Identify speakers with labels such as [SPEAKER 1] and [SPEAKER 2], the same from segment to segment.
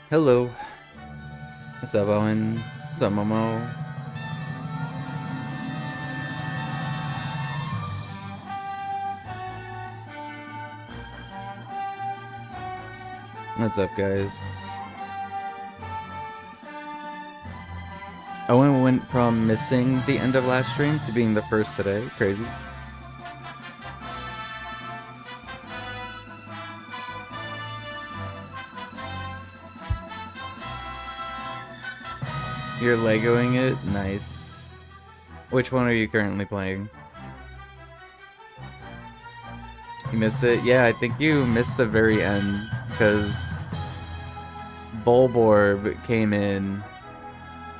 [SPEAKER 1] Hello. What's up, Owen? What's up, Momo? What's up, guys? Owen went from missing the end of last stream to being the first today. Crazy. You're Legoing it? Nice. Which one are you currently playing? You missed it? Yeah, I think you missed the very end because Bulborb came in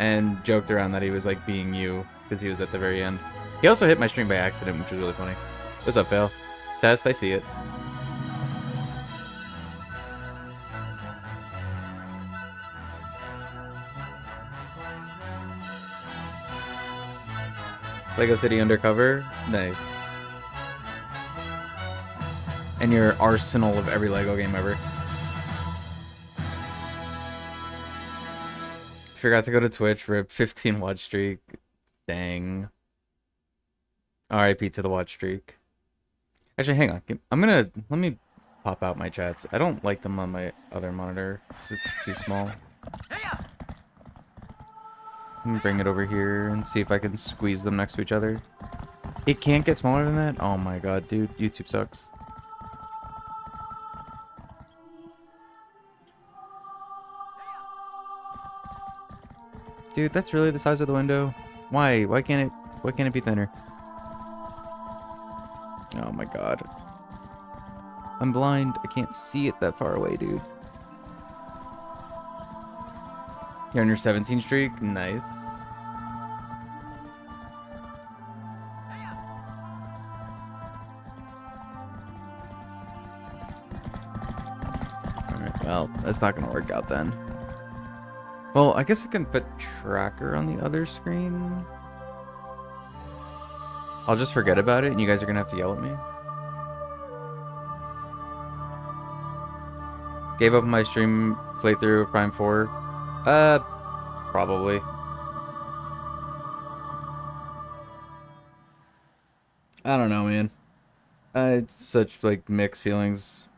[SPEAKER 1] and joked around that he was like being you because he was at the very end. He also hit my stream by accident, which was really funny. What's up, Phil? Test, I see it. Lego City Undercover? Nice. And your arsenal of every Lego game ever. Forgot to go to Twitch, rip 15 watch streak. Dang. RIP to the watch streak. Actually, hang on. Let me pop out my chats. I don't like them on my other monitor because it's too small. Let me bring it over here and see if I can squeeze them next to each other. It can't get smaller than that? Oh my god, dude. YouTube sucks. Dude, that's really the size of the window? Why? Why can't it be thinner? Oh my god. I'm blind. I can't see it that far away, dude. You're on your 17 streak? Nice. Alright, well, that's not gonna work out then. Well, I guess I can put tracker on the other screen. I'll just forget about it and you guys are gonna have to yell at me. Gave up my stream playthrough of Prime 4. Probably. I don't know, man. It's such like mixed feelings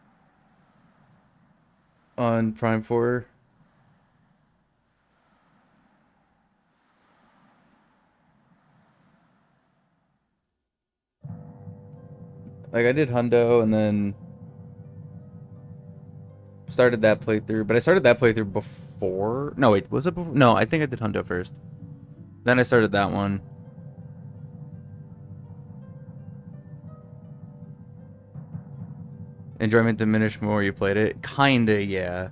[SPEAKER 1] on Prime 4. Like I did Hundo and then started that playthrough, but I started that playthrough before. No, wait, was it before? No, I think I did Hundo first. Then I started that one. Enjoyment diminished more you played it? Kinda, yeah.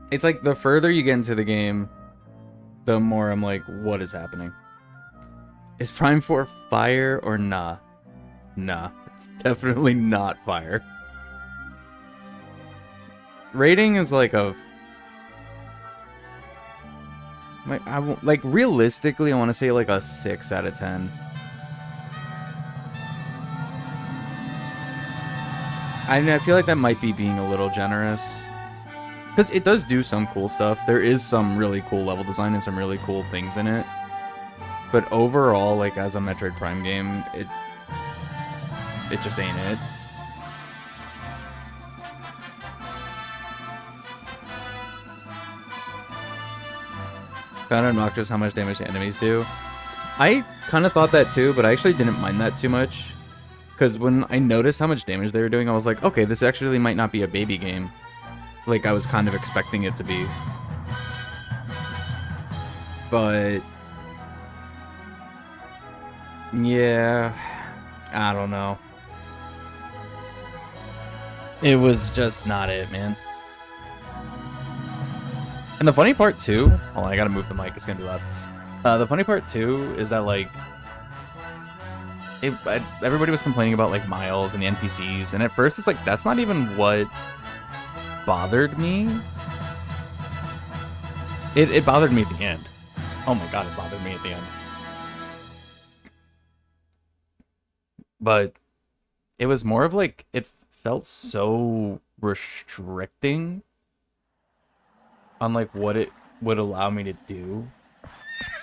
[SPEAKER 1] It's like the further you get into the game, the more I'm like, what is happening? Is Prime 4 fire or nah? Nah, it's definitely not fire. Rating is like a... Like, realistically, I want to say like a 6 out of 10. I feel like that might be being a little generous. Because it does do some cool stuff. There is some really cool level design and some really cool things in it. But overall, like, as a Metroid Prime game, it just ain't it. Found it obnoxious how much damage the enemies do. I kind of thought that too, but I actually didn't mind that too much. Because when I noticed how much damage they were doing, I was like, okay, this actually might not be a baby game. Like, I was kind of expecting it to be. But... yeah... I don't know. It was just not it, man. And the funny part, too... hold on, I gotta move the mic. It's gonna be loud. The funny part, too, is that, like... everybody was complaining about, like, Miles and the NPCs. And at first, it's like, that's not even what... bothered me. It bothered me at the end. Oh my god, it bothered me at the end. But It was more of like, it felt so restricting on like what it would allow me to do.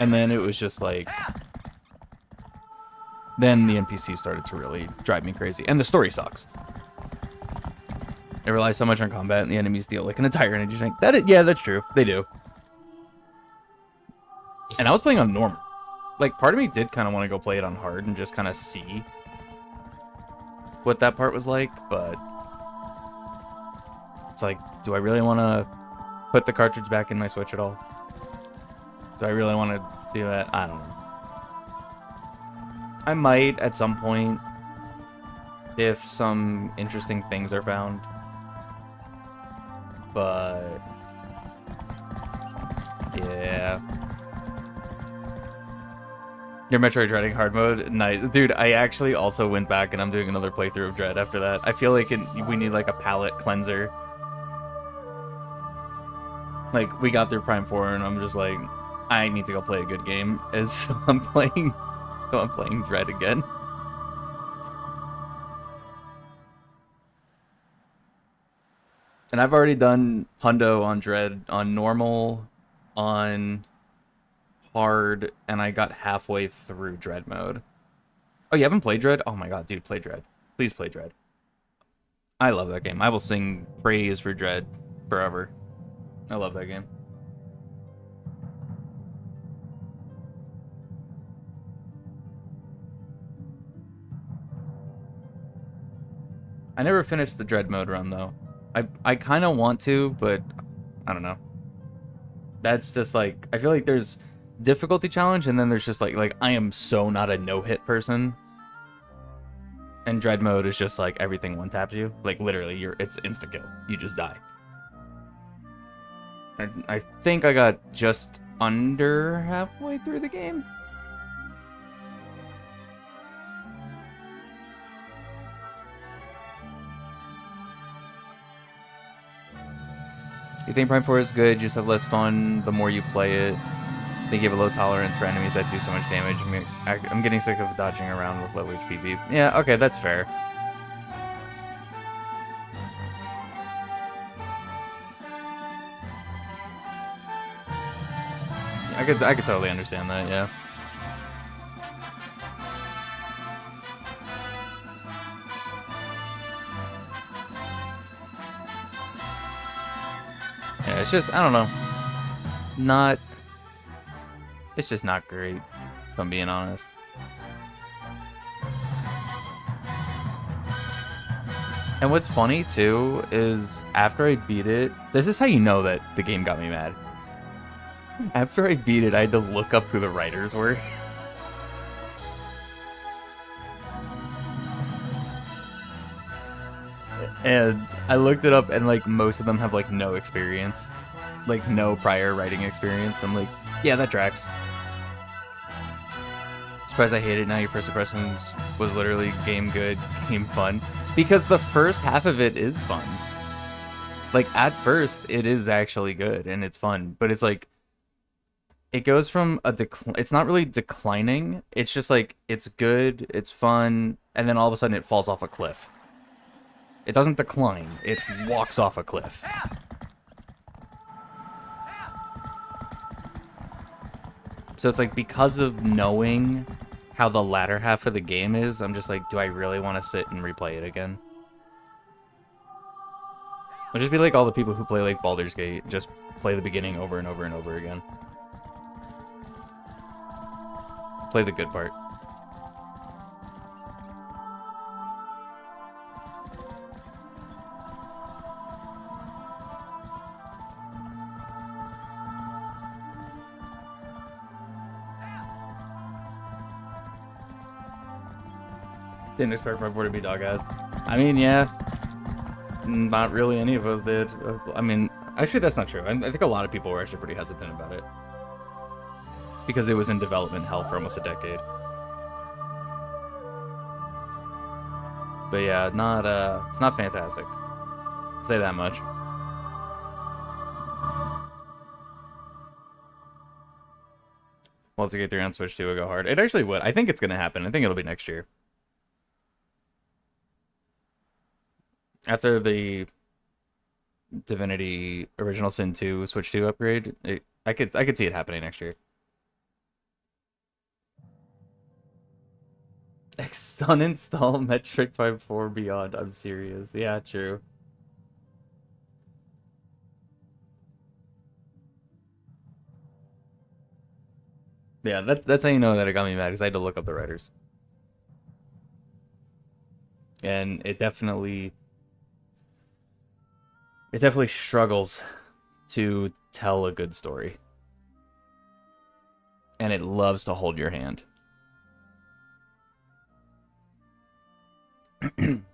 [SPEAKER 1] And then it was just like, then the NPC started to really drive me crazy. And the story sucks. It relies so much on combat, and the enemies deal like an entire energy tank. Yeah, that's true. They do. And I was playing on normal. Like, part of me did kind of want to go play it on hard and just kind of see what that part was like, but it's like, do I really want to put the cartridge back in my Switch at all? Do I really want to do that? I don't know. I might at some point if some interesting things are found. But yeah. Your Metroid Dreading hard mode? Nice. Dude, I actually also went back and I'm doing another playthrough of Dread after that. I feel like we need like a palate cleanser. Like, we got through Prime 4 and I'm just like, I need to go play a good game. And so I'm playing Dread again. And I've already done Hundo on Dread, on normal, on hard, and I got halfway through Dread mode. Oh, you haven't played Dread? Oh my god, dude, play Dread. Please play Dread. I love that game. I will sing praise for Dread forever. I love that game. I never finished the Dread mode run, though. I kind of want to, but I don't know. That's just like, I feel like there's difficulty challenge, and then there's just like I am so not a no-hit person. And Dread mode is just like everything one-taps you. Like, literally, it's insta-kill. You just die. And I think I got just under halfway through the game. You think Prime 4 is good, you just have less fun the more you play it. They give a low tolerance for enemies that do so much damage. I'm getting sick of dodging around with low HP beep. Yeah, okay, that's fair. I could totally understand that, yeah. Yeah, it's just, I don't know. It's just not great, if I'm being honest. And what's funny, too, is after I beat it, this is how you know that the game got me mad. After I beat it, I had to look up who the writers were. And I looked it up, and like most of them have like no experience, like no prior writing experience. I'm like, yeah, that tracks. Surprised I hate it now. Your first impressions was literally game good, game fun, because the first half of it is fun. Like, at first, it is actually good and it's fun, but it's like it goes from a it's not really declining. It's just like it's good, it's fun, and then all of a sudden it falls off a cliff. It doesn't decline, it walks off a cliff. So it's like, because of knowing how the latter half of the game is, I'm just like, do I really want to sit and replay it again? It'll just be like all the people who play like Baldur's Gate, just play the beginning over and over and over again. Play the good part. Didn't expect my board to be dog ass. I mean, yeah. Not really any of us did. I mean, actually that's not true. I think a lot of people were actually pretty hesitant about it. Because it was in development hell for almost a decade. But yeah, it's not fantastic. I'll say that much. We'll have to get 3 on Switch 2 will go hard. It actually would. I think it's gonna happen. I think it'll be next year. After the Divinity Original Sin 2 Switch 2 upgrade, I could see it happening next year. Uninstall Metric 5.4 Beyond. I'm serious. Yeah, true. Yeah, that's how you know that it got me mad because I had to look up the writers, and it definitely struggles to tell a good story, and it loves to hold your hand. Dipping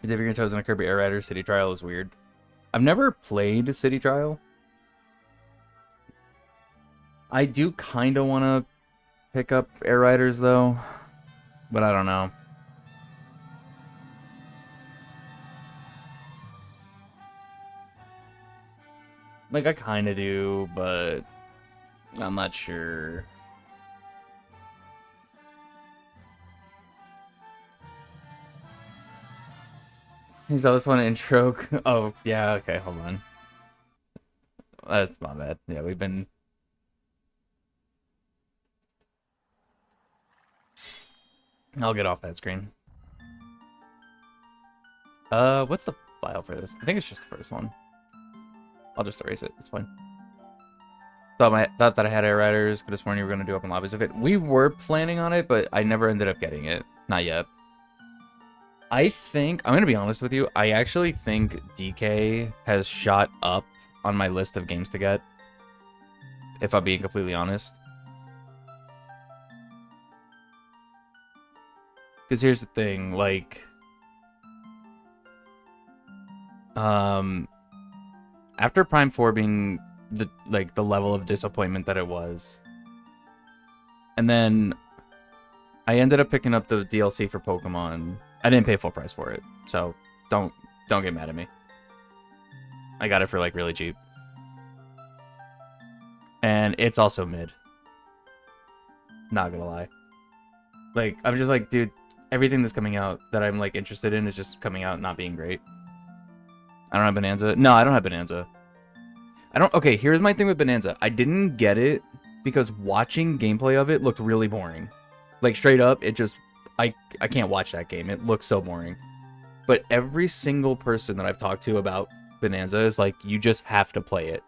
[SPEAKER 1] your toes in a Kirby Air Rider City Trial is weird. I've never played City Trial. I do kind of want to pick up Air Riders though, but I don't know. Like I kind of do, but I'm not sure. Is that this one intro? Oh yeah, okay, hold on. That's my bad. Yeah, we've been. I'll get off that screen. What's the file for this? I think it's just the first one. I'll just erase it. It's fine. Thought that I had Air Riders. Could have sworn you were gonna do open lobbies of it. We were planning on it, but I never ended up getting it. Not yet. I think I'm gonna be honest with you. I actually think DK has shot up on my list of games to get. If I'm being completely honest. Because here's the thing, like, after Prime 4 being the level of disappointment that it was, and then I ended up picking up the DLC for Pokemon. I didn't pay full price for it, so don't get mad at me. I got it for like really cheap, and it's also mid. Not gonna lie, like I'm just like, dude, everything that's coming out that I'm like interested in is just coming out not being great. I don't have Bonanza. No, I don't have Bonanza. I don't. Okay, here's my thing with Bonanza. I didn't get it because watching gameplay of it looked really boring. Like straight up, it just I can't watch that game. It looks so boring. But every single person that I've talked to about Bonanza is like, you just have to play it.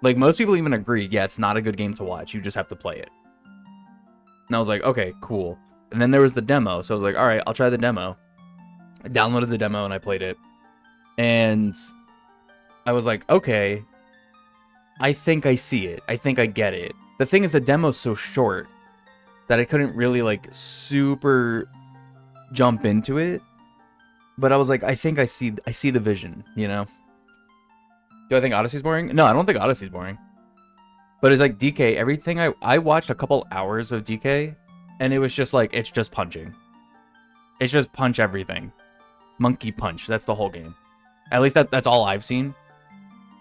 [SPEAKER 1] Like most people even agree, yeah, it's not a good game to watch. You just have to play it. And I was like, okay, cool. And then there was the demo, so I was like, all right, I'll try the demo. I downloaded the demo and I played it. And I was like, okay, I think I see it. I think I get it. The thing is, the demo's so short that I couldn't really, like, super jump into it. But I was like, I think I see the vision, you know? Do I think Odyssey's boring? No, I don't think Odyssey's boring. But it's like DK, everything I watched a couple hours of DK, and it was just like, it's just punching. It's just punch everything. Monkey punch. That's the whole game. At least that's all I've seen.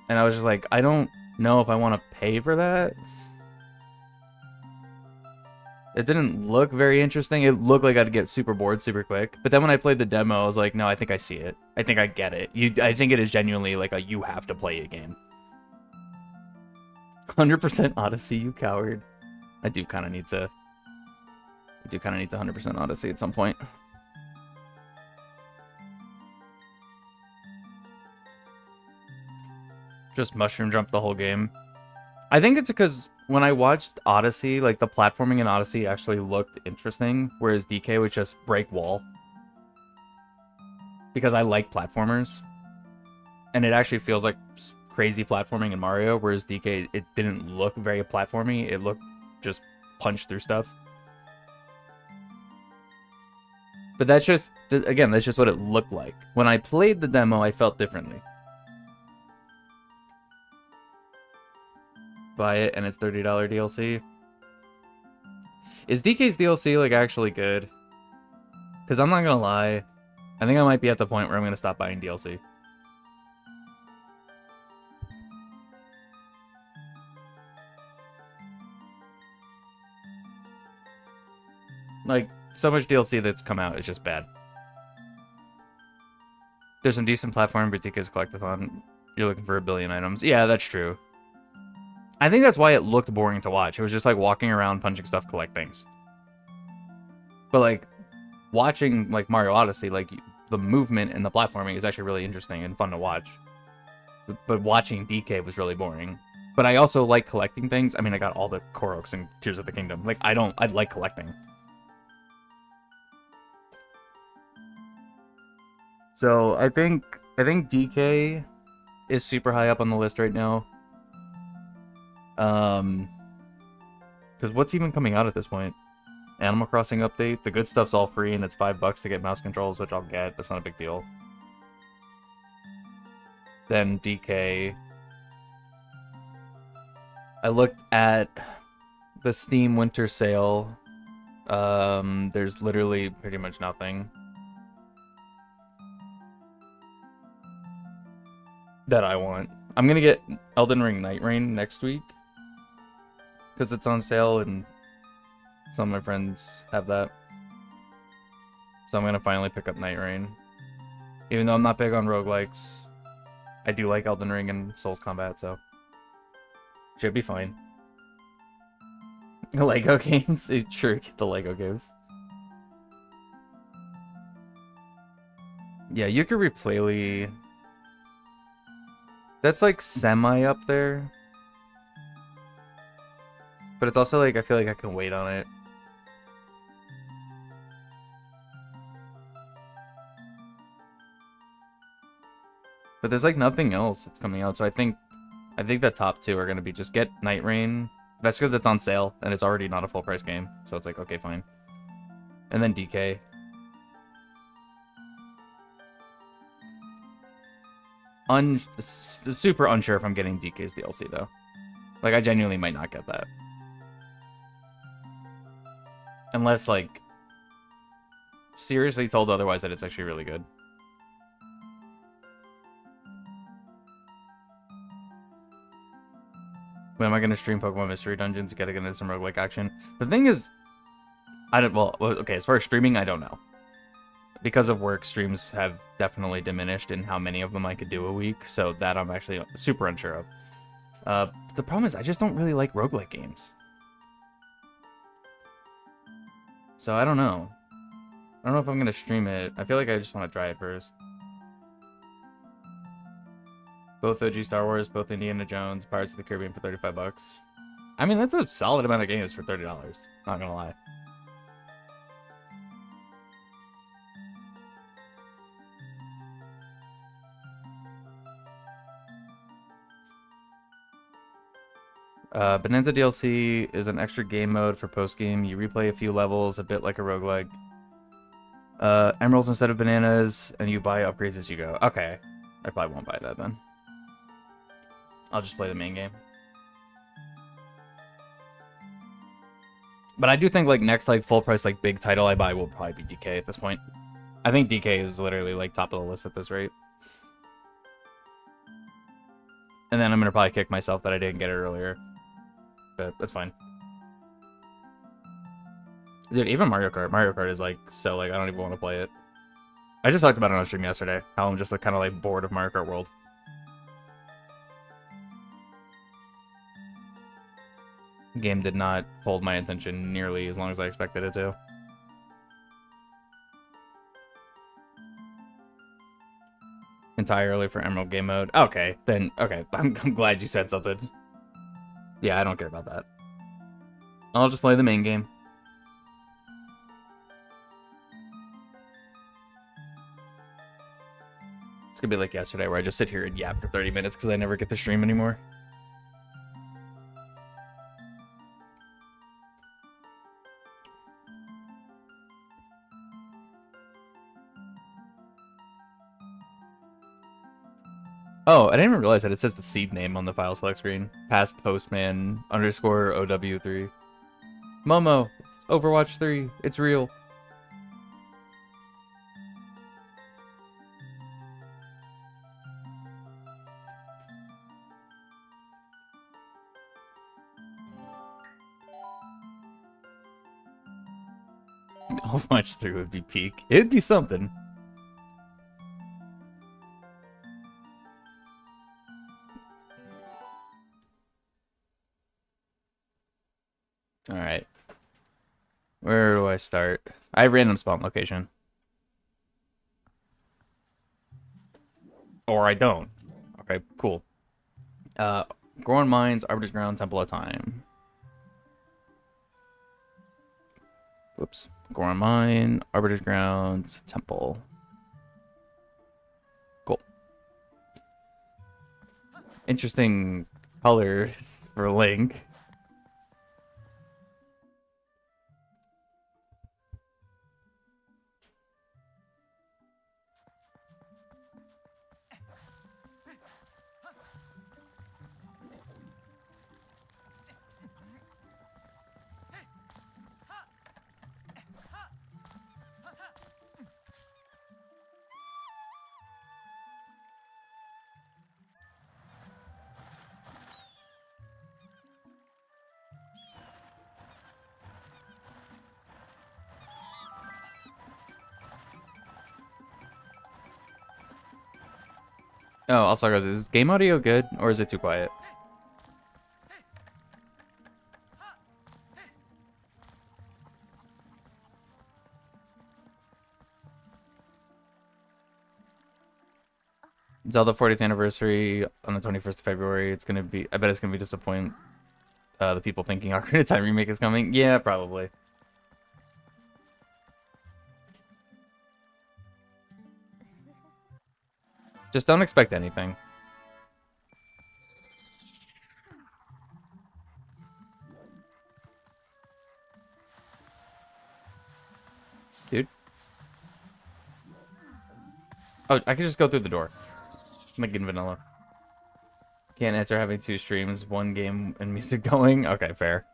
[SPEAKER 1] And I was just like, I don't know if I want to pay for that. It didn't look very interesting. It looked like I'd get super bored super quick. But then when I played the demo, I was like, no, I think I see it. I think I get it. I think it is genuinely like a you have to play a game. 100% Odyssey, you coward. I do kind of need to 100% Odyssey at some point. Just mushroom jump the whole game. I think it's because when I watched Odyssey, like the platforming in Odyssey actually looked interesting, whereas DK was just break wall. Because I like platformers. And it actually feels like crazy platforming in Mario, whereas DK, it didn't look very platformy. It looked just punch through stuff. But that's just, again, that's just what it looked like. When I played the demo, I felt differently. Buy it and it's $30 DLC. Is DK's DLC like actually good? Because I'm not gonna lie, I think I might be at the point where I'm gonna stop buying DLC. Like, so much DLC that's come out is just bad. There's some decent platform, but DK's collectathon. You're looking for a billion items. Yeah, that's true. I think that's why it looked boring to watch. It was just like walking around, punching stuff, collect things. But like watching like Mario Odyssey, like the movement and the platforming is actually really interesting and fun to watch. But watching DK was really boring. But I also like collecting things. I mean, I got all the Koroks and Tears of the Kingdom. Like I like collecting. So I think DK is super high up on the list right now. Because what's even coming out at this point? Animal Crossing update. The good stuff's all free, and it's $5 to get mouse controls, which I'll get. That's not a big deal. Then DK. I looked at the Steam Winter Sale. There's literally pretty much nothing that I want. I'm gonna get Elden Ring Night Rain next week because it's on sale and some of my friends have that. So I'm gonna finally pick up Night Rain. Even though I'm not big on roguelikes, I do like Elden Ring and Souls combat, so should be fine. Lego games? Sure, get the Lego games. Yeah, Yooka-Laylee. That's like semi up there. But it's also like, I feel like I can wait on it. But there's like nothing else that's coming out, so I think the top two are gonna be just get Night Rain. That's because it's on sale and it's already not a full price game, so it's like okay, fine. And then DK. Super unsure if I'm getting DK's DLC though. Like I genuinely might not get that, unless like seriously told otherwise that it's actually really good. When am I gonna stream Pokemon Mystery Dungeons? Gotta get into some roguelike action. The thing is, okay, as far as streaming, I don't know. Because of work, streams have definitely diminished in how many of them I could do a week, so that I'm actually super unsure of. The problem is, I just don't really like roguelike games. So I don't know. I don't know if I'm gonna stream it. I feel like I just want to try it first. Both OG Star Wars, both Indiana Jones, Pirates of the Caribbean for $35. I mean, that's a solid amount of games for $30. Not gonna lie. Bonanza DLC is an extra game mode for post-game. You replay a few levels, a bit like a roguelike. Emeralds instead of bananas, and you buy upgrades as you go. Okay. I probably won't buy that then. I'll just play the main game. But I do think like next like full price like big title I buy will probably be DK at this point. I think DK is literally like top of the list at this rate. And then I'm gonna probably kick myself that I didn't get it earlier. But that's fine. Dude, even Mario Kart. Mario Kart is like so like I don't even want to play it. I just talked about it on stream yesterday. How I'm just like kind of like bored of Mario Kart World. Game did not hold my attention nearly as long as I expected it to. Entirely for Emerald game mode. Okay, then okay. I'm glad you said something. Yeah, I don't care about that. I'll just play the main game. It's gonna be like yesterday where I just sit here and yap for 30 minutes because I never get to stream anymore. Oh, I didn't even realize that it says the seed name on the file select screen. Past Postman _ OW3. Momo, Overwatch 3, it's real. Overwatch 3 would be peak. It'd be something. Alright. Where do I start? I have random spawn location. Or I don't. Okay, cool. Goron Mines, Arbiter's Ground, Temple of Time. Whoops. Goron Mine, Arbiter's Ground, Temple. Cool. Interesting colors for Link. Oh, also goes, is game audio good or is it too quiet? Zelda 40th anniversary on the 21st of February. It's gonna be, I bet it's gonna be disappointing the people thinking Ocarina of Time remake is coming. Yeah, probably. Just don't expect anything. Dude. Oh, I can just go through the door. Like in vanilla. Can't answer having 2 streams, 1 game and music going. Okay, fair.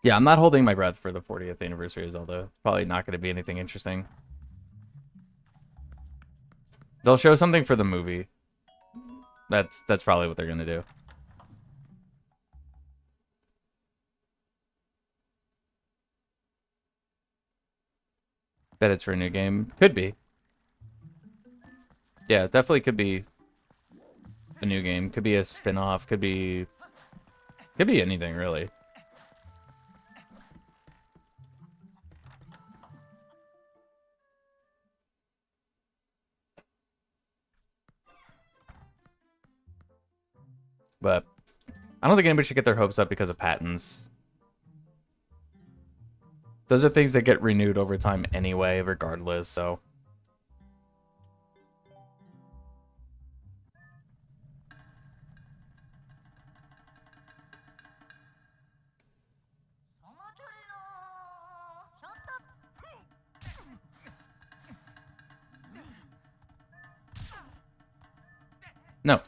[SPEAKER 1] Yeah, I'm not holding my breath for the 40th anniversary of Zelda. It's probably not going to be anything interesting. They'll show something for the movie. That's probably what they're going to do. Bet it's for a new game. Could be. Yeah, definitely could be a new game. Could be a spin-off. Could be anything, really. But I don't think anybody should get their hopes up because of patents. Those are things that get renewed over time anyway, regardless, so... No.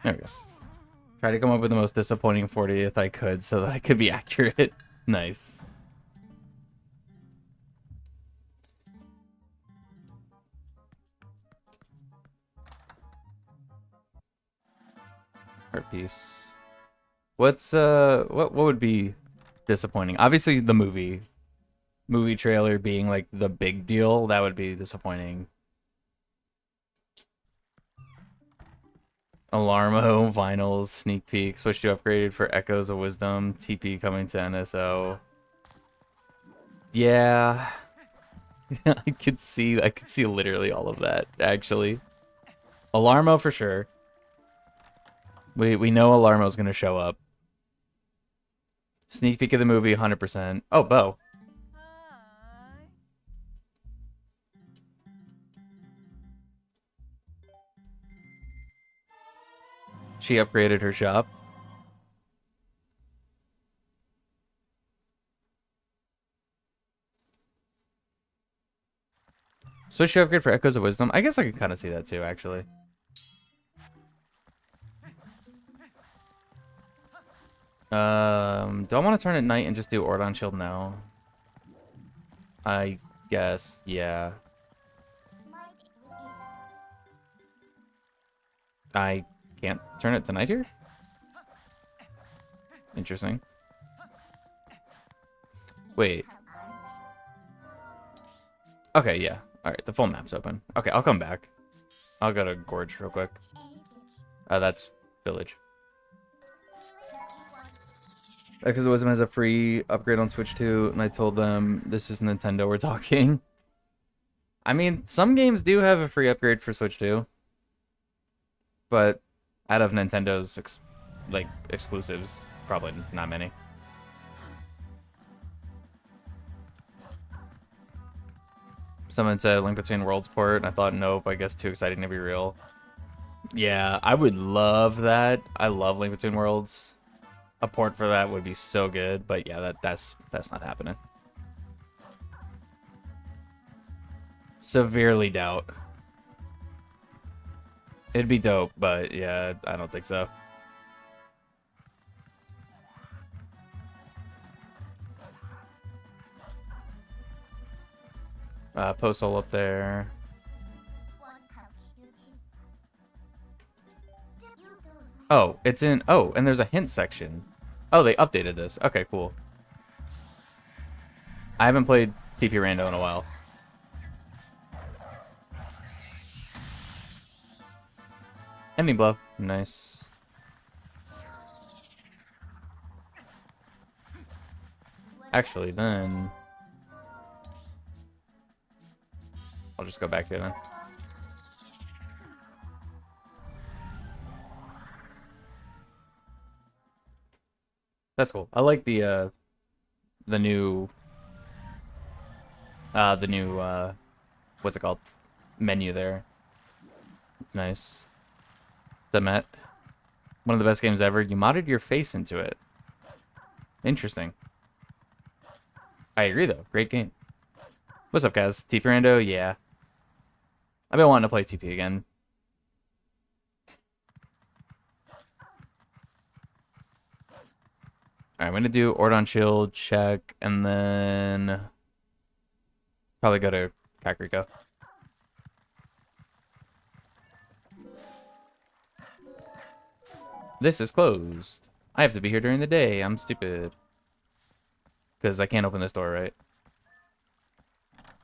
[SPEAKER 1] There we go. Try to come up with the most disappointing 40th I could so that I could be accurate. Nice. Art piece. What's what would be disappointing? Obviously the movie trailer being like the big deal, that would be disappointing. Alarmo, vinyls, sneak peek, Switch to upgraded for Echoes of Wisdom, TP coming to NSO. Yeah. I could see literally all of that, actually. Alarmo for sure. We know Alarmo's gonna show up. Sneak peek of the movie, 100%. Oh, Bo. She upgraded her shop. Switch to upgrade for Echoes of Wisdom. I guess I can kind of see that too, actually. Do I want to turn at night and just do Ordon Shield now? I guess, yeah. I can't turn it to night here? Interesting. Wait. Okay, yeah. All right, the full map's open. Okay, I'll come back. I'll go to Gorge real quick. That's Village. Because Wisdom has a free upgrade on Switch 2, and I told them this is Nintendo we're talking. I mean, some games do have a free upgrade for Switch 2, but out of Nintendo's exclusives, probably not many. Someone said Link Between Worlds port, and I thought, nope, I guess too exciting to be real. Yeah, I would love that. I love Link Between Worlds. A port for that would be so good, but yeah, that's not happening. Severely doubt. It'd be dope, but yeah, I don't think so. Postal up there. Oh, it's in... Oh, and there's a hint section. Oh, they updated this. Okay, cool. I haven't played TP Rando in a while. Ending blow. Nice. Actually, then... I'll just go back here then. That's cool. I like the new what's it called? Menu there. It's nice. The Met. One of the best games ever. You modded your face into it. Interesting. I agree though. Great game. What's up, guys? TP Rando? Yeah. I've been wanting to play TP again. Alright, I'm gonna do Ordon Shield, check, and then probably go to Kakariko. This is closed. I have to be here during the day. I'm stupid. Because I can't open this door, right?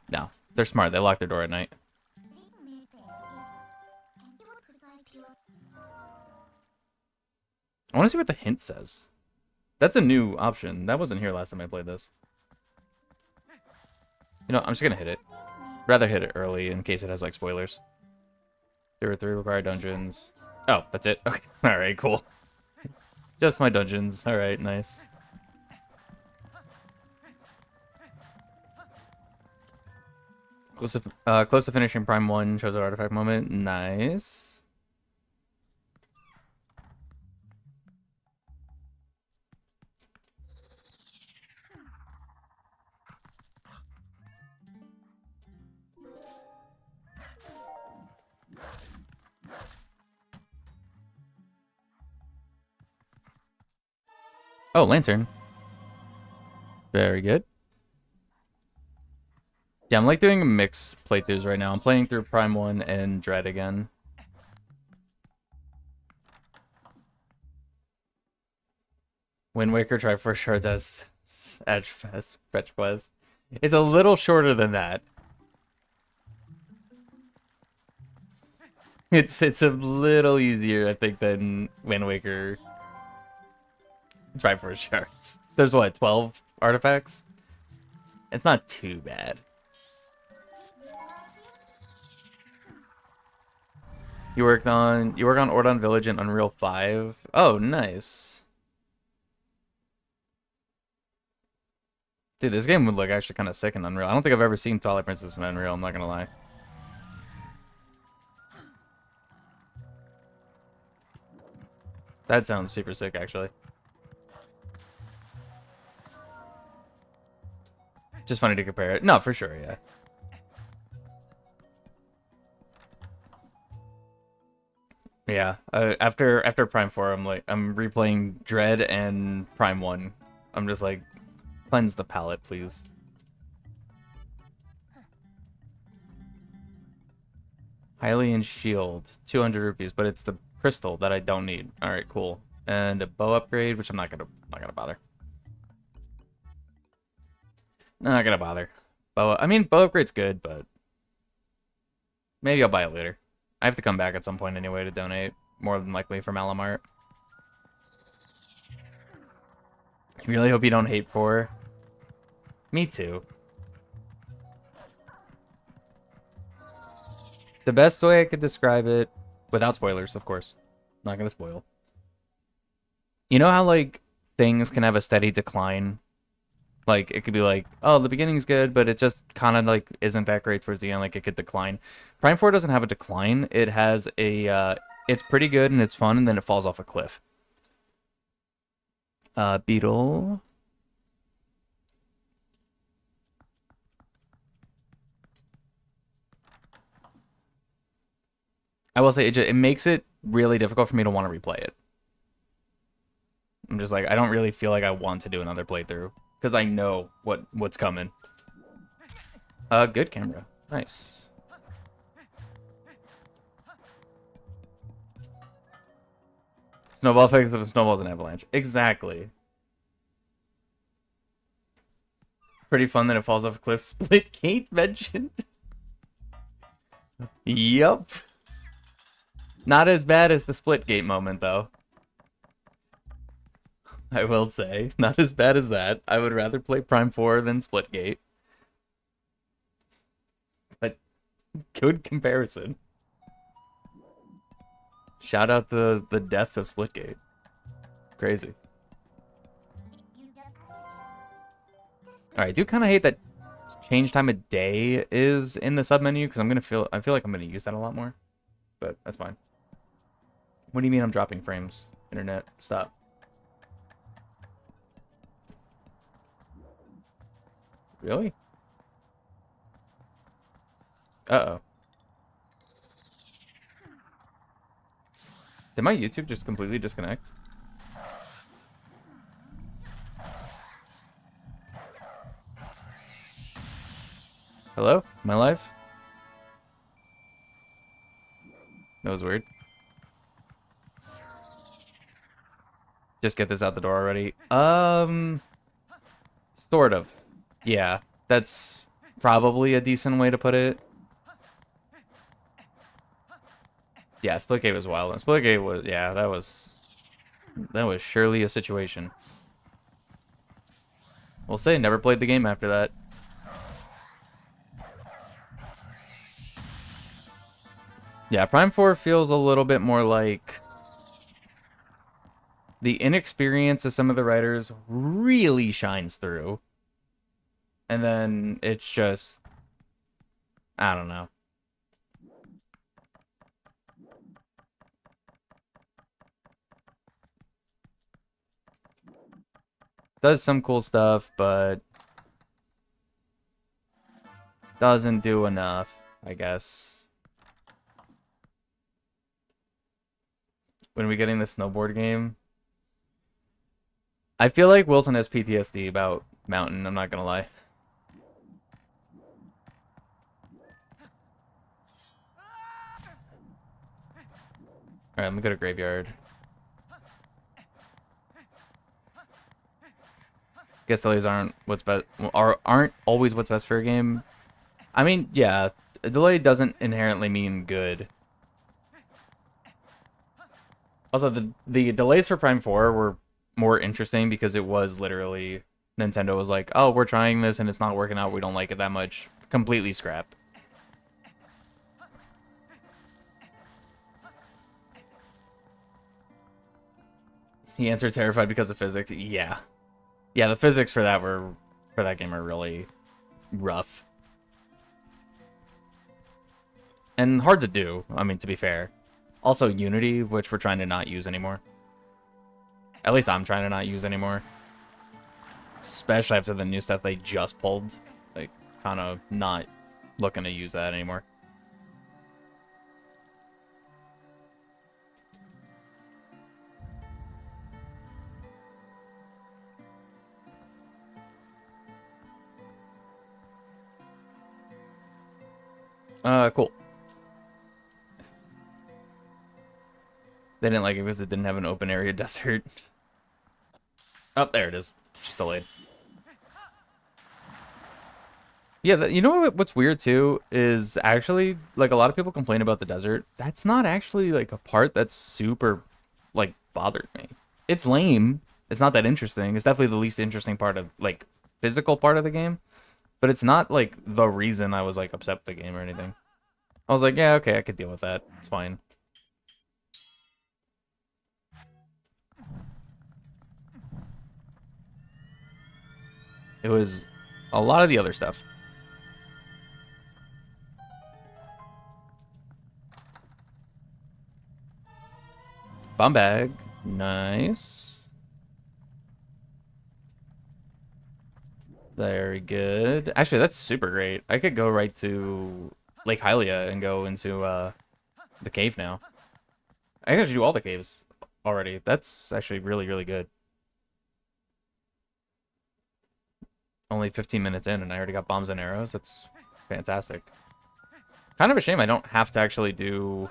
[SPEAKER 1] No. They're smart. They lock their door at night. I want to see what the hint says. That's a new option. That wasn't here last time I played this. You know, I'm just going to hit it. Rather hit it early in case it has, like, spoilers. There were 3 required dungeons. Oh, that's it? Okay. Alright, cool. Just my dungeons. Alright, nice. Close to finishing Prime 1. Shows an artifact moment. Nice. Oh, Lantern. Very good. Yeah, I'm like doing mixed playthroughs right now. I'm playing through Prime 1 and Dread again. Wind Waker Triforce Shard does Edge Fest Fetch Quest. It's a little shorter than that. It's a little easier, I think, than Wind Waker Triforce Shards. There's what, 12 artifacts? It's not too bad. You work on Ordon Village in Unreal 5. Oh, nice. Dude, this game would look actually kind of sick in Unreal. I don't think I've ever seen Twilight Princess in Unreal, I'm not gonna lie. That sounds super sick, actually. Just funny to compare it. No, for sure, yeah. Yeah, after Prime 4, I'm replaying Dread and Prime 1. I'm just like, cleanse the palate, please. Hylian Shield, 200 rupees, but it's the crystal that I don't need. All right, cool. And a bow upgrade, which I'm not gonna bother. Not gonna bother. Bow, I mean, bow upgrade's good, but maybe I'll buy it later. I have to come back at some point anyway to donate, more than likely for Malamart. I really hope you don't hate 4. Me too. The best way I could describe it, without spoilers, of course. Not gonna spoil. You know how, like, things can have a steady decline? Like, it could be like, oh, the beginning's good, but it just kind of, like, isn't that great towards the end. Like, it could decline. Prime 4 doesn't have a decline. It has a, it's pretty good and it's fun, and then it falls off a cliff. Beetle. I will say, it makes it really difficult for me to want to replay it. I'm just like, I don't really feel like I want to do another playthrough. Because I know what's coming. Good camera. Nice. Snowball effects if a snowball's an avalanche. Exactly. Pretty fun that it falls off a cliff. Split gate mentioned. Yup. Not as bad as the split gate moment, though. I will say. Not as bad as that. I would rather play Prime 4 than Splitgate. But good comparison. Shout out the death of Splitgate. Crazy. Alright, I do kind of hate that change time of day is in the submenu, because I feel like I'm gonna use that a lot more. But that's fine. What do you mean I'm dropping frames? Internet, stop. Really? Uh-oh. Did my YouTube just completely disconnect? Hello? Am I live? That was weird. Just get this out the door already. Sort of. Yeah, that's probably a decent way to put it. Yeah, Splitgate was wild. And Splitgate was, yeah, that was surely a situation. We'll say never played the game after that. Yeah, Prime 4 feels a little bit more like the inexperience of some of the writers really shines through. And then it's just, I don't know. Does some cool stuff, but doesn't do enough, I guess. When are we getting the snowboard game? I feel like Wilson has PTSD about Mountain, I'm not gonna lie. Alright, I'm gonna go to Graveyard. Guess delays aren't what's best, aren't always what's best for a game. I mean, yeah, a delay doesn't inherently mean good. Also, the delays for Prime 4 were more interesting because it was literally Nintendo was like, oh, we're trying this and it's not working out. We don't like it that much. Completely scrap. He answered terrified because of physics. Yeah. Yeah, the physics for that game are really rough. And hard to do, I mean, to be fair. Also, Unity, which we're trying to not use anymore. At least I'm trying to not use anymore. Especially after the new stuff they just pulled. Like, kind of not looking to use that anymore. Cool. They didn't like it because it didn't have an open area desert. Oh, there it is. Just delayed. Yeah, you know what's weird too is actually like a lot of people complain about the desert. That's not actually like a part that's super like bothered me. It's lame. It's not that interesting. It's definitely the least interesting part of like physical part of the game, but it's not like the reason I was like upset with the game or anything. I was like, yeah, okay, I could deal with that. It's fine. It was a lot of the other stuff. Bomb bag. Nice. Very good. Actually, that's super great. I could go right to Lake Hylia and go into the cave now. I can actually do all the caves already. That's actually really, really good. Only 15 minutes in and I already got bombs and arrows. That's fantastic. Kind of a shame I don't have to actually do...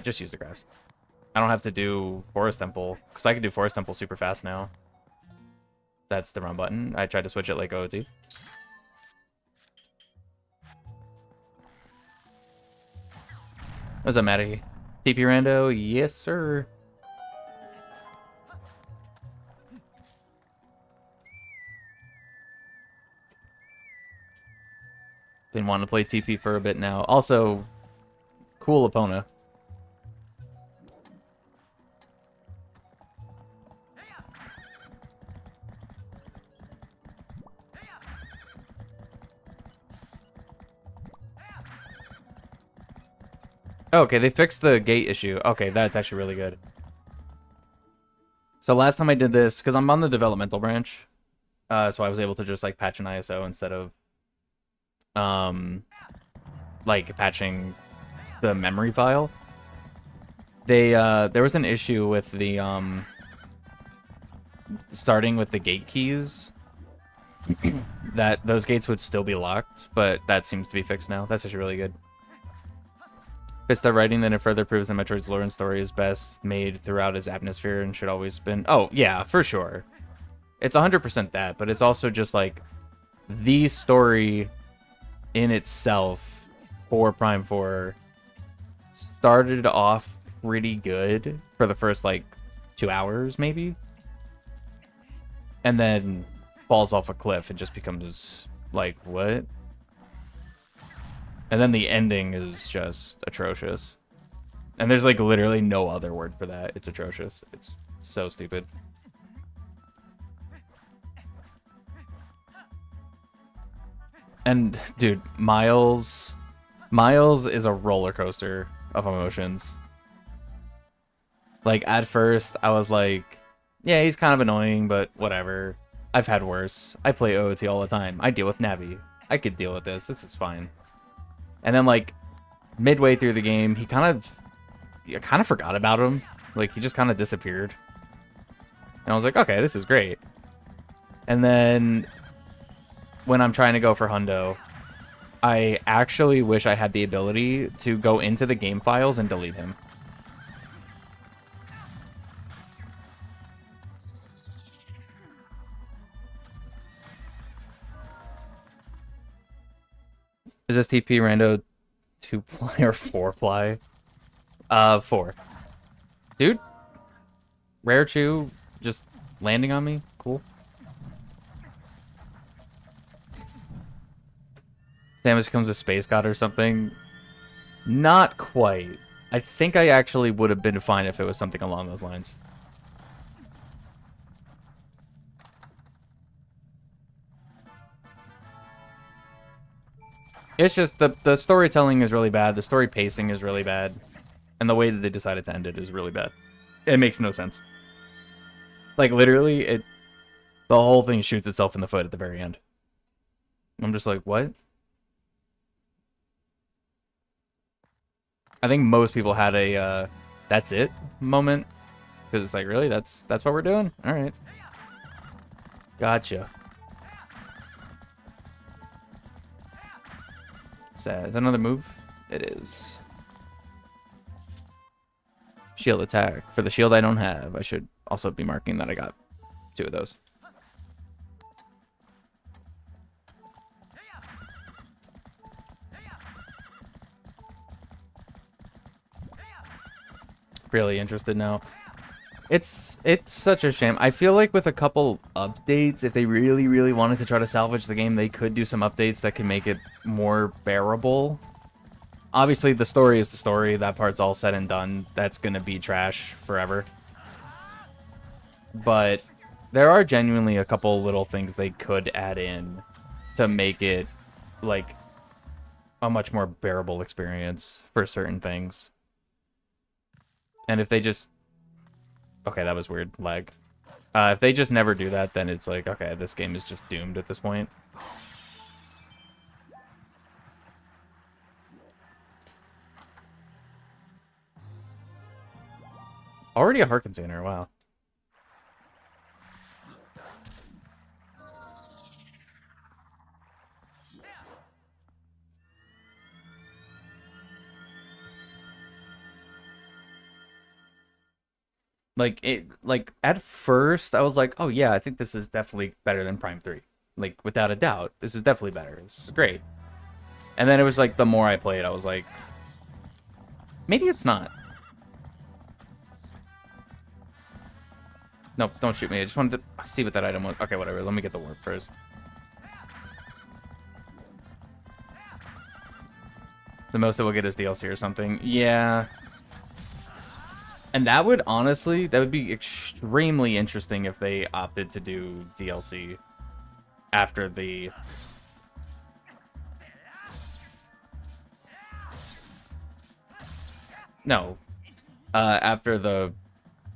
[SPEAKER 1] just use the grass. I don't have to do Forest Temple, because I can do Forest Temple super fast now. That's the wrong button. I tried to switch it like OOT. What's up, Matty? TP Rando? Yes, sir. Been wanting to play TP for a bit now. Also, cool Epona. Okay, they fixed the gate issue. Okay, that's actually really good. So last time I did this, because I'm on the developmental branch, so I was able to just like patch an ISO instead of like patching the memory file. There was an issue with the starting with the gate keys that those gates would still be locked, but that seems to be fixed now. That's actually really good. It's the writing that it further proves that Metroid's lore and story is best made throughout its atmosphere and should always been. Oh yeah, for sure. It's 100% that, but it's also just like the story in itself for Prime 4 started off pretty good for the first like 2 hours maybe, and then falls off a cliff and just becomes like what? And then the ending is just atrocious. And there's like literally no other word for that. It's atrocious. It's so stupid. And dude, Miles is a roller coaster of emotions. Like at first I was like, yeah, he's kind of annoying, but whatever. I've had worse. I play OOT all the time. I deal with Navi. I could deal with this. This is fine. And then like midway through the game, I kind of forgot about him. Like he just kind of disappeared. And I was like, okay, this is great. And then when I'm trying to go for Hundo, I actually wish I had the ability to go into the game files and delete him. Is this TP Rando 2-ply or 4-ply? 4. Dude, Rare Chew just landing on me. Cool. Samus becomes a space god or something. Not quite. I think I actually would have been fine if it was something along those lines. It's just the storytelling is really bad, the story pacing is really bad, and the way that they decided to end it is really bad. It makes no sense. Like literally, the whole thing shoots itself in the foot at the very end. I'm just like, what? I think most people had a that's it moment, because it's like, really, that's what we're doing? All right, gotcha. Is that another move? It is. Shield attack. For the shield I don't have, I should also be marking that I got 2 of those. really interested now. It's such a shame. I feel like with a couple updates, if they really, really wanted to try to salvage the game, they could do some updates that can make it more bearable. Obviously, the story is the story. That part's all said and done. That's gonna be trash forever. But there are genuinely a couple little things they could add in to make it, like, a much more bearable experience for certain things. And if they just... Okay, that was weird. Lag. If they just never do that, then it's like, okay, this game is just doomed at this point. Already a heart container, wow. Like at first I was like, oh yeah, I think this is definitely better than Prime 3. Like without a doubt, this is definitely better. This is great. And then it was like the more I played, I was like, maybe it's not. Nope, don't shoot me. I just wanted to see what that item was. Okay, whatever. Let me get the warp first. The most that we'll get is DLC or something. Yeah. And that would honestly, that would be extremely interesting if they opted to do DLC after the... No. After the,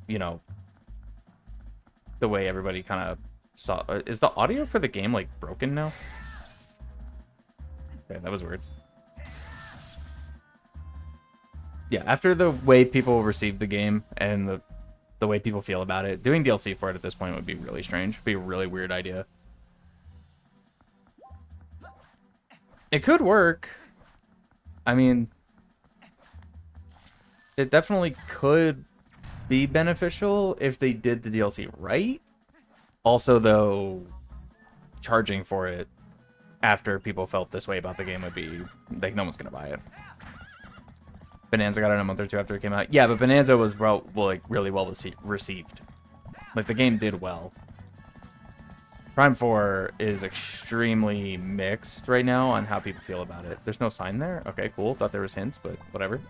[SPEAKER 1] you know, the way everybody kind of saw... is the audio for the game, like, broken now? Okay, that was weird. Yeah, after the way people receive the game and the way people feel about it, doing DLC for it at this point would be really strange. It'd be a really weird idea. It could work. I mean, it definitely could be beneficial if they did the DLC right. Also, though, charging for it after people felt this way about the game would be, like, no one's gonna buy it. Bonanza got it a month or two after it came out. Yeah, but Bonanza was really well received. Like, the game did well. Prime 4 is extremely mixed right now on how people feel about it. There's no sign there? Okay, cool. Thought there was hints, but whatever.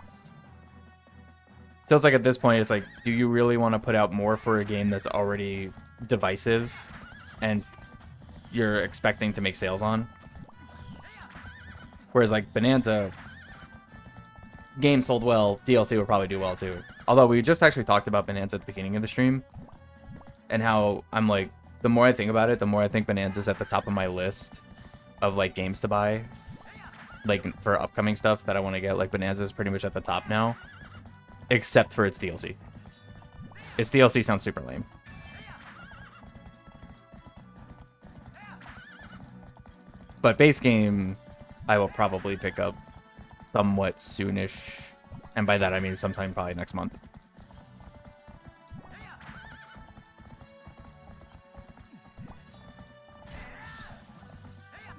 [SPEAKER 1] So it's like at this point, it's like, do you really want to put out more for a game that's already divisive and you're expecting to make sales on? Whereas, like, Bonanza... game sold well, DLC will probably do well too. Although we just actually talked about Bonanza at the beginning of the stream, and how I'm like, the more I think about it, the more I think Bonanza's at the top of my list of like games to buy, like for upcoming stuff that I want to get. Like Bonanza's pretty much at the top now, except for its DLC. Its DLC sounds super lame. But base game, I will probably pick up somewhat soonish, and by that I mean sometime probably next month.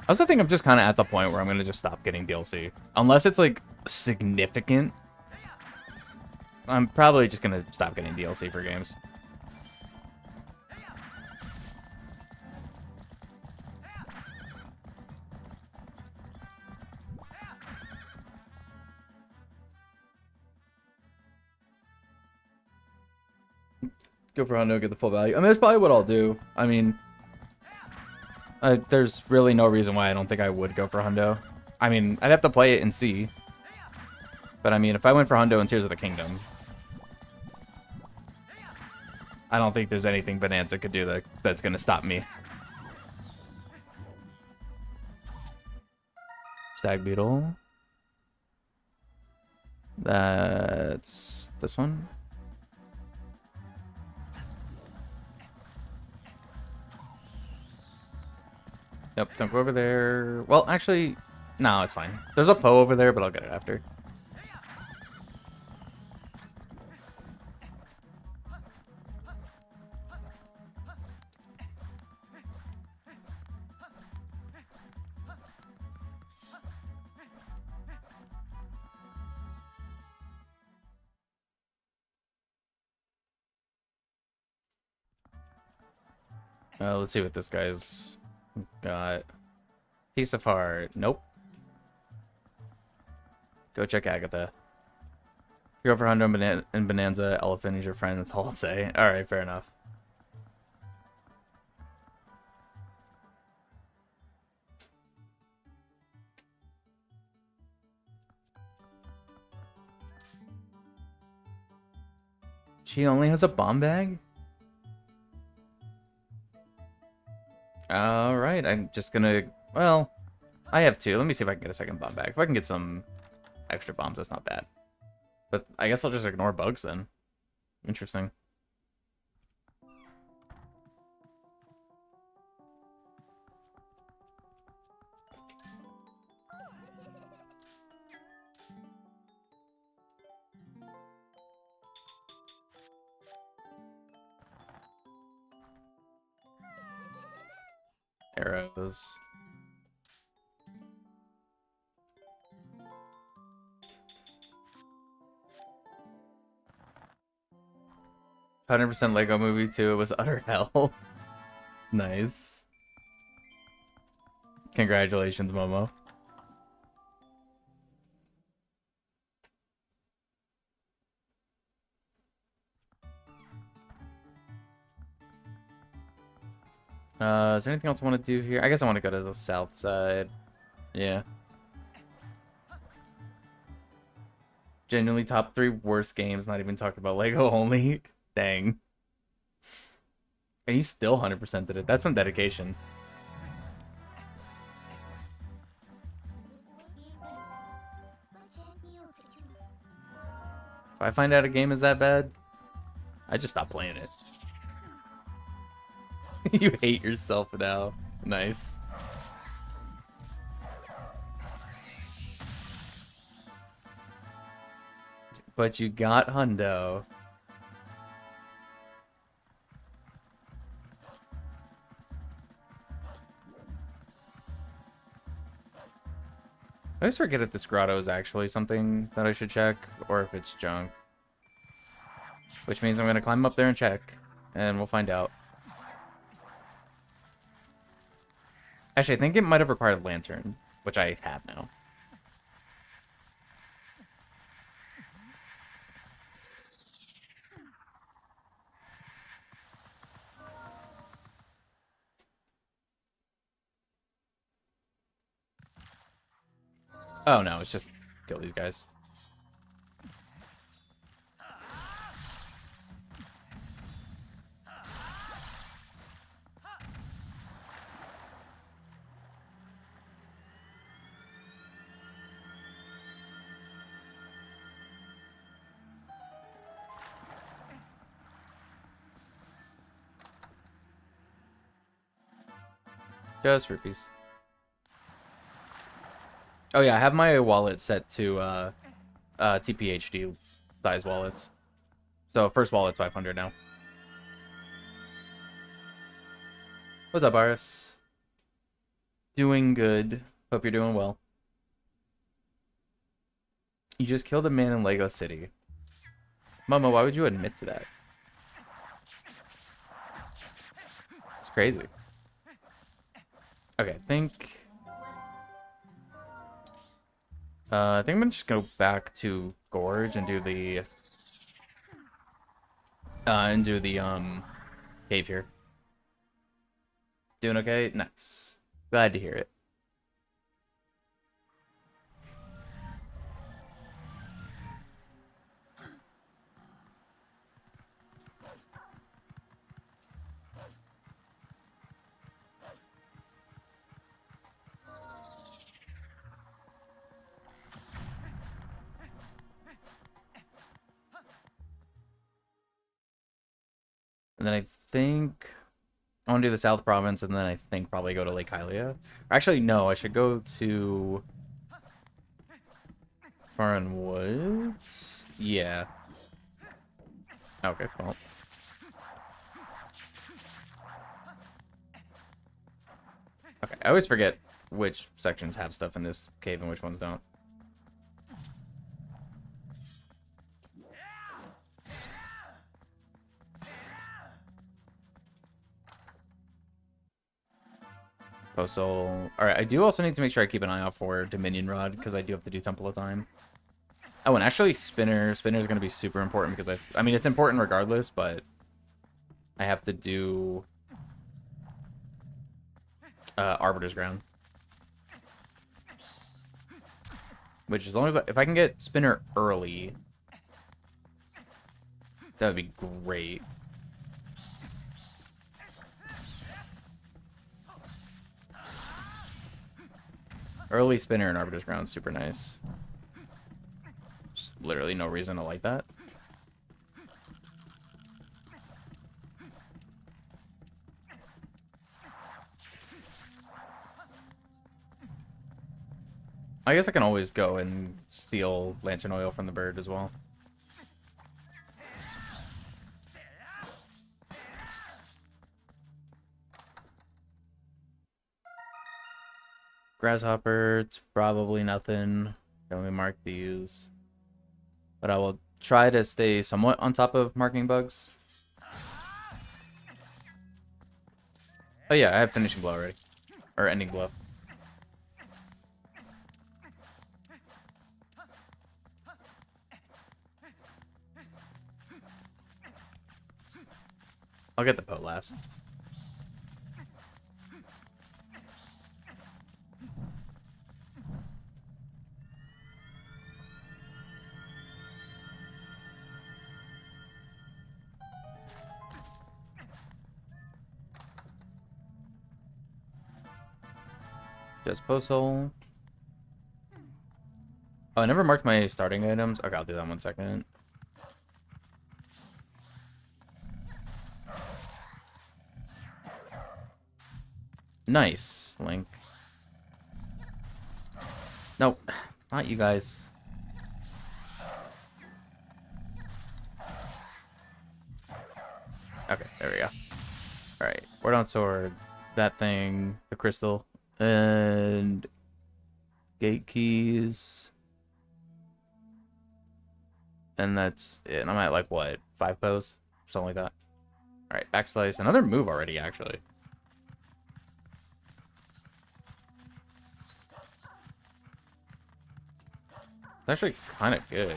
[SPEAKER 1] I also think I'm just kind of at the point where I'm gonna just stop getting DLC, unless it's like significant. I'm probably just gonna stop getting DLC for games. Go for Hundo, get the full value. I mean, that's probably what I'll do. I mean, there's really no reason why I don't think I would go for Hundo. I mean, I'd have to play it and see. But I mean, if I went for Hundo and Tears of the Kingdom, I don't think there's anything Bonanza could do that's going to stop me. Stag Beetle. That's this one. Yep, don't go over there. Well, actually, no, it's fine. There's a Poe over there, but I'll get it after. Let's see what this guy's got. Piece of heart. Nope. Go check Agatha. You're over Hundo and Bonanza. Elephant is your friend. That's all I'll say. Alright, fair enough. She only has a bomb bag? Alright, I'm just gonna... Well, I have two. Let me see if I can get a second bomb bag. If I can get some extra bombs, that's not bad. But I guess I'll just ignore bugs then. Interesting. Arrows. "100% Lego Movie 2, it was utter hell." Nice. Congratulations, Momo. Is there anything else I want to do here? I guess I want to go to the south side. Yeah. Genuinely top 3 worst games, not even talking about Lego only. Dang. And you still 100% did it. That's some dedication. If I find out a game is that bad, I just stop playing it. You hate yourself now. Nice. But you got Hundo. I always forget if this grotto is actually something that I should check, or if it's junk. Which means I'm going to climb up there and check, and we'll find out. Actually, I think it might have required a lantern, which I have now. Oh no, it's just kill these guys. Just rupees. Oh yeah, I have my wallet set to TPHD size wallets. So first wallet's 500 now. What's up, Iris? Doing good. Hope you're doing well. You just killed a man in Lego City. Mama, why would you admit to that? It's crazy. Okay, I think I'm gonna just go back to Gorge and do the cave here. Doing okay? Nice. Glad to hear it. And then I think I want to do the South Province, and then I think probably go to Lake Hylia. Actually, no, I should go to Foreign Woods. Yeah. Okay, well. Okay, I always forget which sections have stuff in this cave and which ones don't. Postal. Alright, I do also need to make sure I keep an eye out for Dominion Rod, because I do have to do Temple of Time. Oh, and actually Spinner. Spinner is going to be super important, because I mean, it's important regardless, but I have to do Arbiter's Ground. Which, as long as if I can get Spinner early, that would be great. Early Spinner and Arbiter's Ground, super nice. Just literally no reason to like that. I guess I can always go and steal Lantern Oil from the bird as well. Grasshopper, it's probably nothing. Let me mark these. But I will try to stay somewhat on top of marking bugs. Oh yeah, I have finishing blow already. Or ending blow. I'll get the Poe last. Just Postal. Oh, I never marked my starting items. Okay, I'll do that in 1 second. Nice, Link. Nope, not you guys. Okay, there we go. Alright, Ordon Sword, that thing, the crystal, and gate keys. And that's it. I'm at like, what, 5 pose? Something like that. Alright, backslice. Another move already, actually. It's actually kind of good.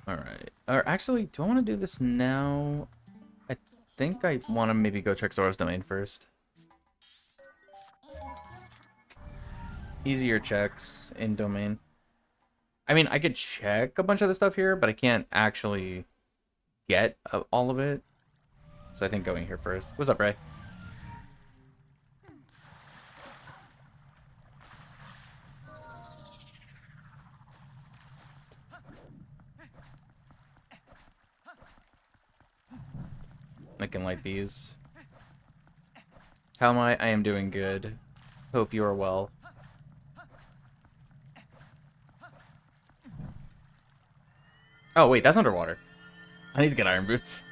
[SPEAKER 1] Alright. Or actually, do I want to do this now? I think I want to maybe go check Zora's Domain first. Easier checks in Domain. I mean, I could check a bunch of the stuff here, but I can't actually get all of it. So I think going here first. What's up, Ray? I can light these. How am I? I am doing good. Hope you are well. Oh, wait, that's underwater. I need to get iron boots.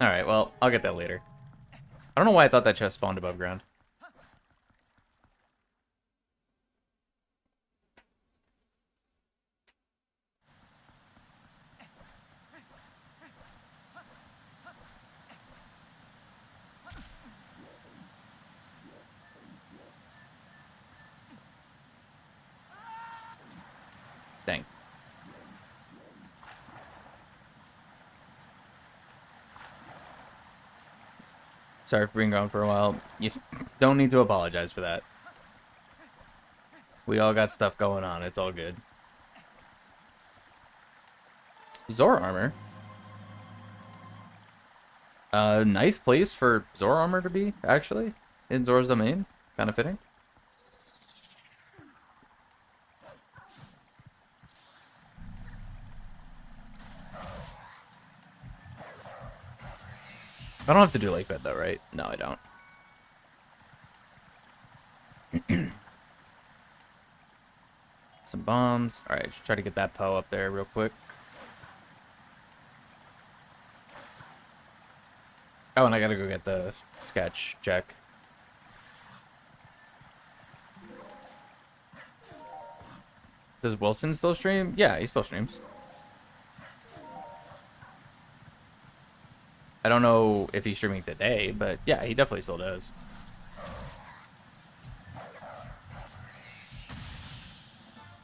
[SPEAKER 1] Alright, well, I'll get that later. I don't know why I thought that chest spawned above ground. Dang. Sorry for being gone for a while. You don't need to apologize for that. We all got stuff going on. It's all good. Zora armor. Nice place for Zora armor to be, actually. In Zora's Domain. Kind of fitting. I don't have to do Lake Bed though, right? No, I don't. some bombs. All right, let's try to get that Poe up there real quick. Oh, and I gotta go get the sketch check. Does Wilson still stream? Yeah, he still streams. I don't know if he's streaming today, but yeah, he definitely still does.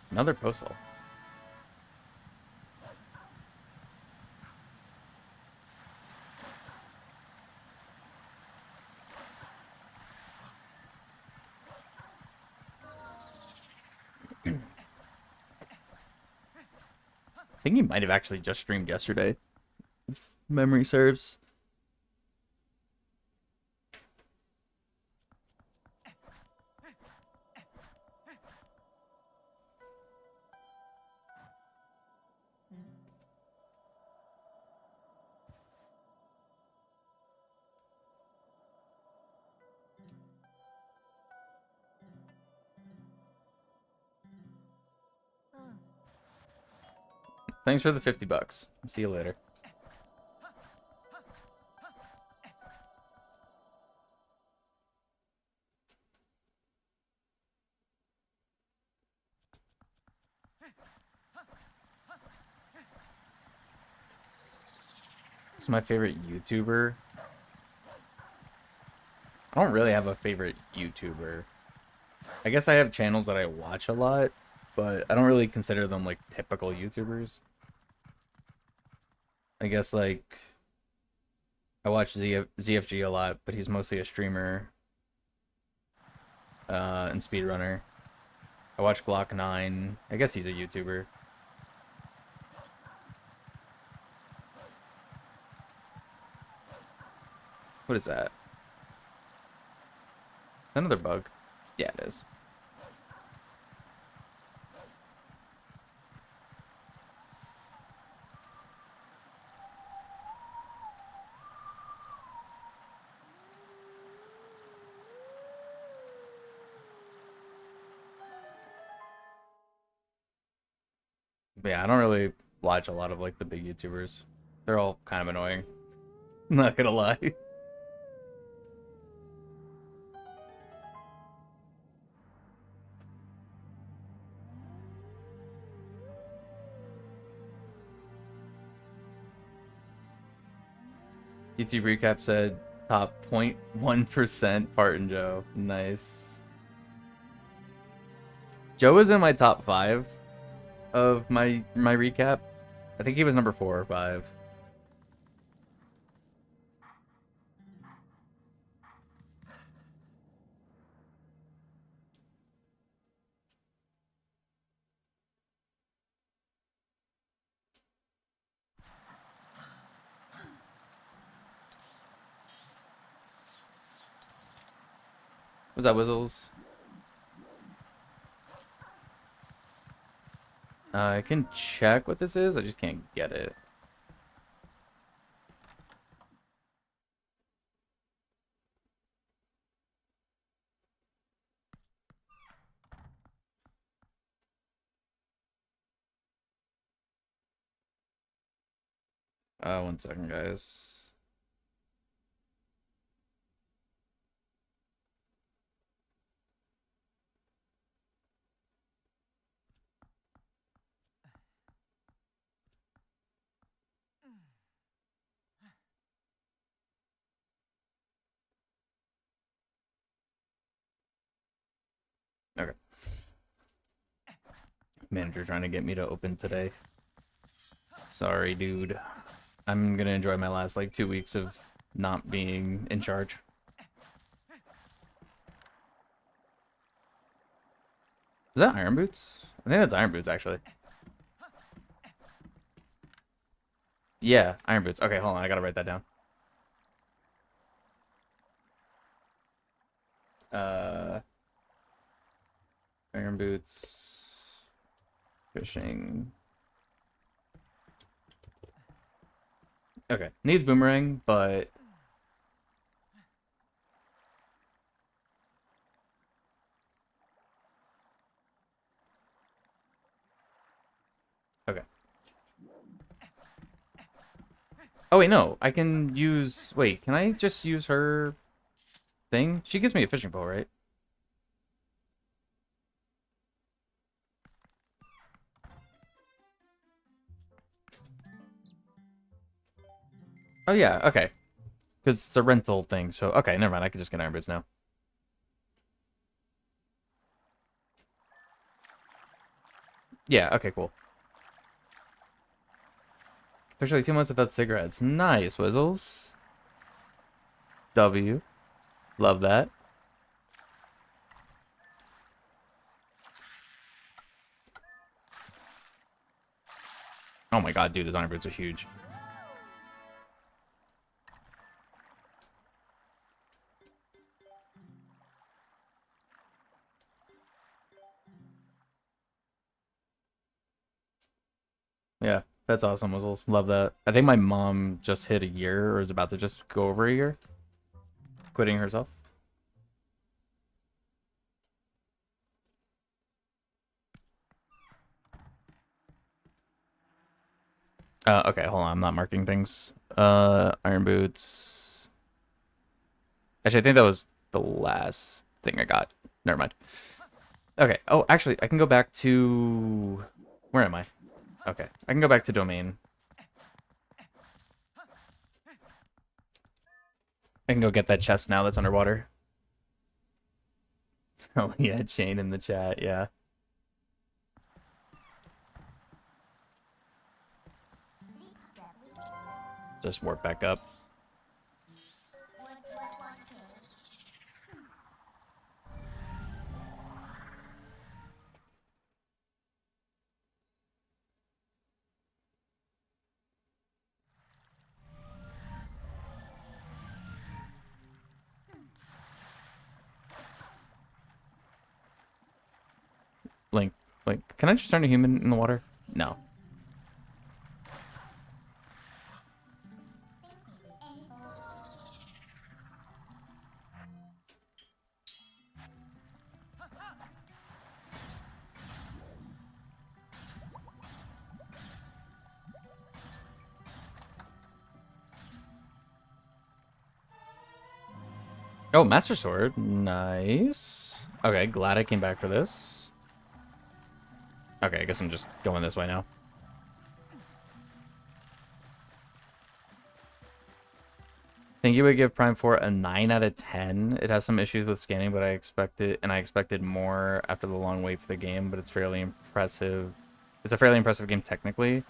[SPEAKER 1] Another postal. I think he might have actually just streamed yesterday, if memory serves. Thanks for the $50. See you later. This is my favorite YouTuber. I don't really have a favorite YouTuber. I guess I have channels that I watch a lot, but I don't really consider them like typical YouTubers. I guess like I watch ZFG a lot, but he's mostly a streamer and speedrunner. I watch Glock9. I guess he's a YouTuber. What is that? Another bug. Yeah, it is. But yeah, I don't really watch a lot of like the big YouTubers. They're all kind of annoying. I'm not gonna lie. YouTube recap said top 0.1% Parton Joe. Nice. Joe was in my top 5 of my recap. I think he was number 4 or 5. Was that Whizzles? I can check what this is. I just can't get it. One second, guys. Okay. Manager trying to get me to open today. Sorry, dude. I'm gonna enjoy my last like 2 weeks of not being in charge. Is that Iron Boots? I think that's Iron Boots, actually. Yeah, Iron Boots. Okay, hold on. I gotta write that down. Iron Boots. Fishing. Okay. Needs Boomerang, but... Oh, wait, no. I can use... Wait, can I just use her thing? She gives me a fishing pole, right? Oh, yeah, okay. Because it's a rental thing, so... Okay, never mind. I can just get iron boots now. Yeah, okay, cool. Officially 2 months without cigarettes. Nice, Wizzles. W. Love that. Oh my god, dude, those iron boots are huge. Yeah, that's awesome, Wizzles. Love that. I think my mom just hit a year, or is about to just go over a year. Quitting herself. Okay, hold on. I'm not marking things. Iron boots. Actually, I think that was the last thing I got. Never mind. Okay. Oh, actually, I can go back to... Where am I? Okay. I can go back to domain. I can go get that chest now that's underwater. Oh, yeah, Shane in the chat. Yeah. Just warp back up. Link, can I just turn a human in the water? No. Oh, Master Sword. Nice. Okay, glad I came back for this. Okay, I guess I'm just going this way now. Think you would give Prime 4 a 9 out of 10. It has some issues with scanning, but I expected more after the long wait for the game, but it's fairly impressive. It's a fairly impressive game technically.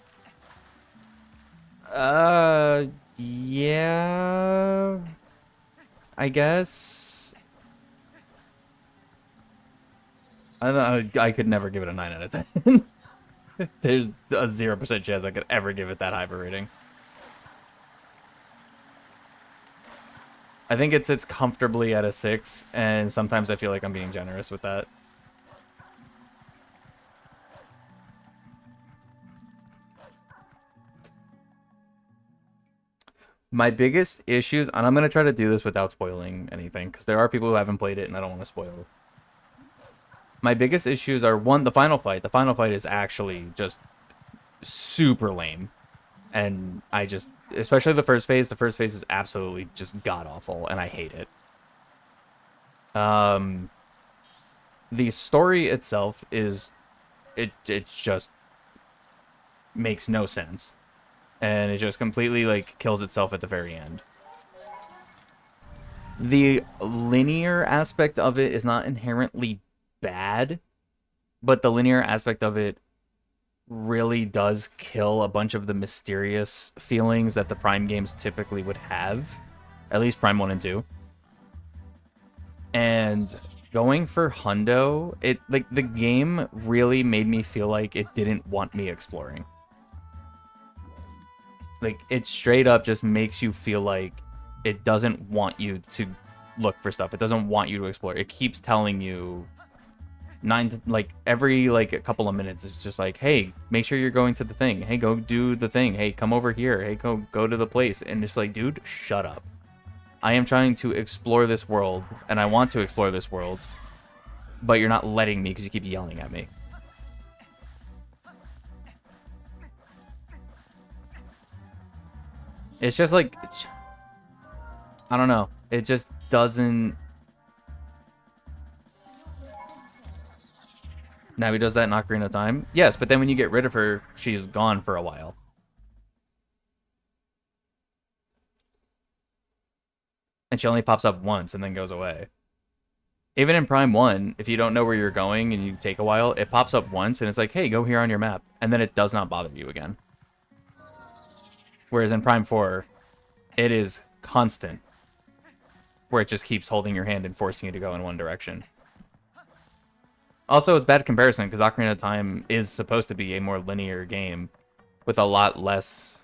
[SPEAKER 1] Yeah. I guess. I don't know, I could never give it a 9 out of 10. There's a 0% chance I could ever give it that high of a rating. I think it sits comfortably at a 6, and sometimes I feel like I'm being generous with that. My biggest issues, and I'm going to try to do this without spoiling anything, because there are people who haven't played it, and I don't want to spoil. My biggest issues are, one, the final fight. The final fight is actually just super lame. And I just, especially the first phase is absolutely just god-awful, and I hate it. The story itself is, it just makes no sense. And it just completely, like, kills itself at the very end. The linear aspect of it is not inherently bad, but the linear aspect of it really does kill a bunch of the mysterious feelings that the Prime games typically would have. At least Prime 1 and 2. And going for Hundo, the game really made me feel like it didn't want me exploring. Like, it straight up just makes you feel like it doesn't want you to look for stuff. It doesn't want you to explore. It keeps telling you every a couple of minutes, it's just like, hey, make sure you're going to the thing. Hey, go do the thing. Hey, come over here. Hey, go to the place. And it's like, dude, shut up. I am trying to explore this world, and I want to explore this world, but you're not letting me because you keep yelling at me. It's just like, I don't know. It just doesn't. Navi does that in Ocarina of Time? Yes, but then when you get rid of her, she's gone for a while. And she only pops up once and then goes away. Even in Prime 1, if you don't know where you're going and you take a while, it pops up once and it's like, hey, go here on your map. And then it does not bother you again. Whereas in Prime 4, it is constant. Where it just keeps holding your hand and forcing you to go in one direction. Also, it's bad comparison because Ocarina of Time is supposed to be a more linear game with a lot less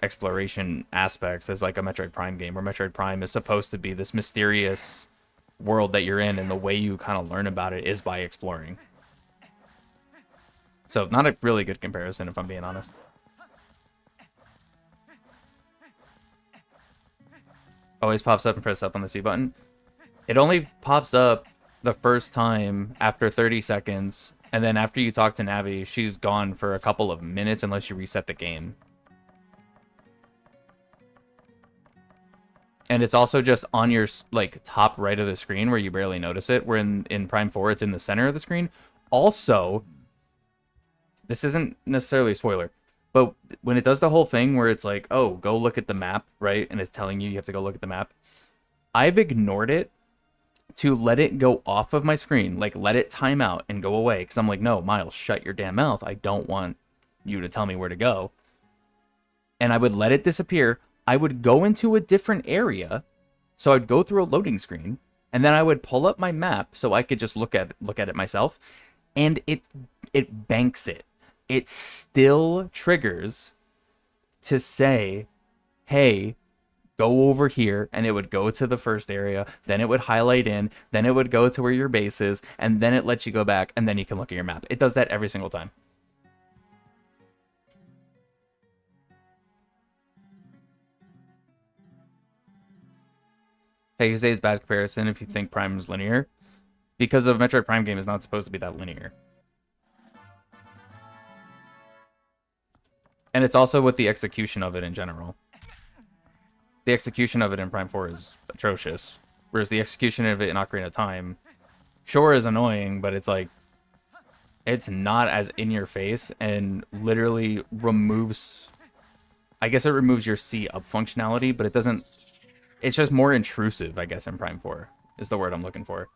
[SPEAKER 1] exploration aspects as like a Metroid Prime game, where Metroid Prime is supposed to be this mysterious world that you're in, and the way you kind of learn about it is by exploring. So not a really good comparison, if I'm being honest. Always pops up and press up on the C button. It only pops up the first time after 30 seconds, and then after you talk to Navi, she's gone for a couple of minutes unless you reset the game. And it's also just on your like top right of the screen where you barely notice it. Where in Prime 4, it's in the center of the screen. Also, this isn't necessarily a spoiler, but when it does the whole thing where it's like, oh, go look at the map, right? And it's telling you have to go look at the map. I've ignored it to let it go off of my screen, like let it time out and go away. Because I'm like, no, Miles, shut your damn mouth. I don't want you to tell me where to go. And I would let it disappear. I would go into a different area, so I'd go through a loading screen, and then I would pull up my map so I could just look at it myself, and it banks it. It still triggers to say, hey, go over here, and it would go to the first area, then it would highlight in, then it would go to where your base is, and then it lets you go back, and then you can look at your map. It does that every single time. Hey, you say it's bad comparison if you think Prime is linear, because a Metroid Prime game is not supposed to be that linear. And it's also with the execution of it in general. The execution of it in Prime 4 is atrocious, whereas the execution of it in Ocarina of Time, sure, is annoying, but it's like, it's not as in your face and literally removes, I guess it removes your C up functionality, but it doesn't. It's just more intrusive, I guess, in Prime 4, is the word I'm looking for.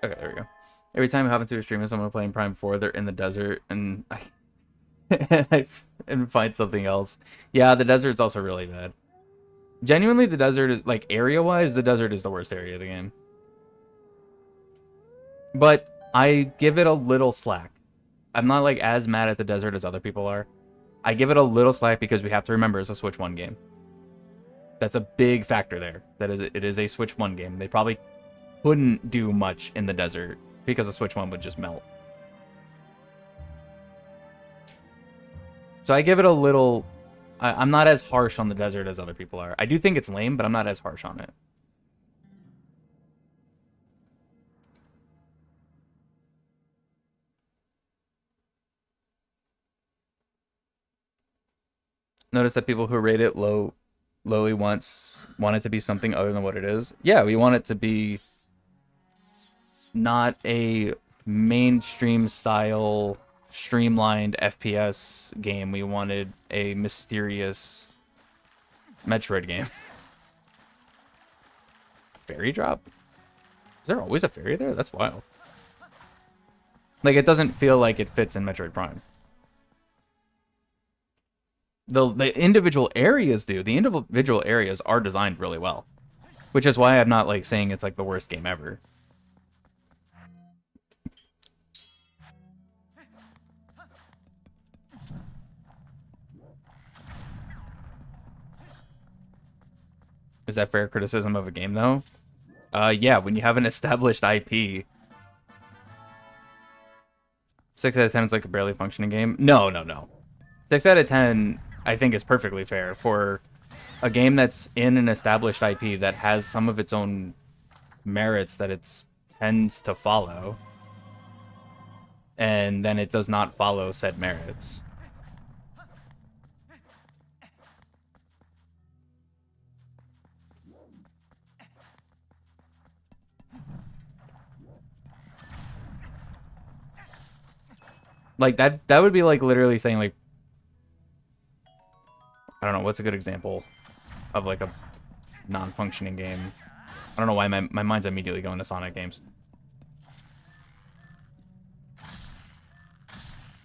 [SPEAKER 1] Okay, there we go. Every time I hop into a stream and someone playing Prime 4, they're in the desert, and and find something else. Yeah, the desert's also really bad. Genuinely, the desert is, like, area-wise, the desert is the worst area of the game. But I give it a little slack. I'm not, like, as mad at the desert as other people are. I give it a little slack because we have to remember it's a Switch 1 game. That's a big factor there. It is a Switch 1 game. They probably couldn't do much in the desert because the Switch 1 would just melt. So I give it a little. I'm not as harsh on the desert as other people are. I do think it's lame, but I'm not as harsh on it. Notice that people who rate it lowly want it to be something other than what it is. Yeah, we want it to be not a mainstream style streamlined FPS game. We wanted a mysterious Metroid game. Fairy drop? Is there always a fairy there? That's wild. Like, it doesn't feel like it fits in Metroid Prime. The individual areas do. The individual areas are designed really well. Which is why I'm not, like, saying it's, like, the worst game ever. Is that fair criticism of a game, though? Yeah, when you have an established IP 6 out of 10 is like a barely functioning game. No, no, no. 6 out of 10, I think, is perfectly fair for a game that's in an established IP that has some of its own merits that it tends to follow, and then it does not follow said merits. Like, that would be like literally saying, like, I don't know, what's a good example of like a non-functioning game? I don't know why my mind's immediately going to Sonic games.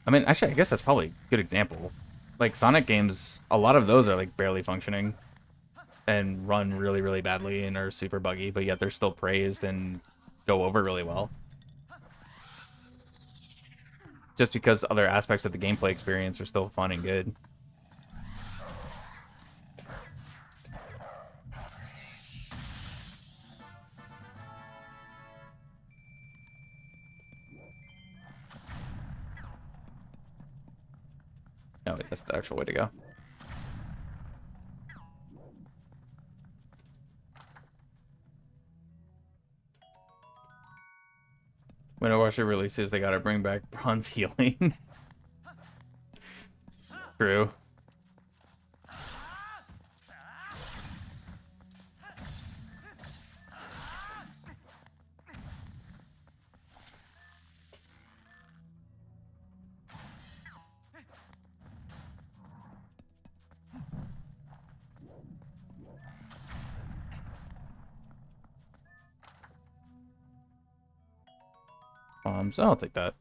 [SPEAKER 1] I mean, actually, I guess that's probably a good example. Like, Sonic games, a lot of those are, like, barely functioning and run really, really badly and are super buggy, but yet they're still praised and go over really well. Just because other aspects of the gameplay experience are still fun and good. No, wait, that's the actual way to go. When Overwatch releases, they gotta bring back bronze healing. True. So I'll take that.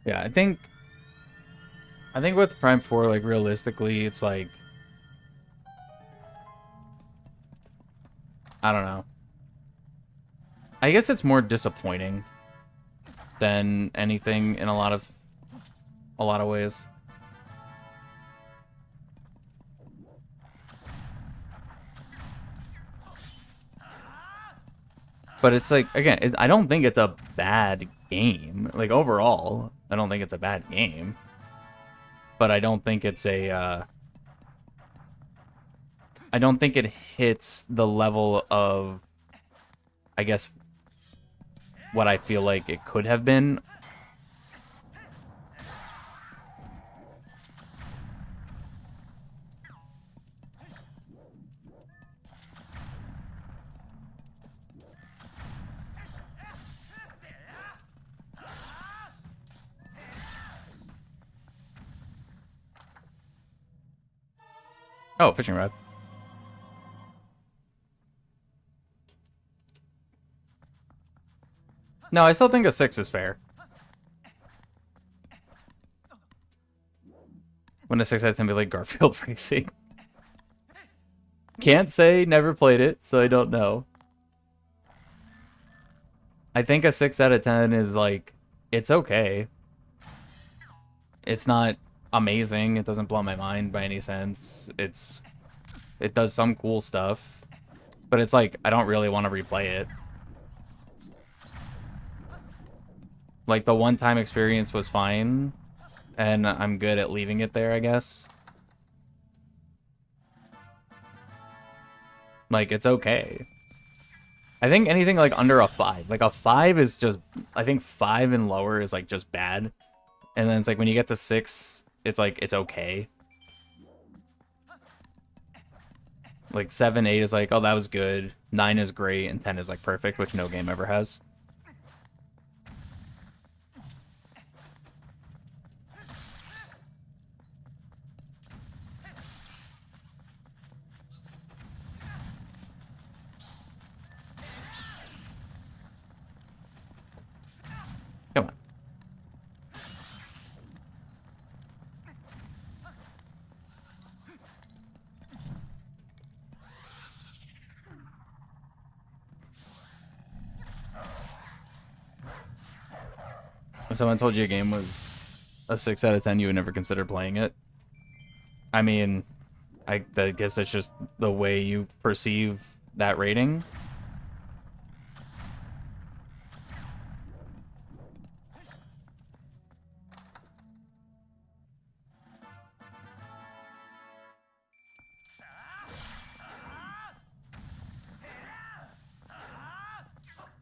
[SPEAKER 1] Yeah, I think with Prime 4, like, realistically, it's like, I don't know. I guess it's more disappointing than anything in a lot of ways. But it's like, again, I don't think it's a bad game. Like, overall, I don't think it's a bad game. But I don't think it's a, I don't think it hits the level of, I guess, what I feel like it could have been. Oh, fishing rod. No, I still think a 6 is fair. When a 6 out of 10 be like Garfield Racing. Can't say, never played it, so I don't know. I think a 6 out of 10 is like, it's okay. It's not amazing. It doesn't blow my mind by any sense. It does some cool stuff, but it's like, I don't really want to replay it. Like, the one-time experience was fine, and I'm good at leaving it there, I guess. Like, it's okay. I think anything, like, under a 5. Like, a 5 is just... I think 5 and lower is, like, just bad. And then it's like, when you get to 6, it's like, it's okay. Like, 7, 8 is like, oh, that was good. 9 is great, and 10 is, like, perfect, which no game ever has. Come on. If someone told you a game was a 6 out of 10, you would never consider playing it. I mean, I guess it's just the way you perceive that rating.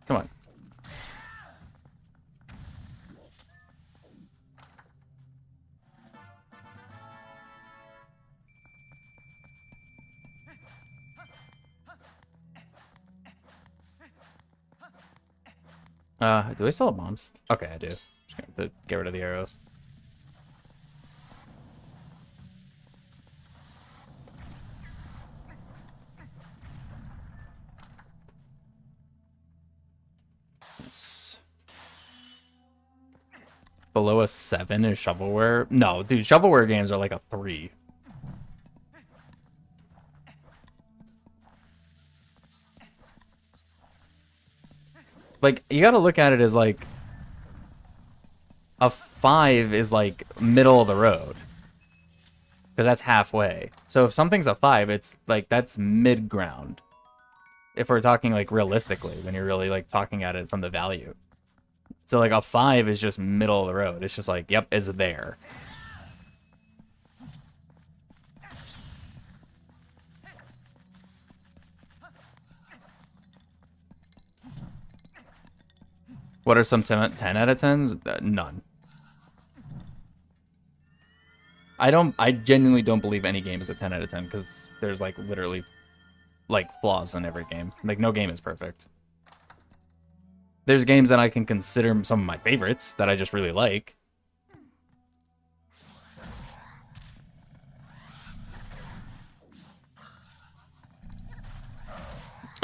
[SPEAKER 1] Come on. Do I still have bombs? Okay, I do. Just gonna get rid of the arrows. Yes. Below a 7 is shovelware. No, dude, shovelware games are like a 3. Like, you gotta look at it as like a 5 is like middle of the road, because that's halfway. So if something's a 5, it's like that's mid ground. If we're talking like realistically, when you're really like talking at it from the value. So like a 5 is just middle of the road. It's just like, yep, it's there. What are some 10 out of 10s? None. I genuinely don't believe any game is a 10 out of 10, because there's like literally like flaws in every game. Like no game is perfect. There's games that I can consider some of my favorites that I just really like.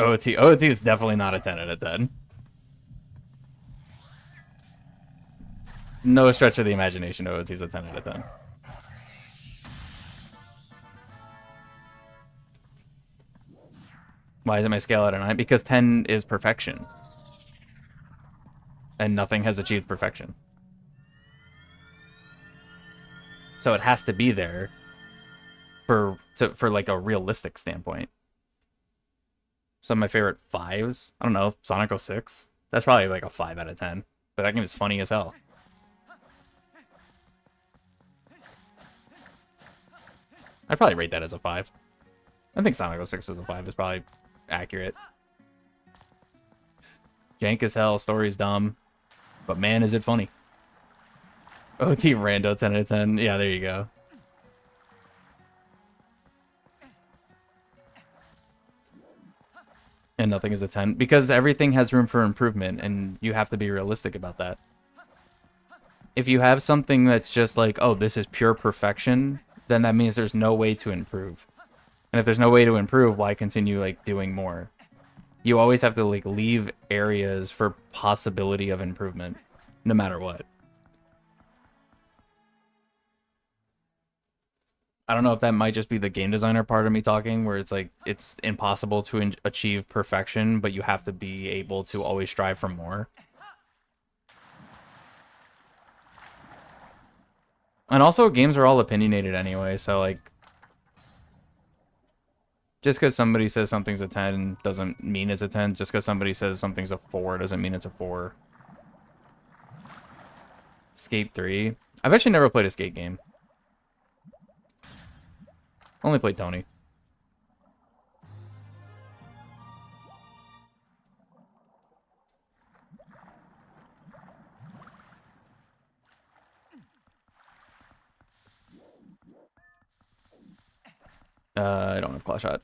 [SPEAKER 1] OOT is definitely not a 10 out of 10. No stretch of the imagination, OOT is a 10 out of 10. Why isn't my scale at a 9? Because 10 is perfection. And nothing has achieved perfection. So it has to be there for like a realistic standpoint. Some of my favorite 5s, I don't know, Sonic 06. That's probably like a 5 out of 10. But that game is funny as hell. I'd probably rate that as a 5. I think Sonic 06 as a 5 is probably accurate. Jank as hell, story's dumb. But man, is it funny. OT Rando 10 out of 10. Yeah, there you go. And nothing is a 10. Because everything has room for improvement, and you have to be realistic about that. If you have something that's just like, oh, this is pure perfection, then that means there's no way to improve. And if there's no way to improve, why continue like doing more? You always have to like leave areas for possibility of improvement, no matter what. I don't know if that might just be the game designer part of me talking, where it's like it's impossible to achieve perfection, but you have to be able to always strive for more. And also, games are all opinionated anyway, so like, just because somebody says something's a 10 doesn't mean it's a 10. Just because somebody says something's a 4 doesn't mean it's a 4. Skate 3. I've actually never played a skate game. Only played Tony. I don't have Claw Shot.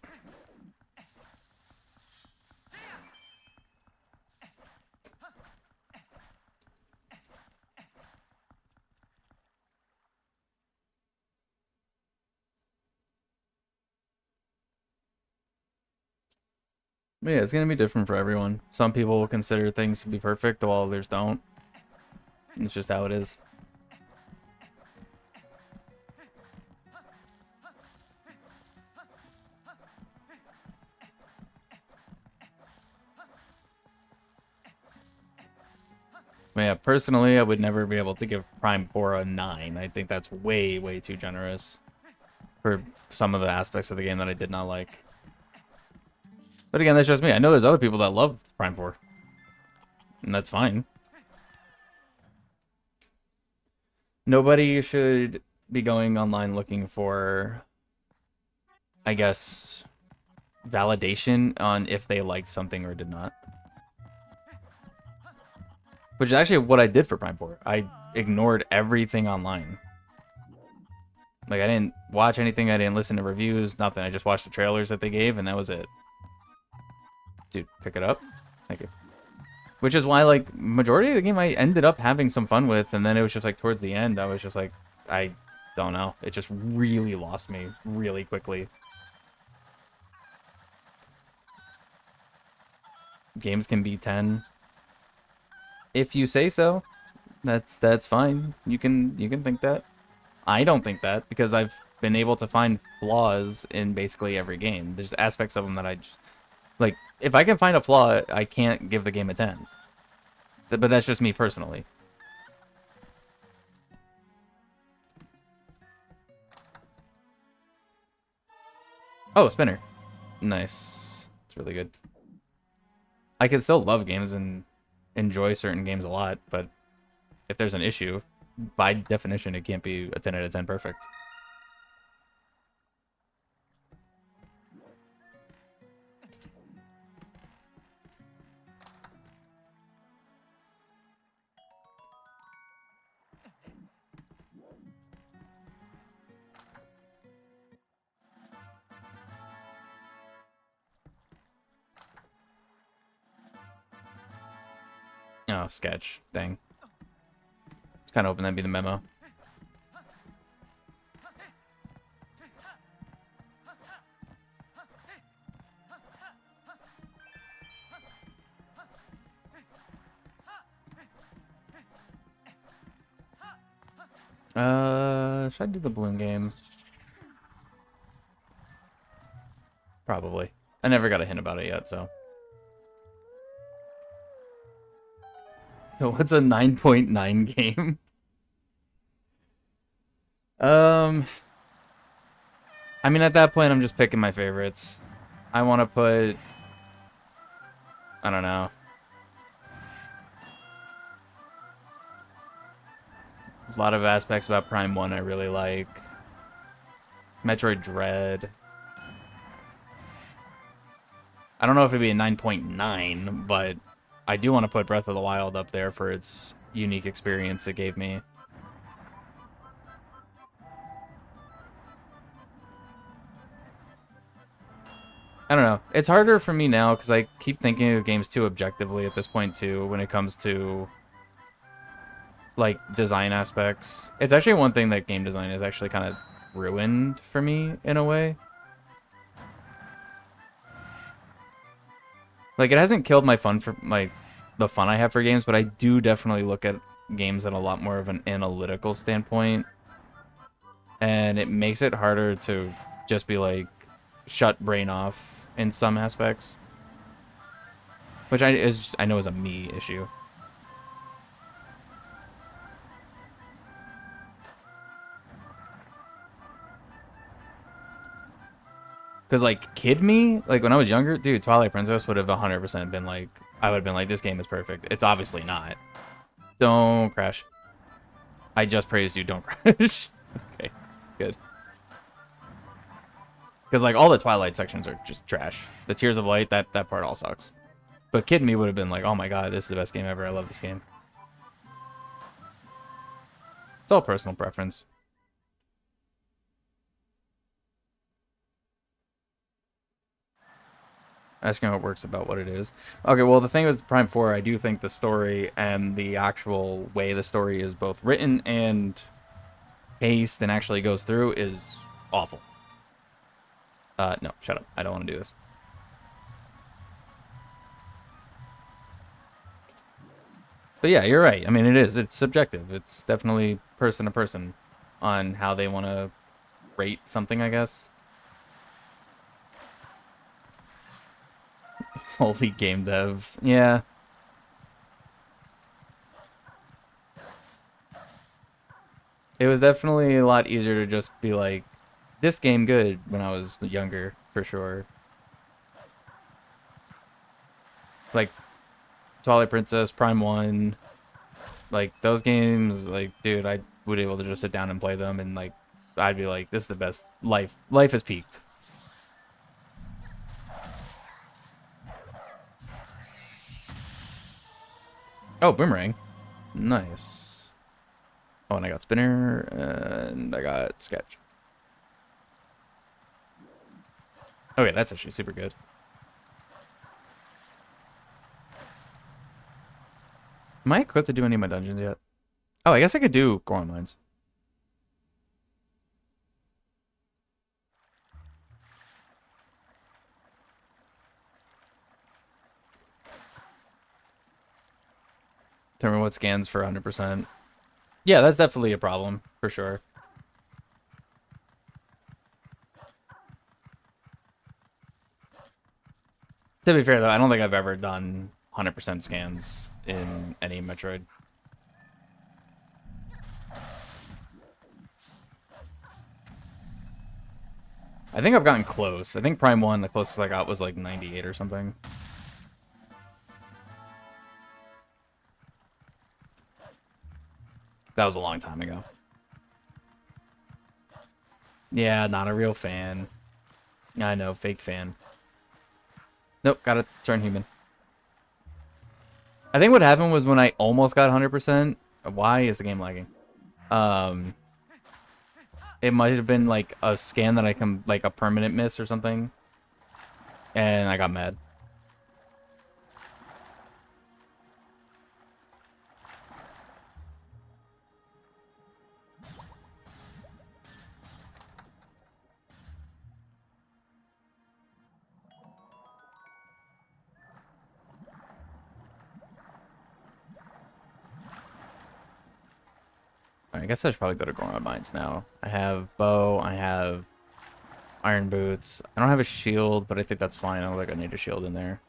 [SPEAKER 1] Yeah, it's gonna be different for everyone. Some people will consider things to be perfect, while others don't. It's just how it is. Yeah, personally, I would never be able to give Prime 4 a 9. I think that's way, way too generous for some of the aspects of the game that I did not like. But again, that's just me. I know there's other people that love Prime 4, and that's fine. Nobody should be going online looking for, I guess, validation on if they liked something or did not. Which is actually what I did for Prime 4. I ignored everything online. Like, I didn't watch anything, I didn't listen to reviews, nothing. I just watched the trailers that they gave, and that was it. Dude, pick it up. Thank you. Which is why, like, majority of the game I ended up having some fun with, and then it was just, like, towards the end, I was just like, I don't know. It just really lost me really quickly. Games can be 10. If you say so, that's fine. You can think that. I don't think that because I've been able to find flaws in basically every game. There's aspects of them that I just like. If I can find a flaw, I can't give the game a 10. But that's just me personally. Oh, spinner. Nice. It's really good. I can still love games and enjoy certain games a lot, but if there's an issue, by definition, it can't be a 10 out of 10 perfect. Oh, sketch. Dang. Just kind of hoping that'd be the memo. Should I do the balloon game? Probably. I never got a hint about it yet, so. So what's a 9.9 game? I mean, at that point, I'm just picking my favorites. I want to put, I don't know. A lot of aspects about Prime 1 I really like. Metroid Dread. I don't know if it'd be a 9.9, but I do want to put Breath of the Wild up there for its unique experience it gave me. I don't know. It's harder for me now because I keep thinking of games too objectively at this point too when it comes to like design aspects. It's actually one thing that game design is actually kind of ruined for me in a way. Like it hasn't killed my fun for the fun I have for games, but I do definitely look at games in a lot more of an analytical standpoint. And it makes it harder to just be like shut brain off in some aspects. Which I know is a me issue. Because, like, kid me, like, when I was younger, dude, Twilight Princess would have 100% been like, I would have been like, this game is perfect. It's obviously not. Don't crash. I just praised you, don't crash. Okay, good. Because, like, all the Twilight sections are just trash. The Tears of Light, that part all sucks. But kid me would have been like, oh my god, this is the best game ever. I love this game. It's all personal preference. Asking how it works about what it is. Okay, well, the thing with Prime 4, I do think the story and the actual way the story is both written and paced and actually goes through is awful. No, shut up. I don't want to do this. But yeah, you're right. I mean, it is. It's subjective. It's definitely person to person on how they want to rate something, I guess. Holy game dev. Yeah. was definitely a lot easier to just be like, this game good when I was younger, for sure. Like, Twilight Princess, Prime 1, like, those games, like, dude, I would be able to just sit down and play them, and, like, I'd be like, this is the best. Life has peaked. Oh, boomerang. Nice. Oh, and I got spinner, and I got sketch. Okay, that's actually super good. Am I equipped to do any of my dungeons yet? Oh, I guess I could do Goron Mines. Determine what scans for 100%. Yeah, that's definitely a problem, for sure. To be fair, though, I don't think I've ever done 100% scans in any Metroid. I think I've gotten close. I think Prime 1, the closest I got was like 98 or something. That was a long time ago. Yeah, not a real fan. I know, fake fan. Nope, gotta turn human. I think what happened was when I almost got 100%. Why is the game lagging? It might have been like a scan that I can, like a permanent miss or something. And I got mad. I guess I should probably go to Goron Mines now. I have bow, I have iron boots. I don't have a shield, but I think that's fine. I don't think I need a shield in there.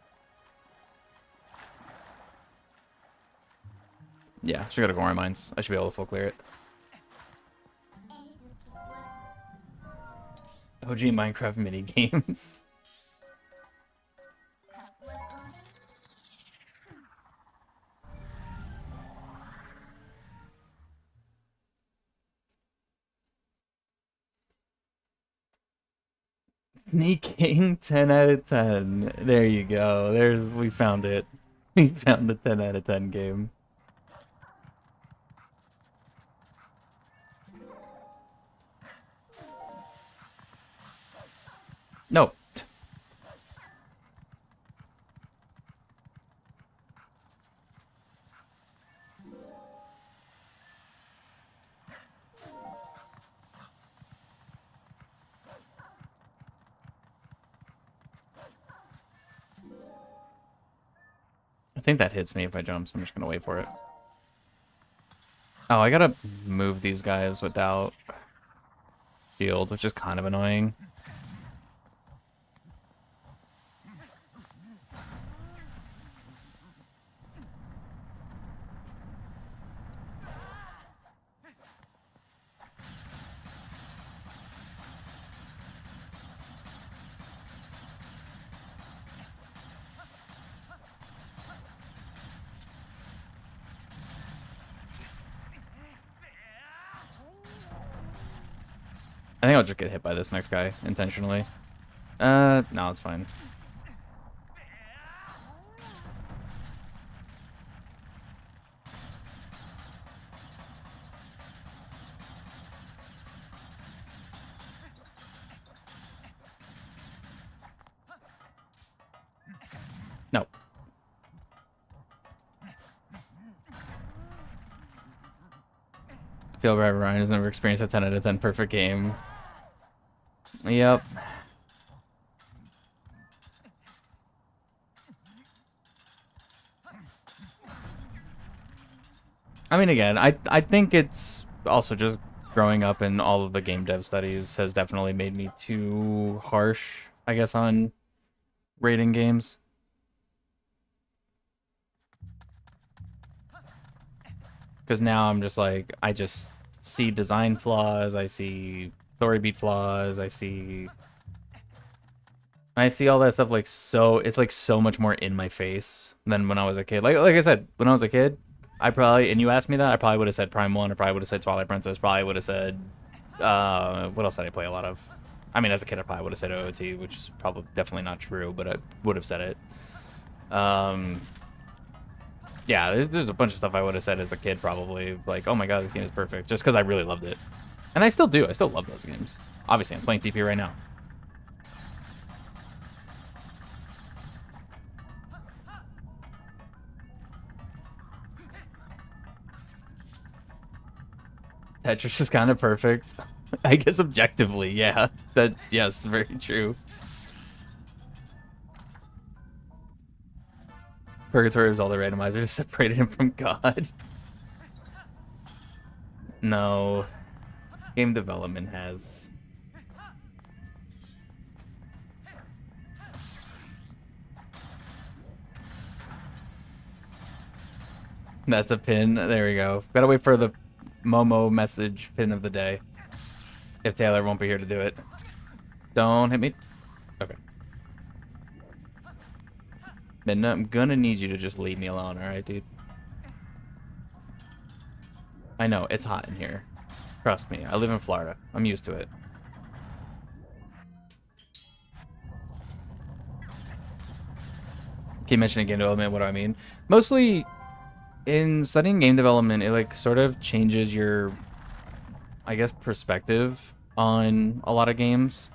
[SPEAKER 1] Yeah, should go to Goron Mines. I should be able to full clear it. OG Minecraft mini games. Sneaking 10 out of 10. There you go. We found it. We found the 10 out of 10 game. No. I think that hits me if I jump, so I'm just gonna wait for it. Oh, I gotta move these guys without shield, which is kind of annoying. I think I'll just get hit by this next guy intentionally. No, it's fine. No. I feel bad Ryan has never experienced a 10 out of 10 perfect game. Yep. I mean, again, I think it's also just growing up in all of the game dev studies has definitely made me too harsh, I guess, on rating games. Because now I'm just like, I just see design flaws, I see story beat flaws, I see all that stuff like so it's like so much more in my face than when I was a kid. Like I said, when I was a kid, I probably, and you asked me that, I probably would have said Prime 1, I probably would have said Twilight Princess, probably would have said what else did I play a lot of? I mean, as a kid I probably would have said OOT, which is probably definitely not true, but I would have said it. Yeah, there's a bunch of stuff I would have said as a kid probably, like, oh my god, this game is perfect, just because I really loved it. And I still do. I still love those games. Obviously, I'm playing TP right now. Tetris is kind of perfect. I guess objectively, yeah. That's, yes, very true. Purgatory was all the randomizers separated him from God. No. Game development has. That's a pin. There we go. Gotta wait for the Momo message pin of the day. If Taylor won't be here to do it. Don't hit me. Okay. Midna, I'm gonna need you to just leave me alone, alright, dude? I know, it's hot in here. Trust me, I live in Florida. I'm used to it. Keep mentioning game development, what do I mean? Mostly, in studying game development, it like sort of changes your, I guess, perspective on a lot of games.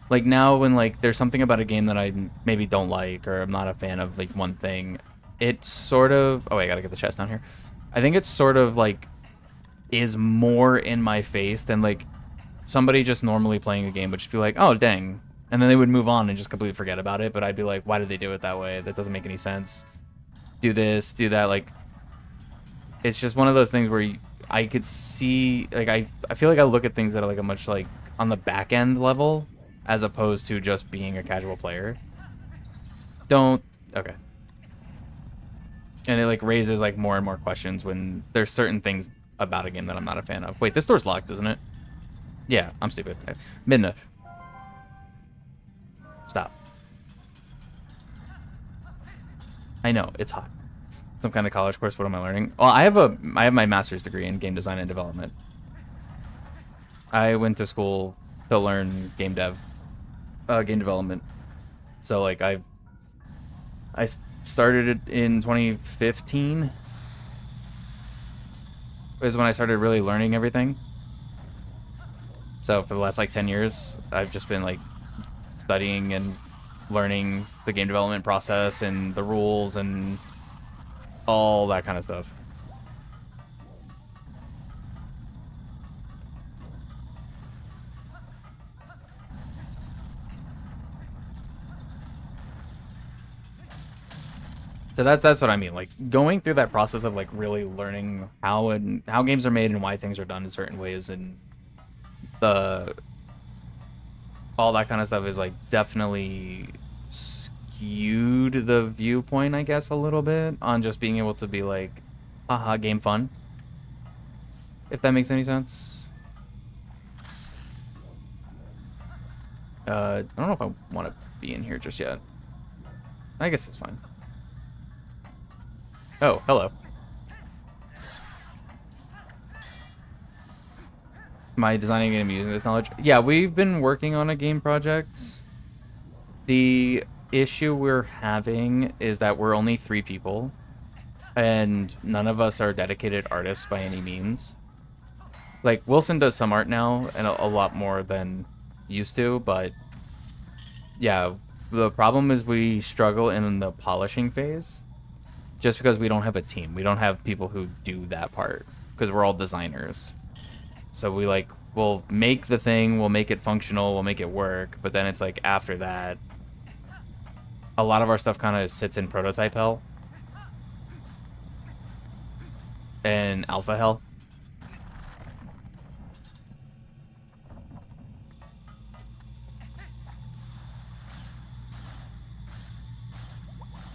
[SPEAKER 1] Like now when like there's something about a game that I maybe don't like or I'm not a fan of like one thing, it's sort of, oh wait, I gotta get the chest down here. I think it's sort of like is more in my face than like somebody just normally playing a game would just be like, oh dang, and then they would move on and just completely forget about it. But I'd be like, why did they do it that way? That doesn't make any sense. Do this, do that. Like it's just one of those things where I could see, like I feel like I look at things that are like a much like on the back end level as opposed to just being a casual player. Okay. And it like raises like more and more questions when there's certain things about a game that I'm not a fan of. Wait, this door's locked, isn't it? Yeah, I'm stupid. Midna. Stop. I know, it's hot. Some kind of college course, what am I learning? Well, I have my master's degree in game design and development. I went to school to learn game development. So like I started it in 2015 is when I started really learning everything. So for the last like 10 years, I've just been like studying and learning the game development process and the rules and all that kind of stuff. So that's what I mean. Like going through that process of like really learning how games are made and why things are done in certain ways and all that kind of stuff is like definitely skewed the viewpoint, I guess, a little bit on just being able to be like, haha, game fun. If that makes any sense. I don't know if I want to be in here just yet. I guess it's fine. Oh, hello. Am I designing and using this knowledge? Yeah, we've been working on a game project. The issue we're having is that we're only 3 people, and none of us are dedicated artists by any means. Like, Wilson does some art now, and a lot more than used to, but yeah, the problem is we struggle in the polishing phase. Just because we don't have a team. We don't have people who do that part. Because we're all designers. So we like, we'll make the thing, we'll make it functional, we'll make it work. But then it's like after that, a lot of our stuff kind of sits in prototype hell. And alpha hell.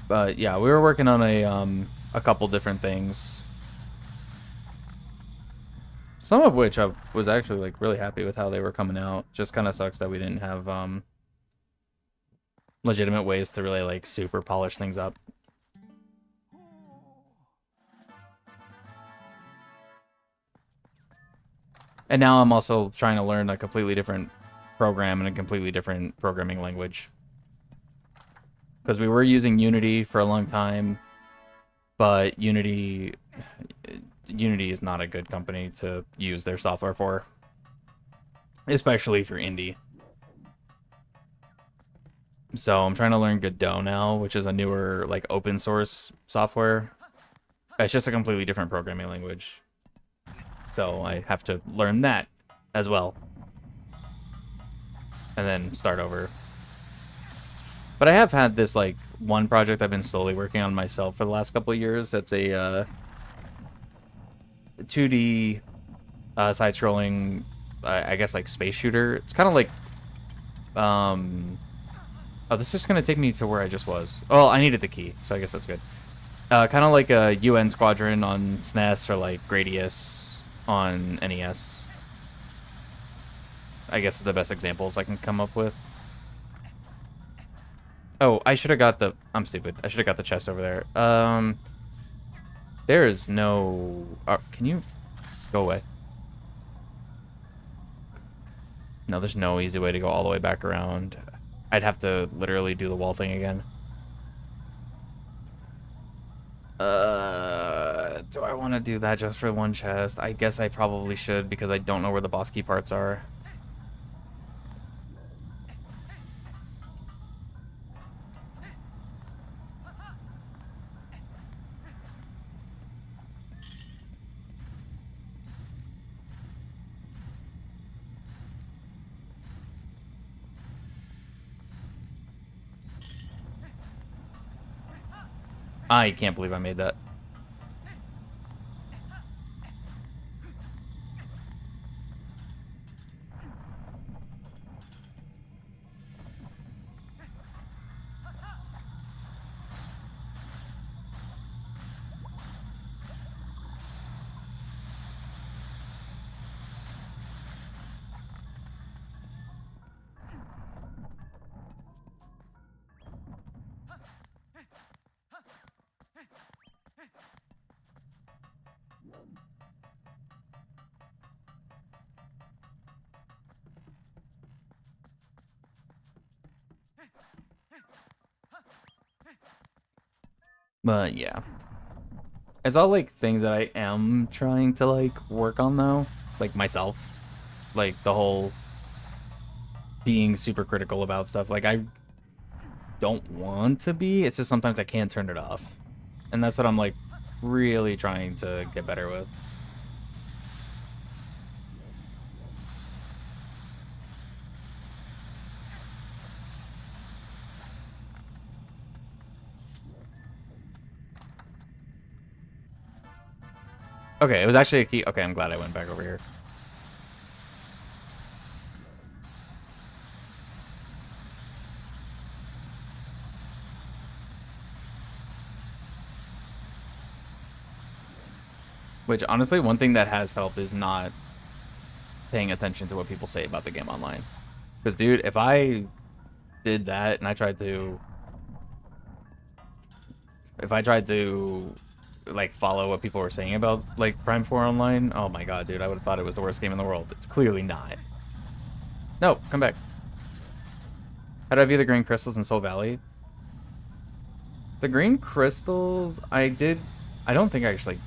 [SPEAKER 1] But yeah, we were working on a couple different things. Some of which I was actually like really happy with how they were coming out. Just kind of sucks that we didn't have legitimate ways to really like super polish things up. And now I'm also trying to learn a completely different program and a completely different programming language. Because we were using Unity for a long time, but Unity is not a good company to use their software for. Especially if you're indie. So I'm trying to learn Godot now, which is a newer like open source software. It's just a completely different programming language. So I have to learn that as well. And then start over. But I have had this like one project I've been slowly working on myself for the last couple of years. That's a 2D side-scrolling, I guess like space shooter. It's kind of like, oh, this is just gonna take me to where I just was. Oh, I needed the key, so I guess that's good. Kind of like a UN Squadron on SNES or like Gradius on NES. I guess is the best examples I can come up with. Oh, I should have got the... I'm stupid. I should have got the chest over there. There is no... can you go away? No, there's no easy way to go all the way back around. I'd have to literally do the wall thing again. Do I want to do that just for one chest? I guess I probably should because I don't know where the boss key parts are. I can't believe I made that. But yeah, it's all like things that I am trying to like work on though, like myself, like the whole being super critical about stuff. Like I don't want to be, it's just sometimes I can't turn it off, and that's what I'm like really trying to get better with. Okay, it was actually a key. Okay, I'm glad I went back over here. Which, honestly, one thing that has helped is not paying attention to what people say about the game online. Because, dude, if I did that and I tried to... If I tried to... like follow what people were saying about like Prime 4 Online, oh my god, dude, I would have thought it was the worst game in the world. It's clearly not. No, come back. How do I view the green crystals in Soul Valley? The green crystals, I don't think I actually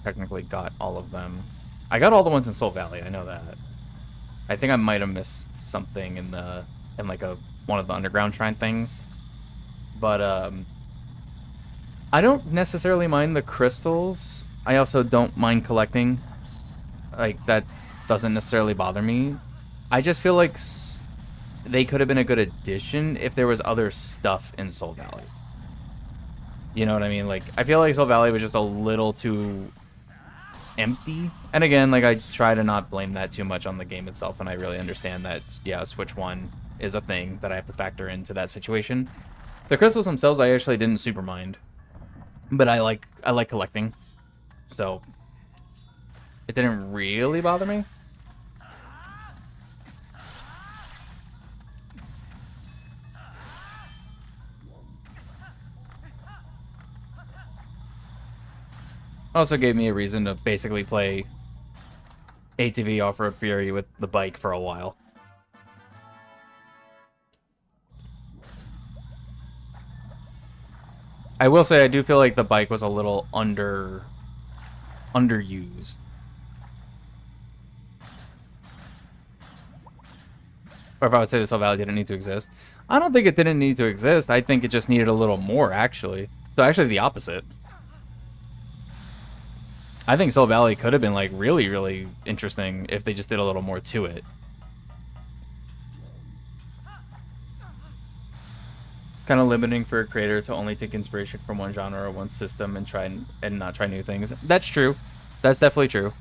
[SPEAKER 1] technically got all of them. I got all the ones in Soul Valley, I know that. I think I might have missed something in like one of the underground shrine things. But I don't necessarily mind the crystals. I also don't mind collecting. Like, that doesn't necessarily bother me. I just feel like they could have been a good addition if there was other stuff in Soul Valley. You know what I mean? Like, I feel like Soul Valley was just a little too empty. And again, like, I try to not blame that too much on the game itself, and I really understand that, yeah, Switch 1 is a thing that I have to factor into that situation. The crystals themselves, I actually didn't super mind. But I like collecting, so it didn't really bother me. Also gave me a reason to basically play ATV Off-Road Fury with the bike for a while. I will say I do feel like the bike was a little underused. Or if I would say this Soul Valley didn't need to exist. I don't think it didn't need to exist. I think it just needed a little more, actually. So actually the opposite. I think Soul Valley could have been like really, really interesting if they just did a little more to it. Kind of limiting for a creator to only take inspiration from one genre or one system and not try new things. That's true. That's definitely true.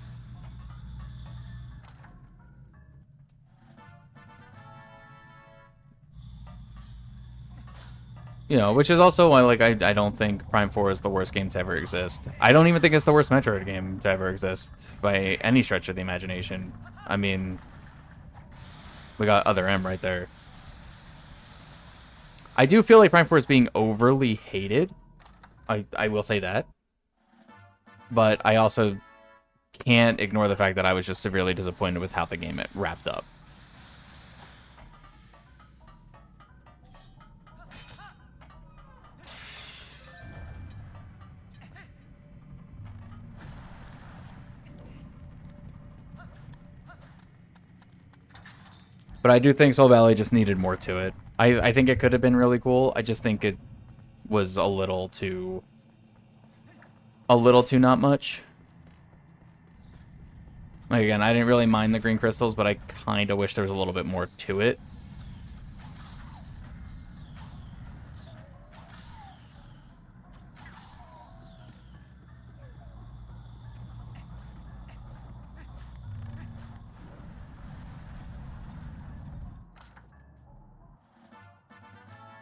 [SPEAKER 1] You know, which is also why, like, I don't think Prime 4 is the worst game to ever exist. I don't even think it's the worst Metroid game to ever exist by any stretch of the imagination. I mean, we got Other M right there. I do feel like Prime 4 is being overly hated. I will say that. But I also can't ignore the fact that I was just severely disappointed with how the game wrapped up. But I do think Soul Valley just needed more to it. I think it could have been really cool. I just think it was a little too not much. Like, again, I didn't really mind the green crystals, but I kind of wish there was a little bit more to it.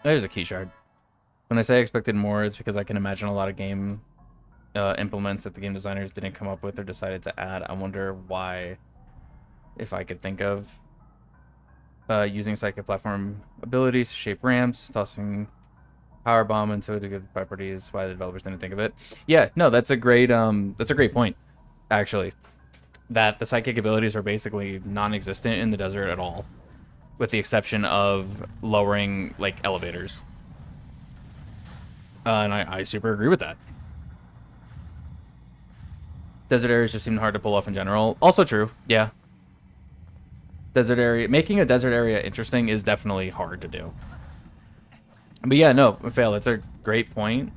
[SPEAKER 1] There's a key shard. When I say I expected more, it's because I can imagine a lot of game implements that the game designers didn't come up with or decided to add. I wonder why, if I could think of using psychic platform abilities to shape ramps, tossing power bomb into the good properties, why the developers didn't think of it. Yeah, no, that's a great point, actually. That the psychic abilities are basically non-existent in the desert at all, with the exception of lowering, like, elevators. And I super agree with that. Desert areas just seem hard to pull off in general. Also true, yeah. Making a desert area interesting is definitely hard to do. But yeah, no, Fail, that's a great point.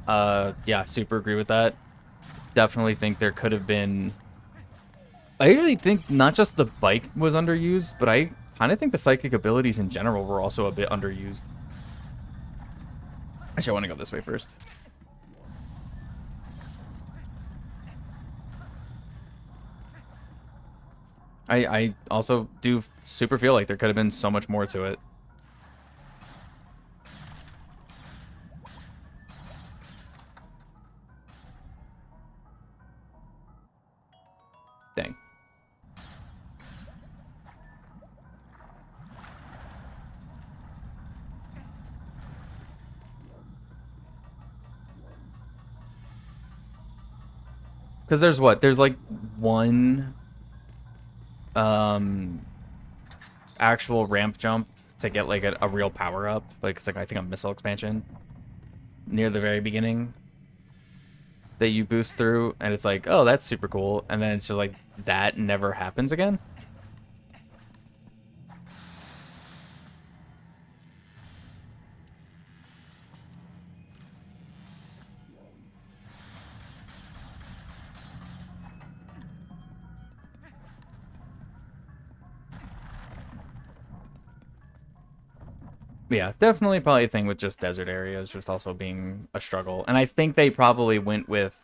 [SPEAKER 1] Yeah, super agree with that. Definitely think there could have been... I usually think not just the bike was underused, but I kind of think the psychic abilities in general were also a bit underused. Actually, I want to go this way first. I also do super feel like there could have been so much more to it. Dang. Because there's what? There's like one actual ramp jump to get like a real power up. Like it's like I think a missile expansion near the very beginning that you boost through, and it's like, oh, that's super cool. And then it's just like that never happens again. Yeah, definitely probably a thing with just desert areas just also being a struggle. And I think they probably went with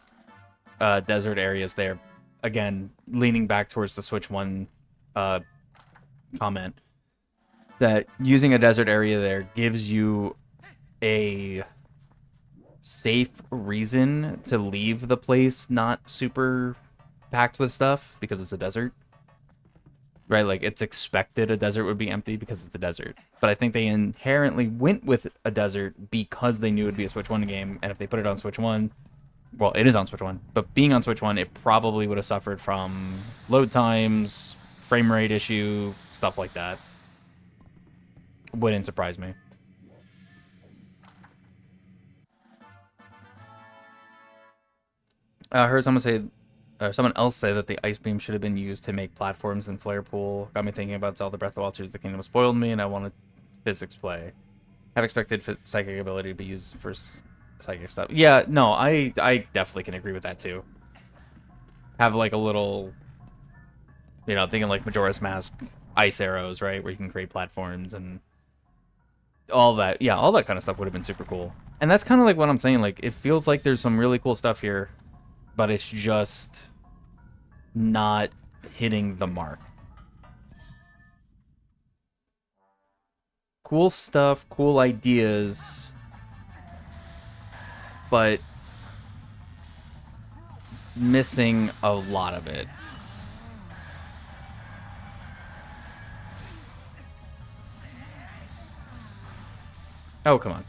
[SPEAKER 1] desert areas there. Again, leaning back towards the Switch 1 comment. That using a desert area there gives you a safe reason to leave the place not super packed with stuff because it's a desert. Right, like it's expected a desert would be empty because it's a desert. But I think they inherently went with a desert because they knew it'd be a Switch 1 game, and if they put it on Switch 1, well, it is on Switch 1, but being on Switch 1, it probably would have suffered from load times, frame rate issue, stuff like that. Wouldn't surprise me. I heard someone else say that the ice beam should have been used to make platforms in Flare Pool. Got me thinking about Zelda Breath of the Wild: Tears of the Kingdom spoiled me, and I wanted physics play. Have expected psychic ability to be used for psychic stuff. Yeah, no, I definitely can agree with that too. Have like a little, thinking like Majora's Mask ice arrows, right, where you can create platforms and all that. Yeah, all that kind of stuff would have been super cool. And that's kind of like what I'm saying. Like, it feels like there's some really cool stuff here, but it's just not hitting the mark. Cool stuff, cool ideas, but missing a lot of it. Oh, come on.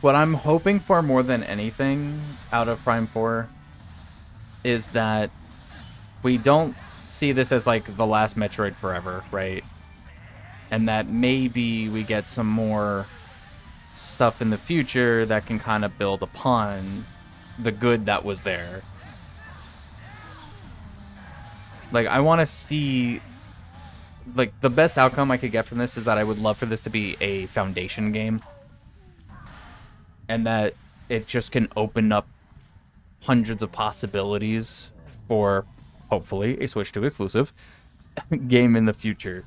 [SPEAKER 1] What I'm hoping for more than anything out of Prime 4 is that we don't see this as like the last Metroid forever, right? And that maybe we get some more stuff in the future that can kind of build upon the good that was there. Like, I want to see, like, the best outcome I could get from this is that I would love for this to be a foundation game. And that it just can open up hundreds of possibilities for, hopefully, a Switch 2 exclusive game in the future.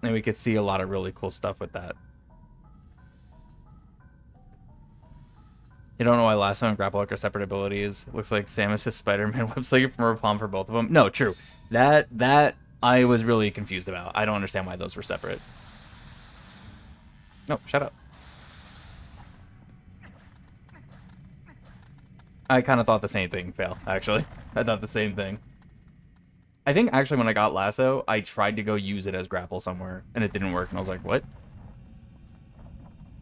[SPEAKER 1] And we could see a lot of really cool stuff with that. You don't know why Lasso and Grapple Hook are separate abilities. It looks like Samus is Spider-Man web slinging from her palm for both of them. No, true. That I was really confused about. I don't understand why those were separate. No, shut up. I kind of thought the same thing, Fail, actually. I thought the same thing. I think, actually, when I got Lasso, I tried to go use it as grapple somewhere, and it didn't work, and I was like, what?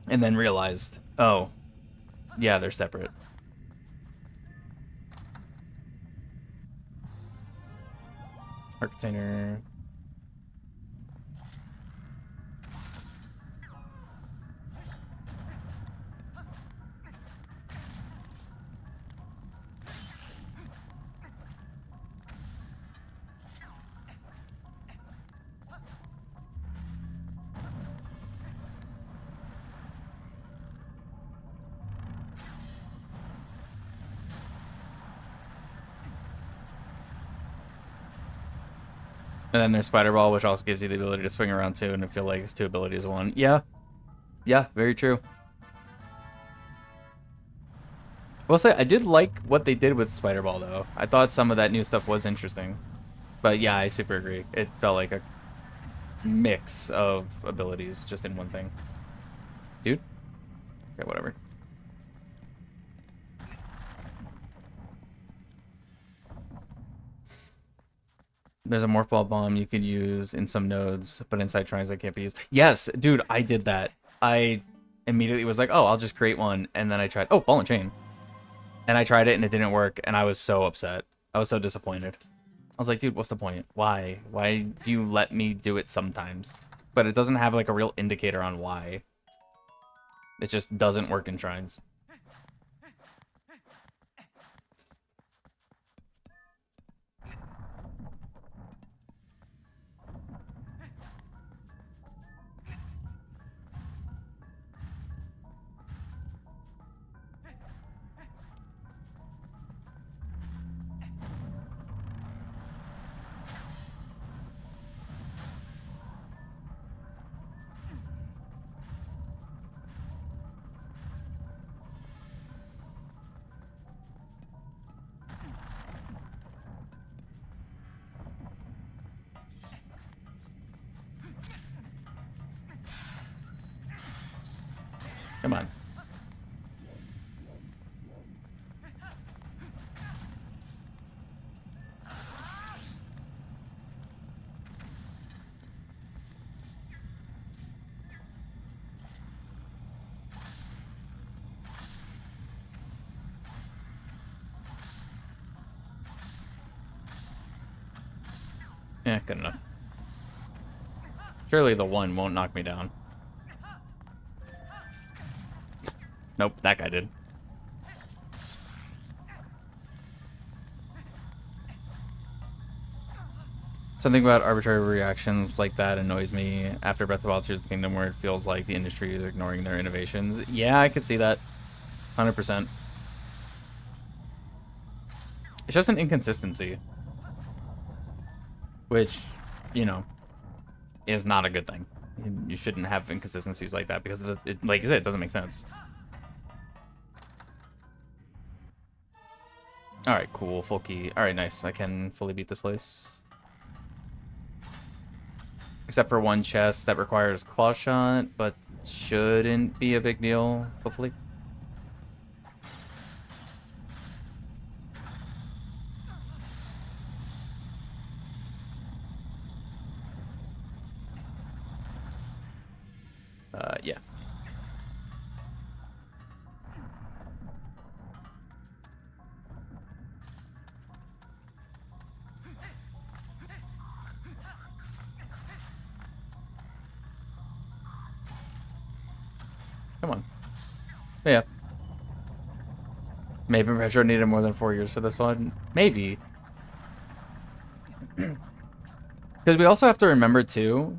[SPEAKER 1] And then realized, oh, yeah, they're separate. Heart container. And then there's Spider Ball, which also gives you the ability to swing around too, and I feel like it's two abilities in one. Yeah. Yeah, very true. I will say, I did like what they did with Spider Ball, though. I thought some of that new stuff was interesting. But yeah, I super agree. It felt like a mix of abilities just in one thing. Dude? Okay, whatever. There's a Morph Ball Bomb you could use in some nodes, but inside shrines that can't be used. Yes, dude, I did that. I immediately was like, oh, I'll just create one. And then I tried, oh, Ball and Chain. And I tried it and it didn't work. And I was so upset. I was so disappointed. I was like, dude, what's the point? Why? Why do you let me do it sometimes? But it doesn't have like a real indicator on why. It just doesn't work in shrines. Come on. Yeah, good enough. Surely the one won't knock me down. Nope, that guy did. Something about arbitrary reactions like that annoys me after Breath of the Wild Tears of the Kingdom, where it feels like the industry is ignoring their innovations. Yeah, I could see that. 100%. It's just an inconsistency. Which, you know, is not a good thing. You shouldn't have inconsistencies like that because, like you said, it doesn't make sense. Alright, cool. Full key. Alright, nice. I can fully beat this place. Except for one chest that requires claw shot, but shouldn't be a big deal, hopefully. Yeah. Come on. Yeah. Maybe Retro needed more than 4 years for this one. Maybe. Because we also have to remember, too,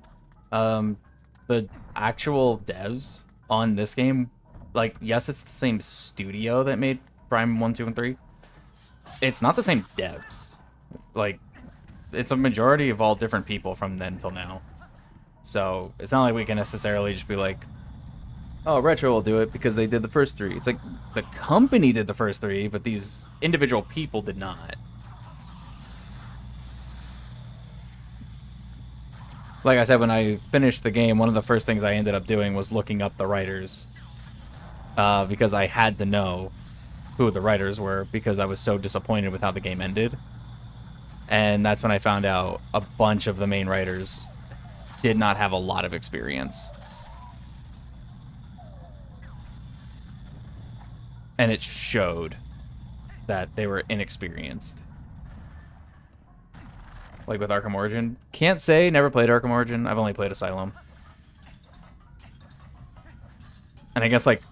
[SPEAKER 1] the actual devs on this game, like, yes, it's the same studio that made Prime 1, 2, and 3. It's not the same devs. Like, it's a majority of all different people from then till now. So, it's not like we can necessarily just be like, oh, Retro will do it because they did the first 3. It's like, the company did the first 3, but these individual people did not. Like I said, when I finished the game, one of the first things I ended up doing was looking up the writers. Because I had to know who the writers were because I was so disappointed with how the game ended. And that's when I found out a bunch of the main writers did not have a lot of experience. And it showed that they were inexperienced. Like with Arkham Origin. Can't say, never played Arkham Origin. I've only played Asylum. And I guess like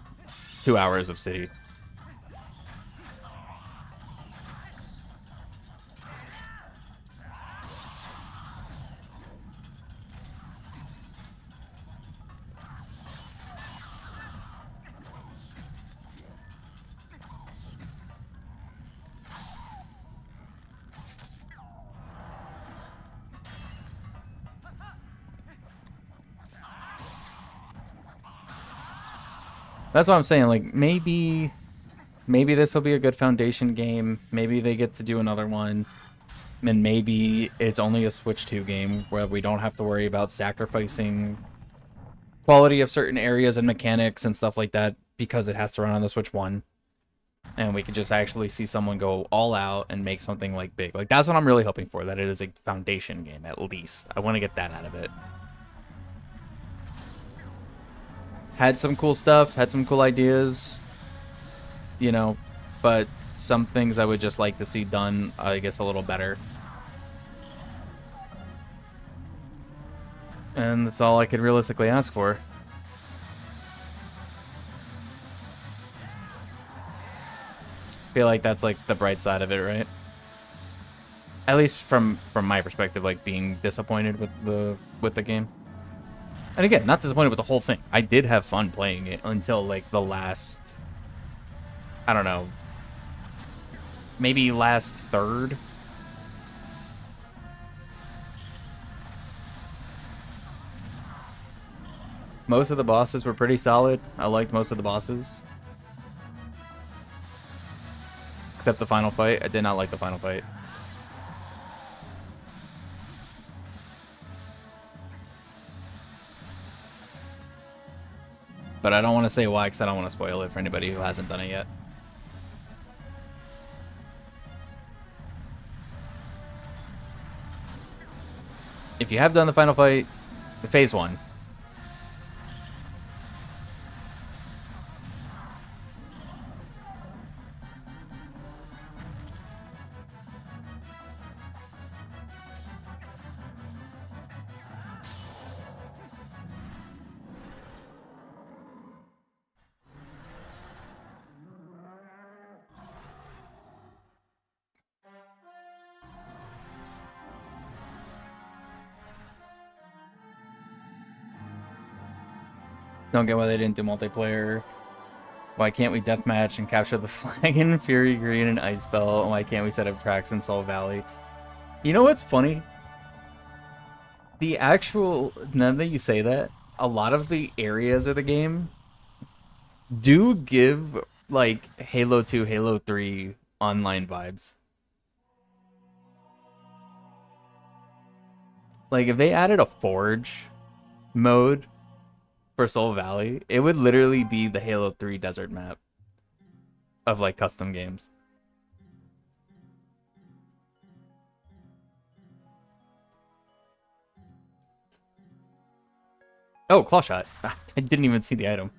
[SPEAKER 1] 2 hours of City. That's what I'm saying. Like, maybe this will be a good foundation game. Maybe they get to do another one. And maybe it's only a Switch 2 game where we don't have to worry about sacrificing quality of certain areas and mechanics and stuff like that because it has to run on the Switch 1. And we could just actually see someone go all out and make something like big. Like, that's what I'm really hoping for, that it is a foundation game, at least. I want to get that out of it. Had some cool stuff, had some cool ideas, you know, but some things I would just like to see done, I guess, a little better. And that's all I could realistically ask for. Feel like that's like the bright side of it, right? At least from my perspective, like being disappointed with the game. And again, not disappointed with the whole thing. I did have fun playing it until like the last, I don't know, maybe last third. Most of the bosses were pretty solid. I liked most of the bosses. Except the final fight. I did not like the final fight. But I don't want to say why because I don't want to spoil it for anybody who hasn't done it yet. If you have done the final fight, the phase 1. Don't get why they didn't do multiplayer. Why can't we deathmatch and capture the flag in Fury Green and Ice Belt? Why can't we set up tracks in Soul Valley? You know what's funny? The actual, now that you say that, a lot of the areas of the game do give, like, Halo 2, Halo 3 online vibes. Like, if they added a Forge mode for Soul Valley, it would literally be the Halo 3 desert map of, like, custom games. Oh, claw shot. I didn't even see the item.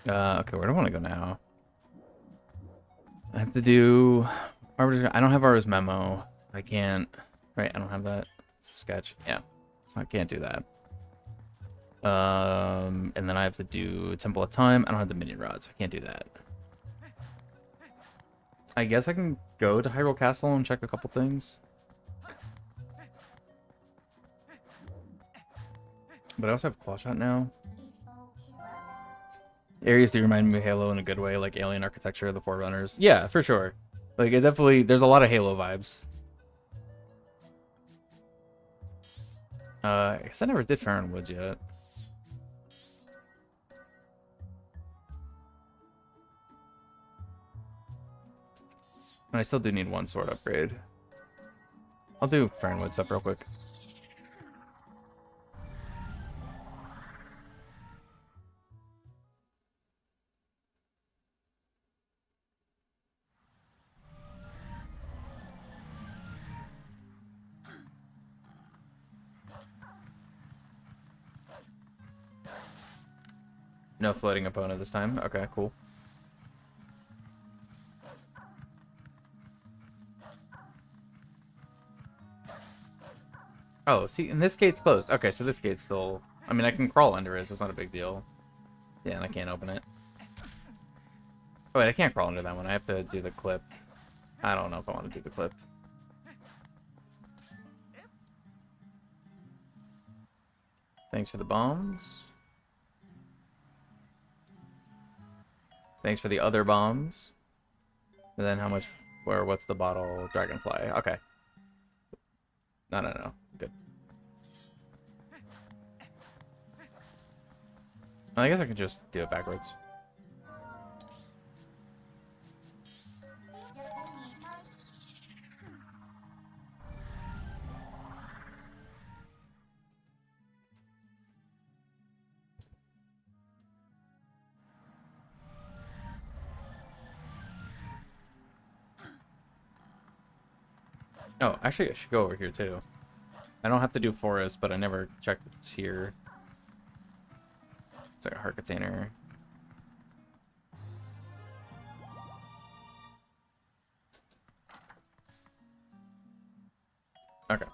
[SPEAKER 1] Okay, where do I want to go now? I have to do... I don't have Arbor's memo. I can't... Right, I don't have that. It's a sketch. Yeah. So I can't do that. And then I have to do Temple of Time. I don't have the mini rod, so I can't do that. I guess I can go to Hyrule Castle and check a couple things. But I also have Claw Shot now. Areas do remind me of Halo in a good way, like alien architecture, the Forerunners. Yeah, for sure. Like, it definitely... There's a lot of Halo vibes. I guess I never did Farron Woods yet. And I still do need one sword upgrade. I'll do Farron Woods stuff real quick. No floating opponent this time. Okay, cool. Oh, see, and this gate's closed. Okay, so this gate's still... I mean, I can crawl under it, so it's not a big deal. Yeah, and I can't open it. Oh, wait, I can't crawl under that one. I have to do the clip. I don't know if I want to do the clip. Thanks for the bombs. Thanks for the other bombs. And then how much... What's the bottle? Dragonfly. Okay. No. Good. I guess I can just do it backwards. Oh, actually, I should go over here, too. I don't have to do forest, but I never checked if it's here. It's like a heart container. Okay.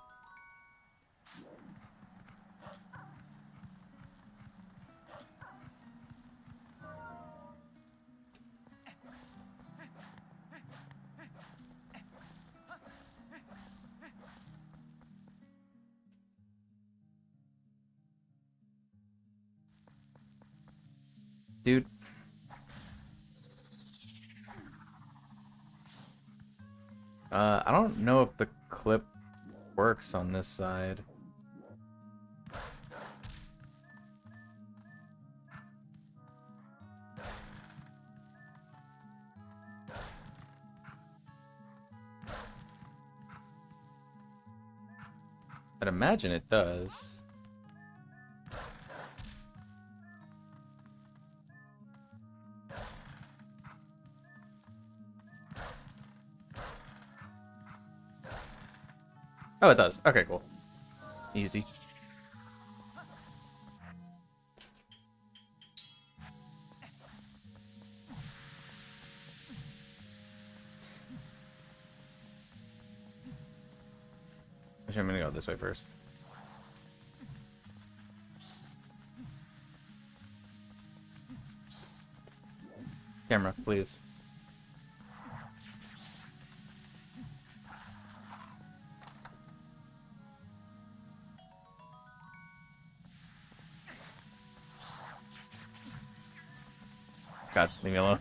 [SPEAKER 1] Dude. I don't know if the clip works on this side. I'd imagine it does. Oh, it does. Okay, cool. Easy. Actually, I'm gonna go this way first. Camera, please. God, leave me alone.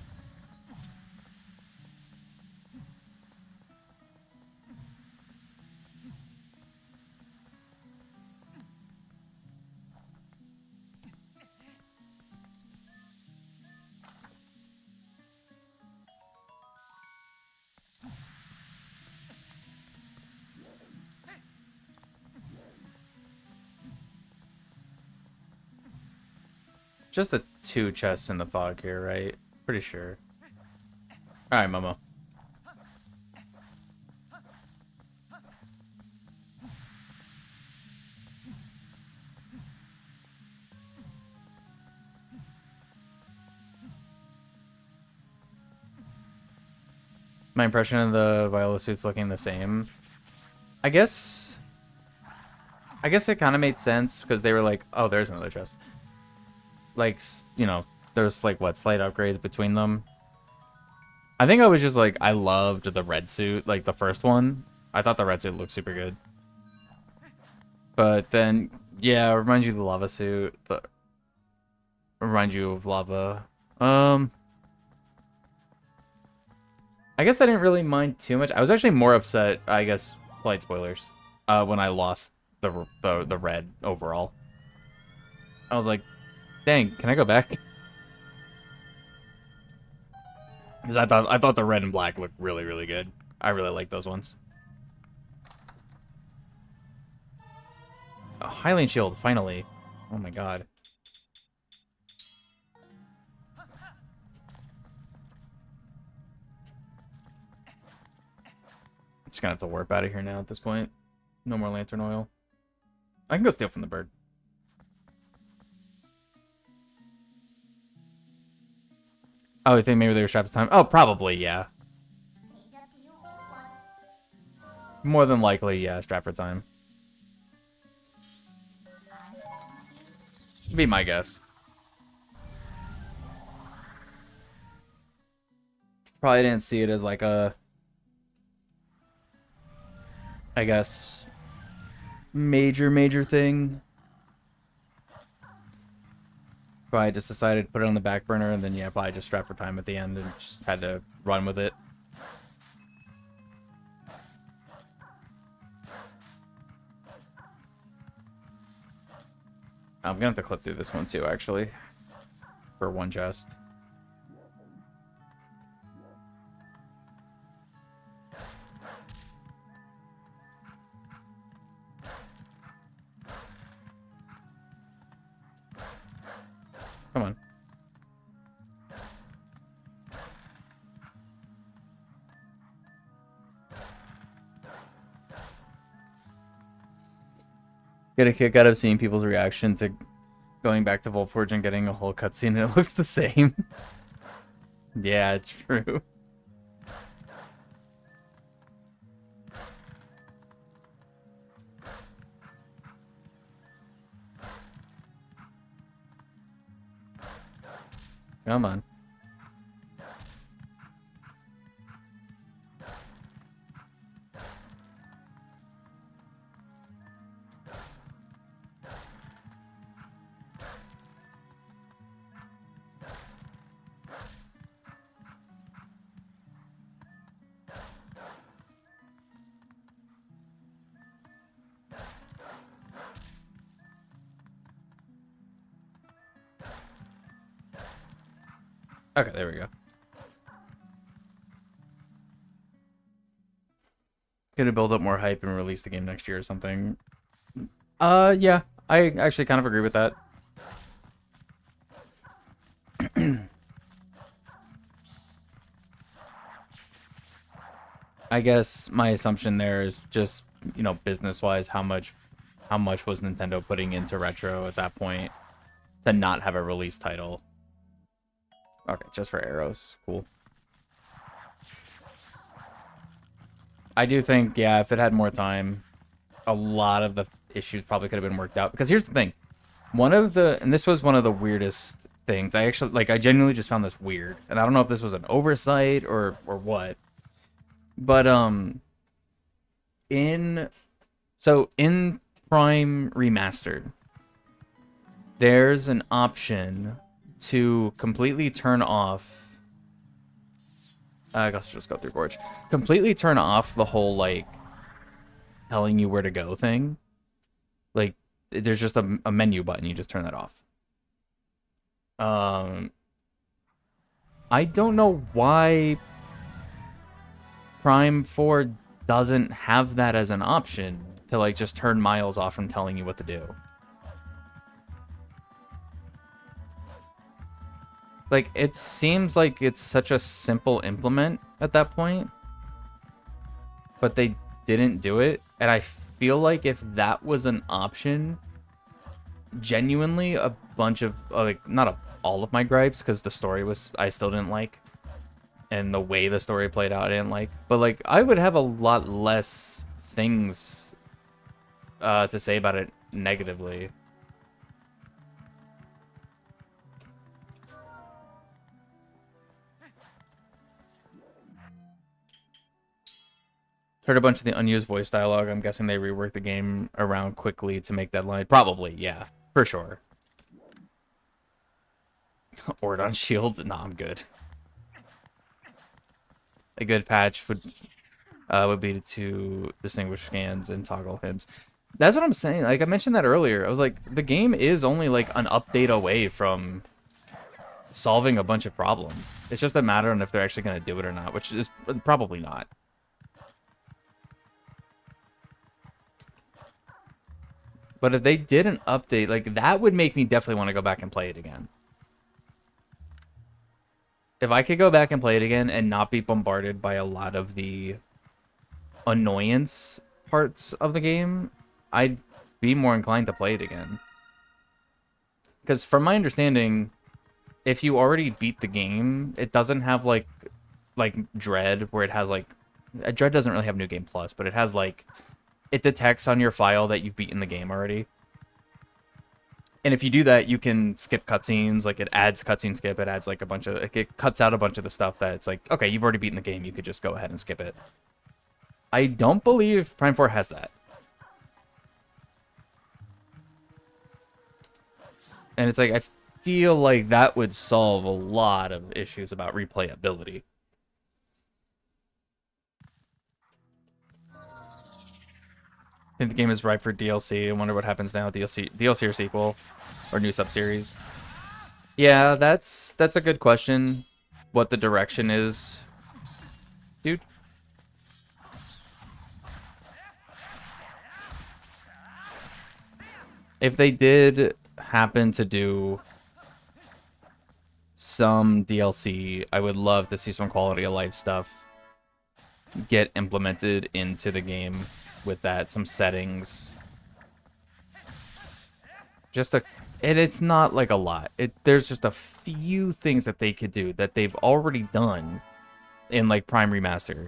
[SPEAKER 1] Just the 2 chests in the fog here, right? Pretty sure. Alright, Momo. My impression of the Viola suits looking the same. I guess it kind of made sense because they were like, oh, there's another chest. Like, you know, there's like, what, slight upgrades between them. I think I was just like, I loved the red suit, like the first one. I thought the red suit looked super good. But then, yeah, it reminds you of the lava suit. Remind you of lava. I guess I didn't really mind too much. I was actually more upset, I guess, slight spoilers, when I lost the red overall. I was like, dang, can I go back? Because I thought the red and black looked really, really good. I really like those ones. Oh, Hylian Shield, finally. Oh my god. Just gonna have to warp out of here now at this point. No more lantern oil. I can go steal from the bird. Oh, I think maybe they were strapped to time. Oh, probably, yeah. More than likely, yeah, strapped for time. Be my guess. Probably didn't see it as like a, I guess, major thing. Probably just decided to put it on the back burner, and then yeah, probably just strapped for time at the end and just had to run with it. I'm gonna have to clip through this one too, actually, for one chest. Come on. Get a kick out of seeing people's reaction to going back to Voltforge and getting a whole cutscene and it looks the same. Yeah, true. Come on. Okay, there we go. Gonna build up more hype and release the game next year or something. Yeah, I actually kind of agree with that. I guess my assumption there is just, you know, business-wise, how much was Nintendo putting into retro at that point to not have a release title? Okay, just for arrows. Cool. I do think, yeah, if it had more time, a lot of the issues probably could have been worked out. Because here's the thing. And this was one of the weirdest things. I actually, like, I genuinely just found this weird. And I don't know if this was an oversight or what. But, in Prime Remastered, there's an option to completely turn off. I guess just go through Gorge. Completely turn off the whole, like, telling you where to go thing. Like, there's just a menu button. You just turn that off. I don't know why Prime 4 doesn't have that as an option to, like, just turn Miles off from telling you what to do. Like, it seems like it's such a simple implement at that point, but they didn't do it, and I feel like if that was an option, genuinely a bunch of, like, not all of my gripes, because the story I still didn't like, and the way the story played out I didn't like, but, like, I would have a lot less things to say about it negatively. Heard a bunch of the unused voice dialogue. I'm guessing they reworked the game around quickly to make that line. Probably, yeah, for sure. Ordon shield? Nah, I'm good. A good patch would be to distinguish scans and toggle hints. That's what I'm saying. Like, I mentioned that earlier. I was like, the game is only like an update away from solving a bunch of problems. It's just a matter of if they're actually going to do it or not, which is probably not. But if they did an update, like, that would make me definitely want to go back and play it again. If I could go back and play it again and not be bombarded by a lot of the annoyance parts of the game, I'd be more inclined to play it again. Because from my understanding, if you already beat the game, it doesn't have, like Dread, where it has, like... Dread doesn't really have New Game Plus, but it has, like... It detects on your file that you've beaten the game already. And if you do that, you can skip cutscenes. Like, it adds cutscene skip. It adds, like, a bunch of... Like, it cuts out a bunch of the stuff that it's like, okay, you've already beaten the game. You could just go ahead and skip it. I don't believe Prime 4 has that. And it's like, I feel like that would solve a lot of issues about replayability. I think the game is ripe for DLC. I wonder what happens now. DLC or sequel, or new sub-series. Yeah, that's a good question. What the direction is, dude. If they did happen to do some DLC, I would love to see some quality of life stuff get implemented into the game. With that, some settings, and it's not like a lot. There's just a few things that they could do that they've already done in, like, Prime Remaster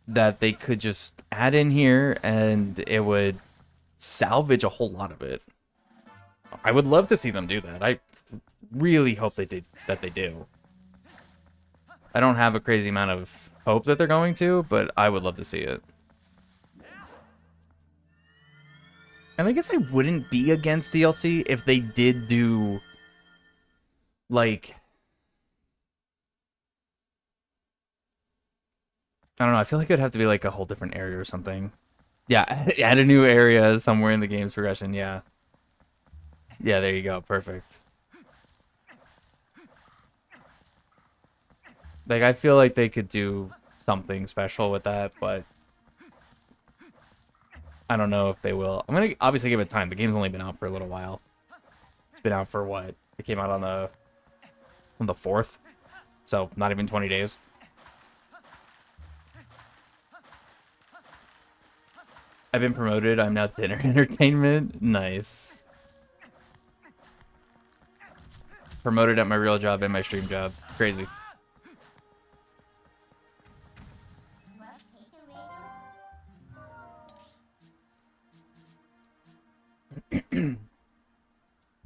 [SPEAKER 1] that they could just add in here, and it would salvage a whole lot of it. I would love to see them do that. I really hope they do. I don't have a crazy amount of hope that they're going to, but I would love to see it. And I guess I wouldn't be against DLC if they did do, like... I don't know, I feel like it'd have to be, like, a whole different area or something. Yeah, add a new area somewhere in the game's progression, yeah. Yeah, there you go, perfect. Like, I feel like they could do something special with that, but I don't know if they will. I'm gonna obviously give it time. The game's only been out for a little while. It's been out for what? It came out on the 4th, so not even 20 days. I've been promoted. I'm now dinner entertainment. Nice. Promoted at my real job and my stream job. Crazy.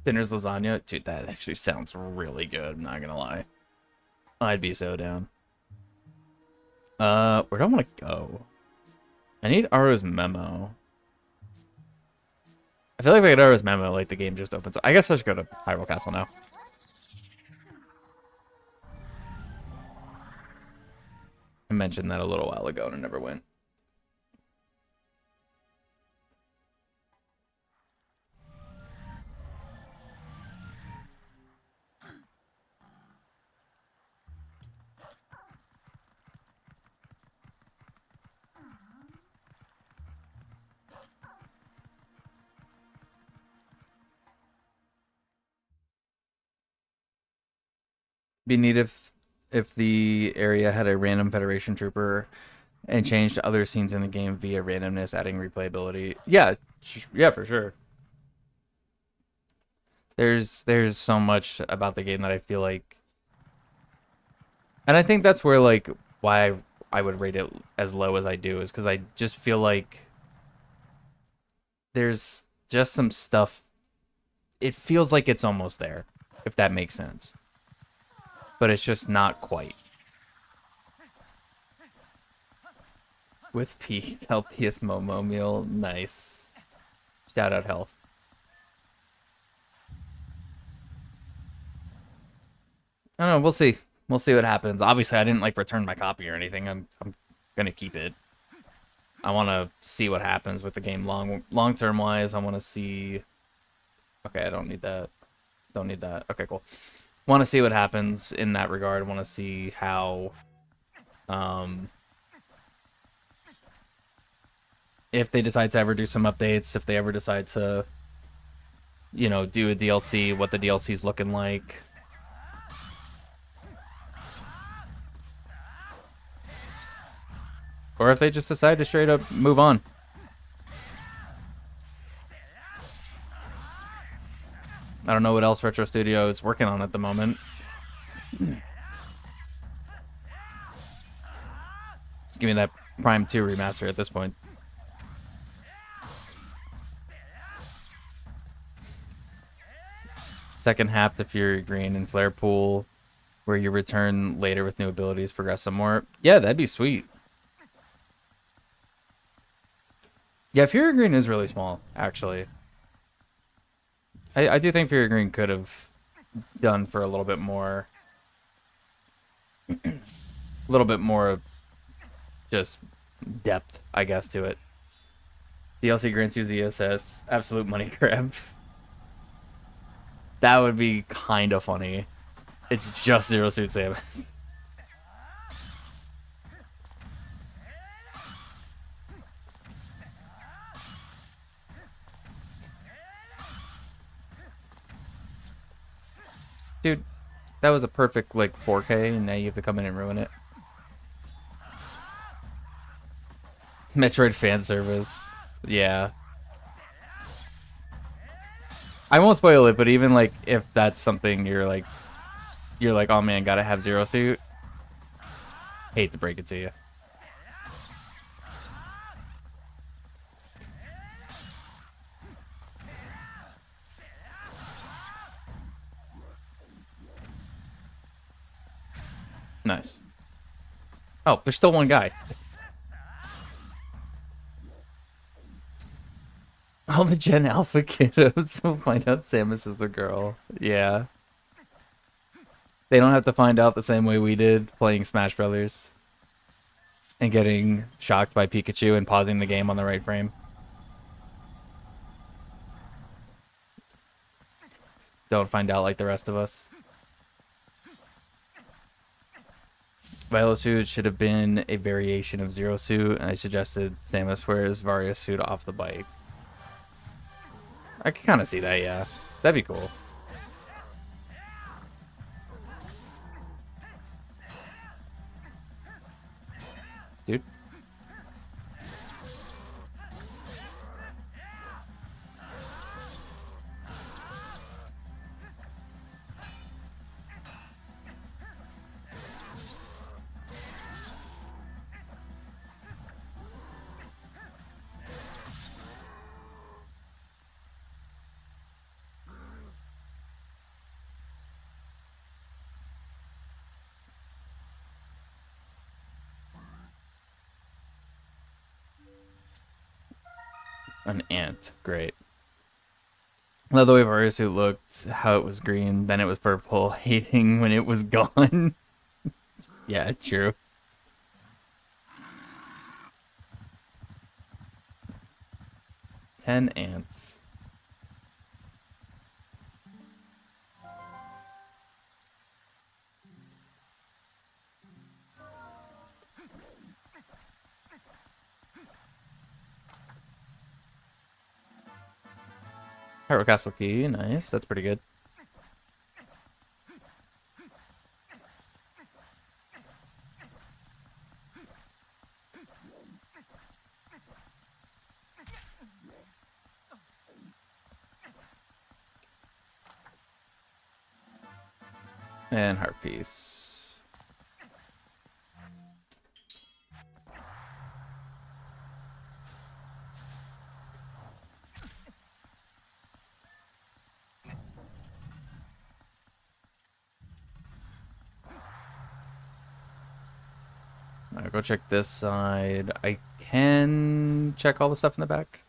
[SPEAKER 1] Dinner's lasagna. Dude, that actually sounds really good. I'm not gonna lie. I'd be so down. Where do I want to go? I need Aro's memo. I feel like if I get Aro's memo, like, the game just opens up. I guess I should go to Hyrule Castle now. I mentioned that a little while ago and I never went. Be neat if the area had a random Federation trooper and changed other scenes in the game via randomness, adding replayability. Yeah, yeah, for sure. There's so much about the game that I feel like, and I think that's where, like, why I would rate it as low as I do is because I just feel like there's just some stuff. It feels like it's almost there, if that makes sense. But it's just not quite. With P, healthiest Momo meal. Nice. Shout out health. I don't know, we'll see. We'll see what happens. Obviously, I didn't, like, return my copy or anything. I'm gonna keep it. I want to see what happens with the game long term wise. I want to see. Okay, I don't need that. Don't need that. Okay, cool. Want to see what happens in that regard. Want to see how, if they decide to ever do some updates, if they ever decide to, you know, do a DLC, what the DLC's looking like. Or if they just decide to straight up move on. I don't know what else Retro Studio is working on at the moment. Just give me that Prime 2 remaster at this point. Second half to Fury Green and Flare Pool, where you return later with new abilities, progress some more. Yeah, that'd be sweet. Yeah, Fury Green is really small, actually. I do think Fury Green could have done for a little bit more. A little bit more just depth, I guess, to it. DLC grants you ZSS. Absolute money grab. That would be kind of funny. It's just Zero Suit Samus. Dude, that was a perfect, like, 4K, and now you have to come in and ruin it. Metroid fan service. Yeah. I won't spoil it, but even, like, if that's something you're like, oh man, gotta have Zero Suit. Hate to break it to you. Nice. Oh, there's still one guy. All the Gen Alpha kiddos will find out Samus is the girl. Yeah. They don't have to find out the same way we did playing Smash Brothers. And getting shocked by Pikachu and pausing the game on the right frame. Don't find out like the rest of us. Violet suit should have been a variation of Zero suit, and I suggested Samus wears Various suit off the bike. I can kind of see that, yeah. That'd be cool. Dude. An ant. Great. Love the way Various suit looked, how it was green, then it was purple, hating when it was gone. Yeah, true. Ten ants. Hyrule Castle Key, nice. That's pretty good. And heart piece. Alright, go check this side. I can check all the stuff in the back.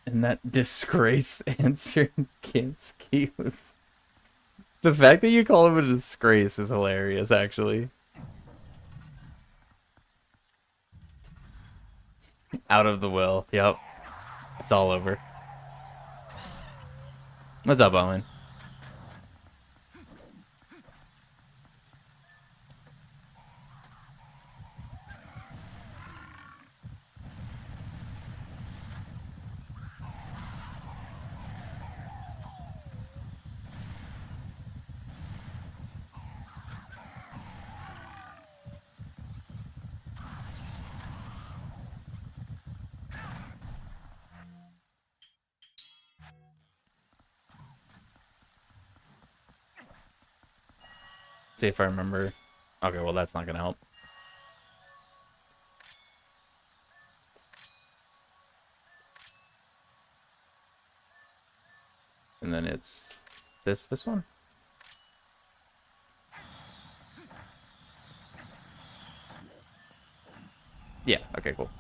[SPEAKER 1] And that disgrace answer can't ski with... The fact that you call him a disgrace is hilarious, actually. Out of the will. Yep. It's all over. What's up, Owen? See if I remember. Okay, well, that's not gonna help. And then it's this one. Yeah, okay, cool.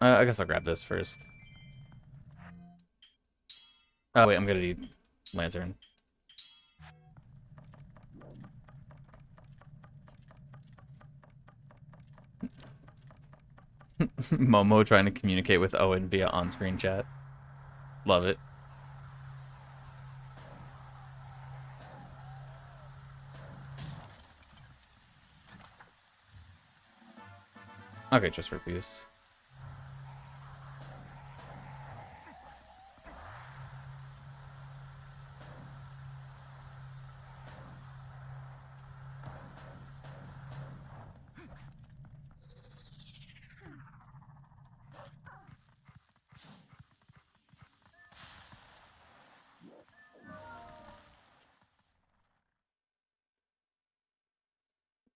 [SPEAKER 1] I guess I'll grab this first. Oh, wait, I'm gonna need Lantern. Momo trying to communicate with Owen via on-screen chat. Love it. Okay, just for peace.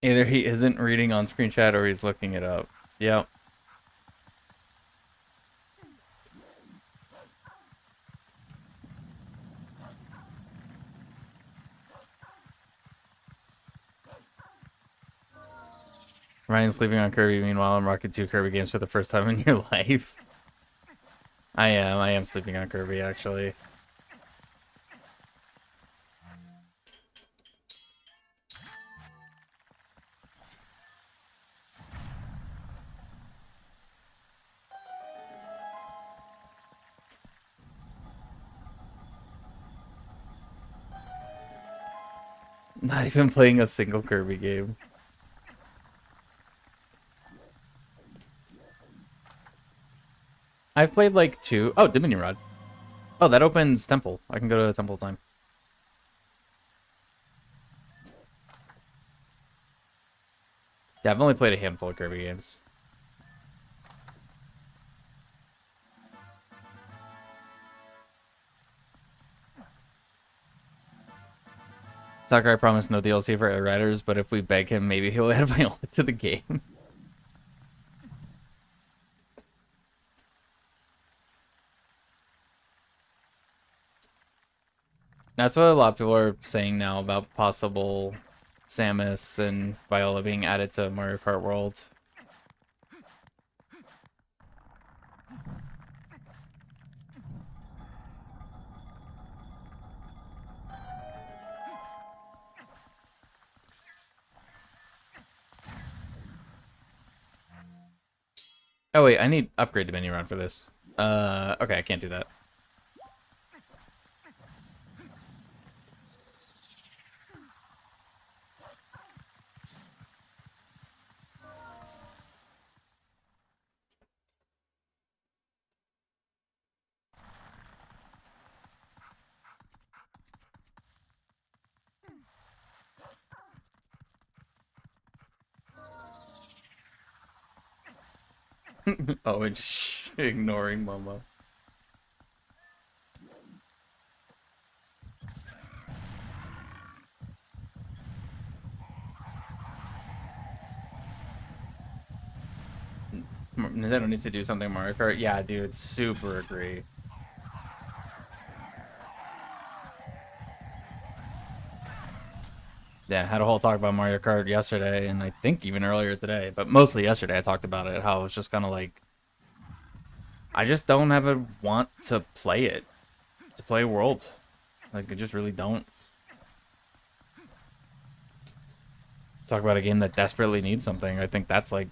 [SPEAKER 1] Either he isn't reading on screen chat or he's looking it up. Yep. Ryan's sleeping on Kirby. Meanwhile, I'm rocking 2 Kirby games for the first time in your life. I am sleeping on Kirby, actually. Not even playing a single Kirby game. I've played like 2. Oh, Dominion Rod. Oh, that opens Temple. I can go to Temple time. Yeah, I've only played a handful of Kirby games. Sakurai promised no DLC for Riders, but if we beg him, maybe he'll add Viola to the game. That's what a lot of people are saying now about possible Samus and Viola being added to Mario Kart World. Oh wait, I need upgrade to menu run for this. Okay, I can't do that. Oh, it's ignoring Momo. Nintendo needs to do something Mario Kart. Yeah, dude, super agree. Yeah, had a whole talk about Mario Kart yesterday, and I think even earlier today, but mostly yesterday I talked about it, how it was just kind of like, I just don't have a want to play it, to play World. Like, I just really don't. Talk about a game that desperately needs something. I think that's like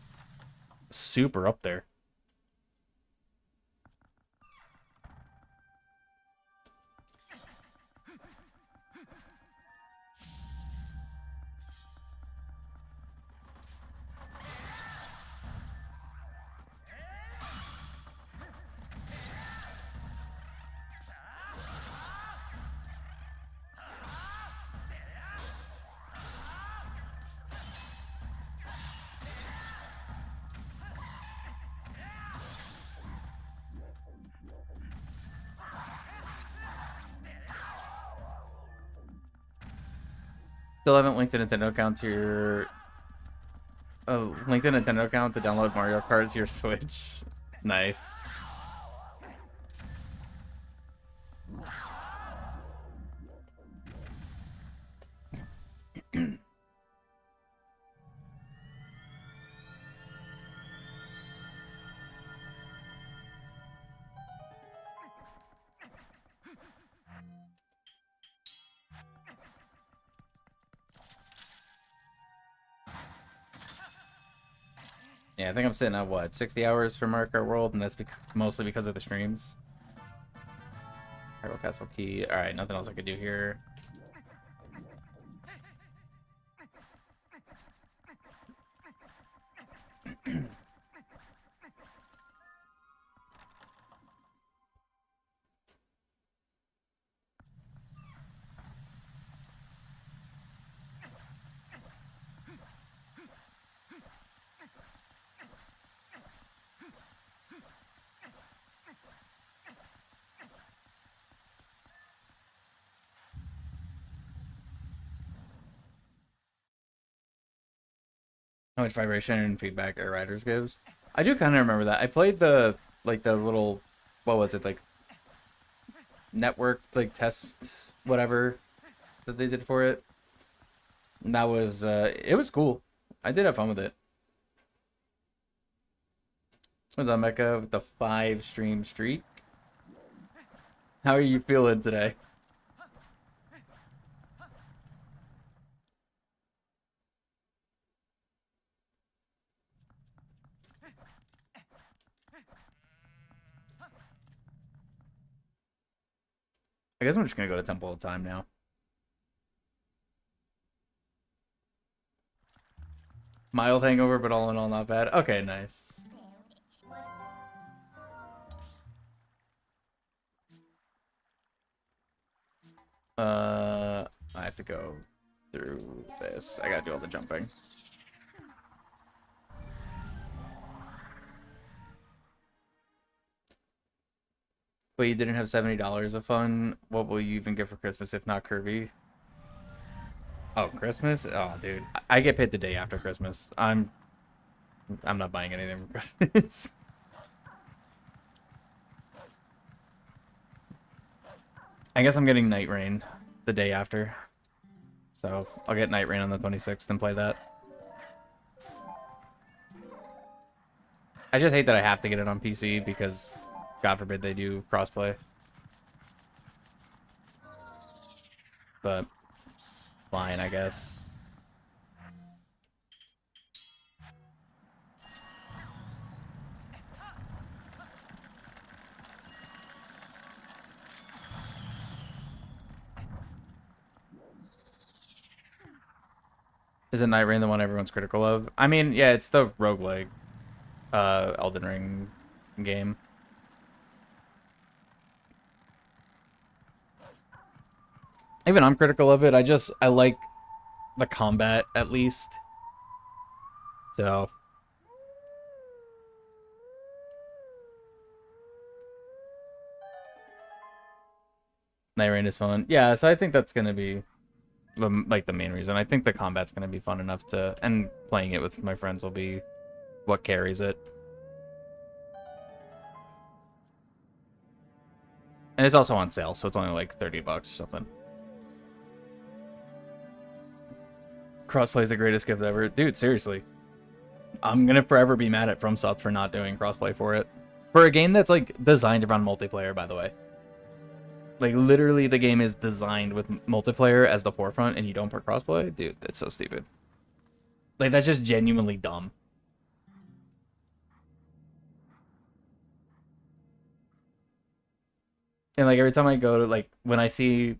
[SPEAKER 1] super up there. Still haven't linked a Nintendo account to your linked a Nintendo account to download Mario Kart to your Switch. Nice. Yeah, I think I'm sitting at what, 60 hours for Mario Kart World, and that's mostly because of the streams. Hyrule Castle Key. All right, nothing else I could do here. How much vibration and feedback Air Riders gives. I do kind of remember that. I played the little, what was it, like network like test whatever that they did for it. And that was it was cool. I did have fun with it. What's up, Mecca, with the 5-stream streak? How are you feeling today? I guess I'm just gonna go to Temple of Time now. Mild hangover, but all in all, not bad. Okay, nice. I have to go through this. I gotta do all the jumping. But you didn't have $70 of fun. What will you even get for Christmas if not Kirby? Oh, Christmas? Oh, dude, I get paid the day after Christmas. I'm not buying anything for Christmas. I guess I'm getting Night Rain the day after. So I'll get Night Rain on the 26th and play that. I just hate that I have to get it on PC because, God forbid, they do crossplay. But fine, I guess. Is it Night Rain the one everyone's critical of? I mean, yeah, it's the roguelike Elden Ring game. Even I'm critical of it. I like the combat at least. So Night Rain is fun. Yeah, so I think that's gonna be the main reason. I think the combat's gonna be fun enough to, and playing it with my friends will be what carries it. And it's also on sale, so it's only like $30 or something. Crossplay is the greatest gift ever. Dude, seriously. I'm gonna forever be mad at FromSoft for not doing crossplay for it. For a game that's like designed around multiplayer, by the way. Like literally the game is designed with multiplayer as the forefront and you don't put crossplay? Dude, that's so stupid. Like that's just genuinely dumb. And like every time I go to like when I see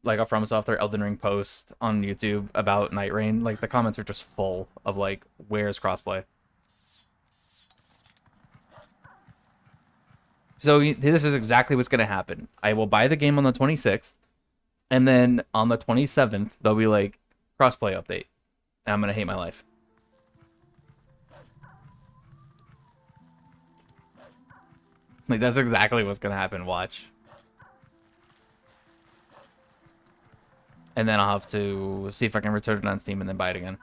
[SPEAKER 1] like a FromSoft or Elden Ring post on YouTube about Night Rain, like the comments are just full of like, where's crossplay? So this is exactly what's gonna happen. I will buy the game on the 26th, and then on the 27th they'll be like crossplay update, and I'm gonna hate my life. Like that's exactly what's gonna happen. Watch. And then I'll have to see if I can return it on Steam and then buy it again.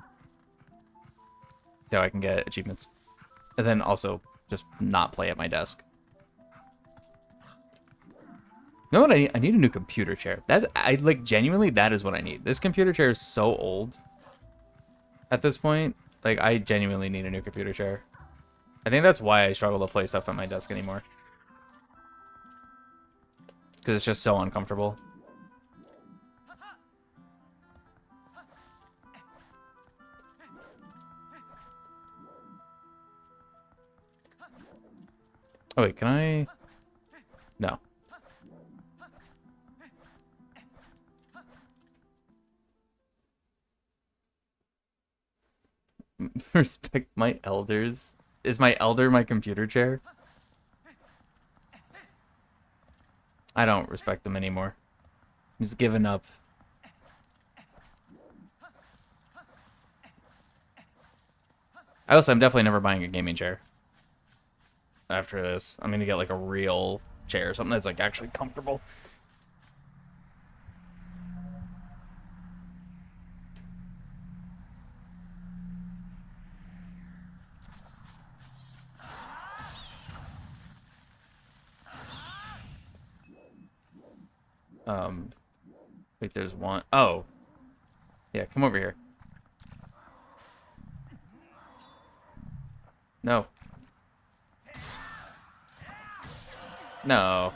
[SPEAKER 1] So I can get achievements. And then also just not play at my desk. You know what I need? I need a new computer chair. Like genuinely that is what I need. This computer chair is so old at this point. Like I genuinely need a new computer chair. I think that's why I struggle to play stuff at my desk anymore. Because it's just so uncomfortable. Oh wait, can I? No. Respect my elders. Is my elder my computer chair? I don't respect them anymore. I'm just giving up. I'm definitely never buying a gaming chair. After this, I'm gonna get like a real chair, something that's like actually comfortable. Um, wait, there's one. Oh, yeah, come over here. No. No.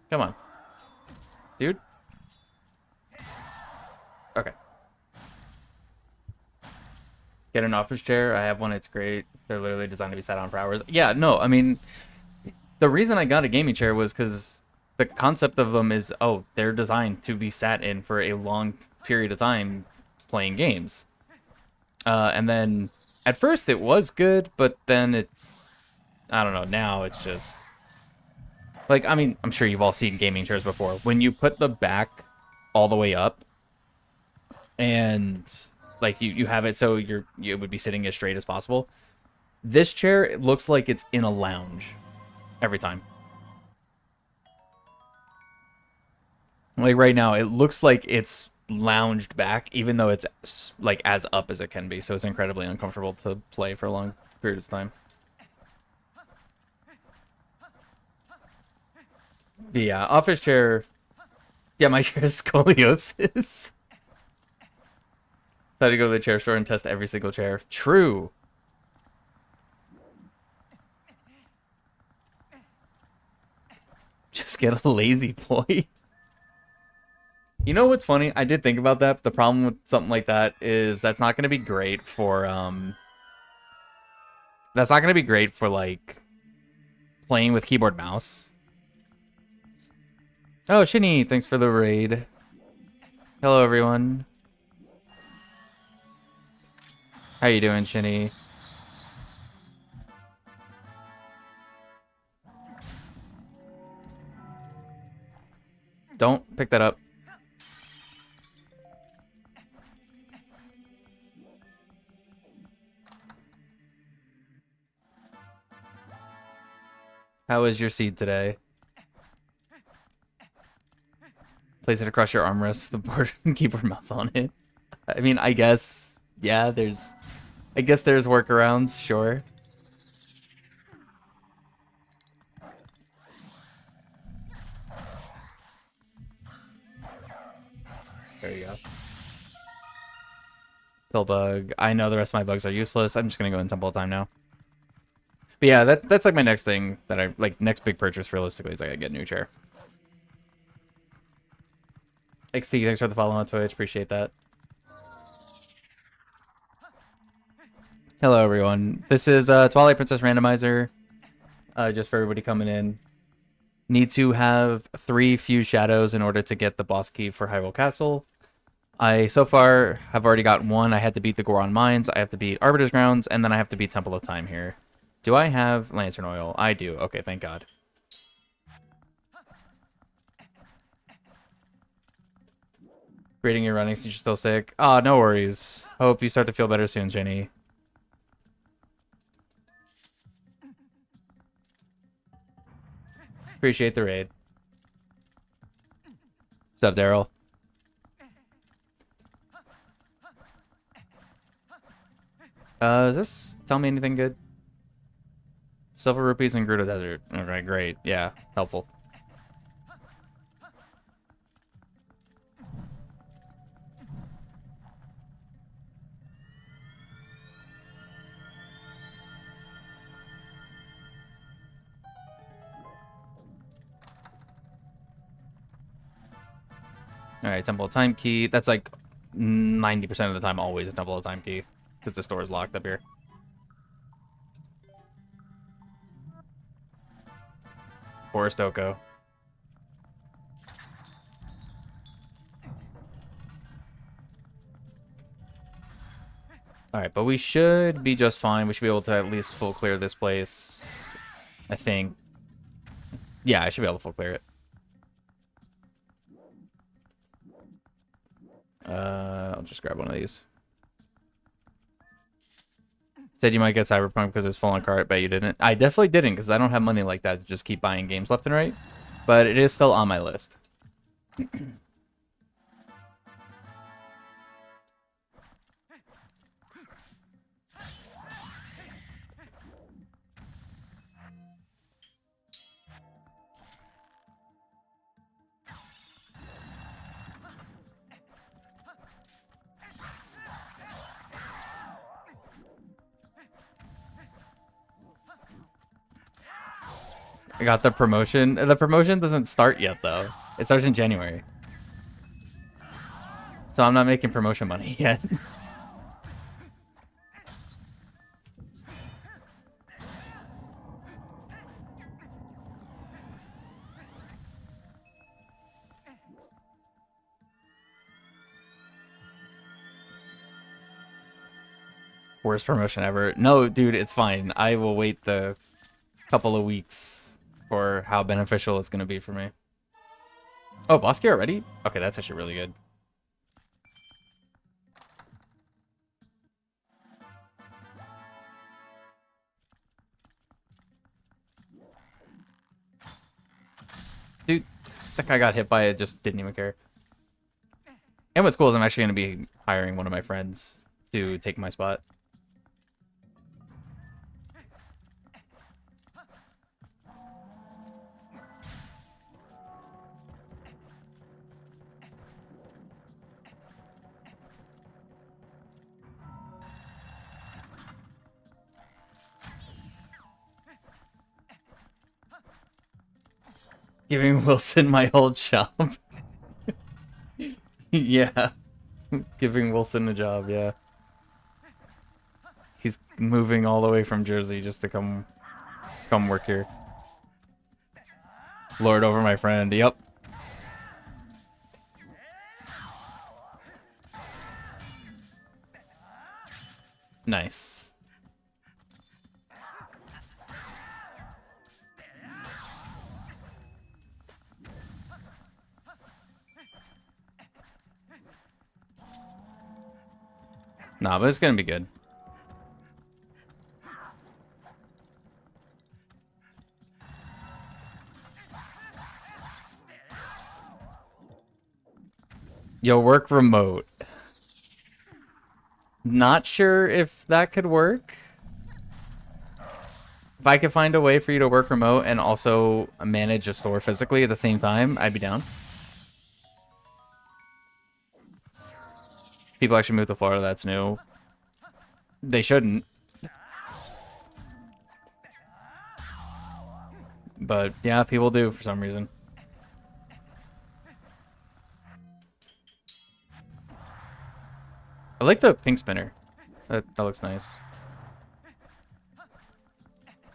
[SPEAKER 1] Come on. Dude? Okay. Get an office chair. I have one. It's great. They're literally designed to be sat on for hours. Yeah, no, I mean, the reason I got a gaming chair was because the concept of them is, oh, they're designed to be sat in for a long period of time playing games. And then at first it was good, but then I don't know, now it's just like, I mean, I'm sure you've all seen gaming chairs before. When you put the back all the way up and like you have it so you would be sitting as straight as possible. This chair, it looks like it's in a lounge every time. Like right now, it looks like it's lounged back, even though it's like as up as it can be. So it's incredibly uncomfortable to play for a long period of time. The office chair. Yeah, my chair is scoliosis. Had to go to the chair store and test every single chair. True. Just get a lazy boy. You know what's funny? I did think about that, but the problem with something like that is that's not going to be great for that's not going to be great for like playing with keyboard mouse. Oh, Shinny, thanks for the raid. Hello everyone. How you doing, Shinny? Don't pick that up. How is your seed today? Place it across your armrest, the board and keyboard mouse on it. I mean, I guess, yeah, I guess there's workarounds, sure. There you go. Pill bug. I know the rest of my bugs are useless. I'm just gonna go in Temple of Time now. But yeah, that's like my next thing that I like. Next big purchase, realistically, is I gotta get a new chair. XT, thanks for the follow on Twitch. Appreciate that. Hello, everyone. This is Twilight Princess Randomizer. Just for everybody coming in. Need to have 3 Fuse Shadows in order to get the boss key for Hyrule Castle. I, so far, have already got 1. I had to beat the Goron Mines. I have to beat Arbiter's Grounds. And then I have to beat Temple of Time here. Do I have Lantern Oil? I do. Okay, thank God. Reading your running since you're still sick. Oh, no worries. Hope you start to feel better soon, Jenny. Appreciate the raid. What's up, Daryl? Does this tell me anything good? Silver rupees and Gerudo Desert. Okay, great. Yeah, helpful. Alright, Temple of Time key. That's like 90% of the time always a Temple of Time key. Because the store is locked up here. Forest Oko. Alright, but we should be just fine. We should be able to at least full clear this place. I think. Yeah, I should be able to full clear it. I'll just grab one of these. Said you might get Cyberpunk because it's full on cart. Bet you didn't. I definitely didn't because I don't have money like that to just keep buying games left and right. But it is still on my list. I got the promotion. The promotion doesn't start yet, though. It starts in January. So I'm not making promotion money yet. Worst promotion ever. No, dude, it's fine. I will wait the couple of weeks for how beneficial it's going to be for me. Oh, boss key already? Okay, that's actually really good. Dude, that guy got hit by it, just didn't even care. And what's cool is I'm actually going to be hiring one of my friends to take my spot. Giving Wilson my old job. Yeah. Giving Wilson a job, yeah. He's moving all the way from Jersey just to come work here. Lord over my friend, yep. Nice. Nah, but it's gonna be good. Yo, work remote. Not sure if that could work. If I could find a way for you to work remote and also manage a store physically at the same time, I'd be down. People actually move to Florida, that's new. They shouldn't. But yeah, people do for some reason. I like the pink spinner. That looks nice.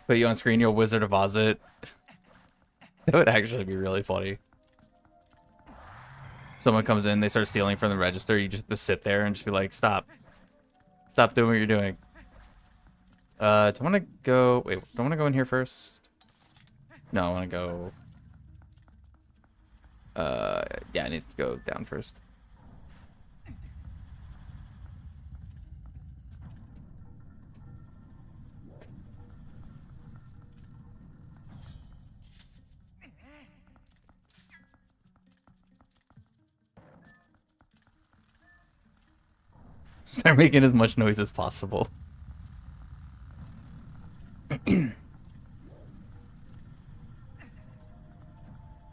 [SPEAKER 1] Put you on screen, you'll Wizard of Oz it. That would actually be really funny. Someone comes in, they start stealing from the register, you just sit there and just be like, stop. Stop doing what you're doing. Do I want to go... Wait, do I want to go in here first? No, I want to go... yeah, I need to go down first. Start making as much noise as possible.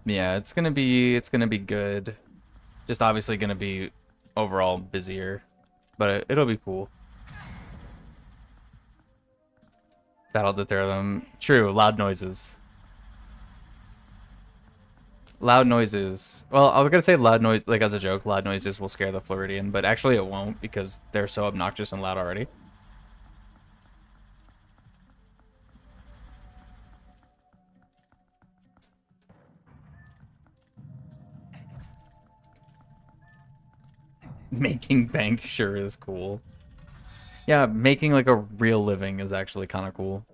[SPEAKER 1] Yeah, it's gonna be good. Just obviously gonna be overall busier, but it'll be cool. That'll deter them. True, loud noises. Loud noises. Well, I was gonna say loud noise, like as a joke, loud noises will scare the Floridian, but actually it won't because they're so obnoxious and loud already. Making bank sure is cool. Yeah, making like a real living is actually kind of cool.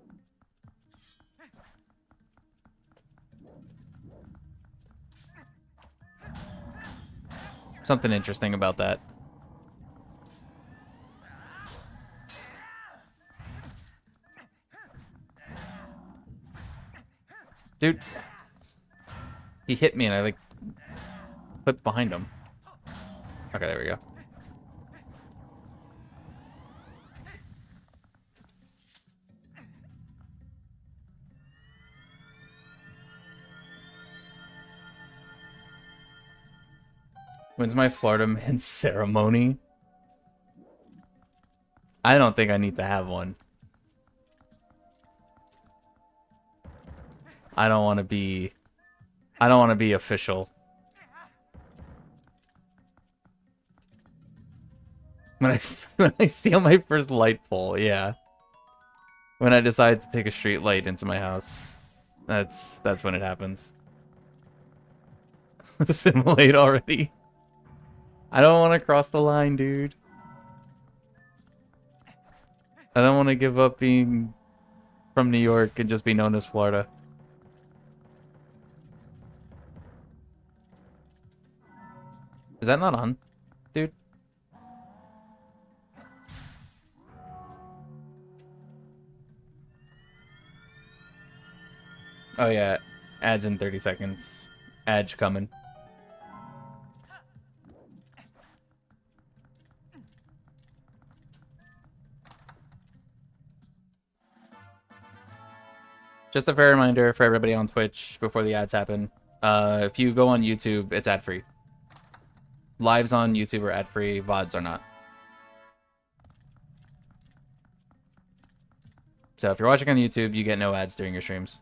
[SPEAKER 1] Something interesting about that. Dude. He hit me and I like Clip behind him. Okay, there we go. When's my Florida man ceremony? I don't think I need to have one. I don't want to be official. When I steal my first light pole, yeah. When I decide to take a street light into my house. That's when it happens. Assimilate already. I don't want to cross the line, dude. I don't want to give up being from New York and just be known as Florida. Is that not on, dude? Oh yeah, ads in 30 seconds. Ads coming. Just a fair reminder for everybody on Twitch before the ads happen. If you go on YouTube, it's ad-free. Lives on YouTube are ad-free, VODs are not. So if you're watching on YouTube, you get no ads during your streams.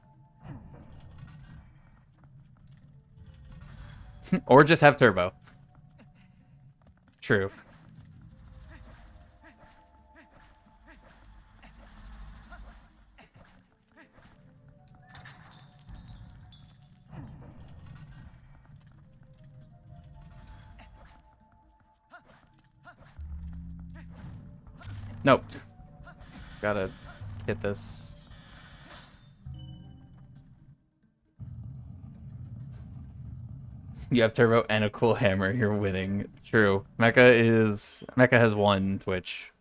[SPEAKER 1] Or just have turbo. True. Nope. Gotta hit this. You have turbo and a cool hammer. You're winning. True. Mecha has won Twitch.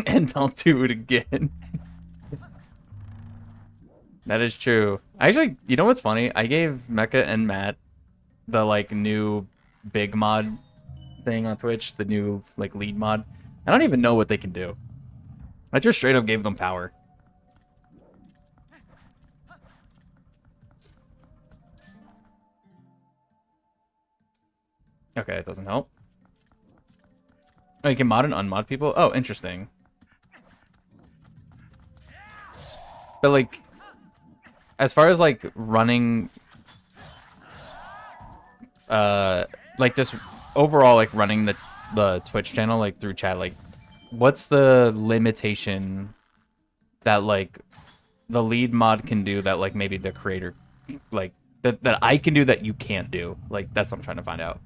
[SPEAKER 1] And don't do it again. That is true. Actually, you know what's funny? I gave Mecha and Matt the like new big mod thing on Twitch, the new like lead mod. I don't even know what they can do. I just straight up gave them power. Okay, it doesn't help. Oh, you can mod and unmod people? Oh, interesting. But like, as far as like running, like just overall like running the Twitch channel like through chat, like what's the limitation that like the lead mod can do that like maybe the creator like that I can do that you can't do? Like that's what I'm trying to find out.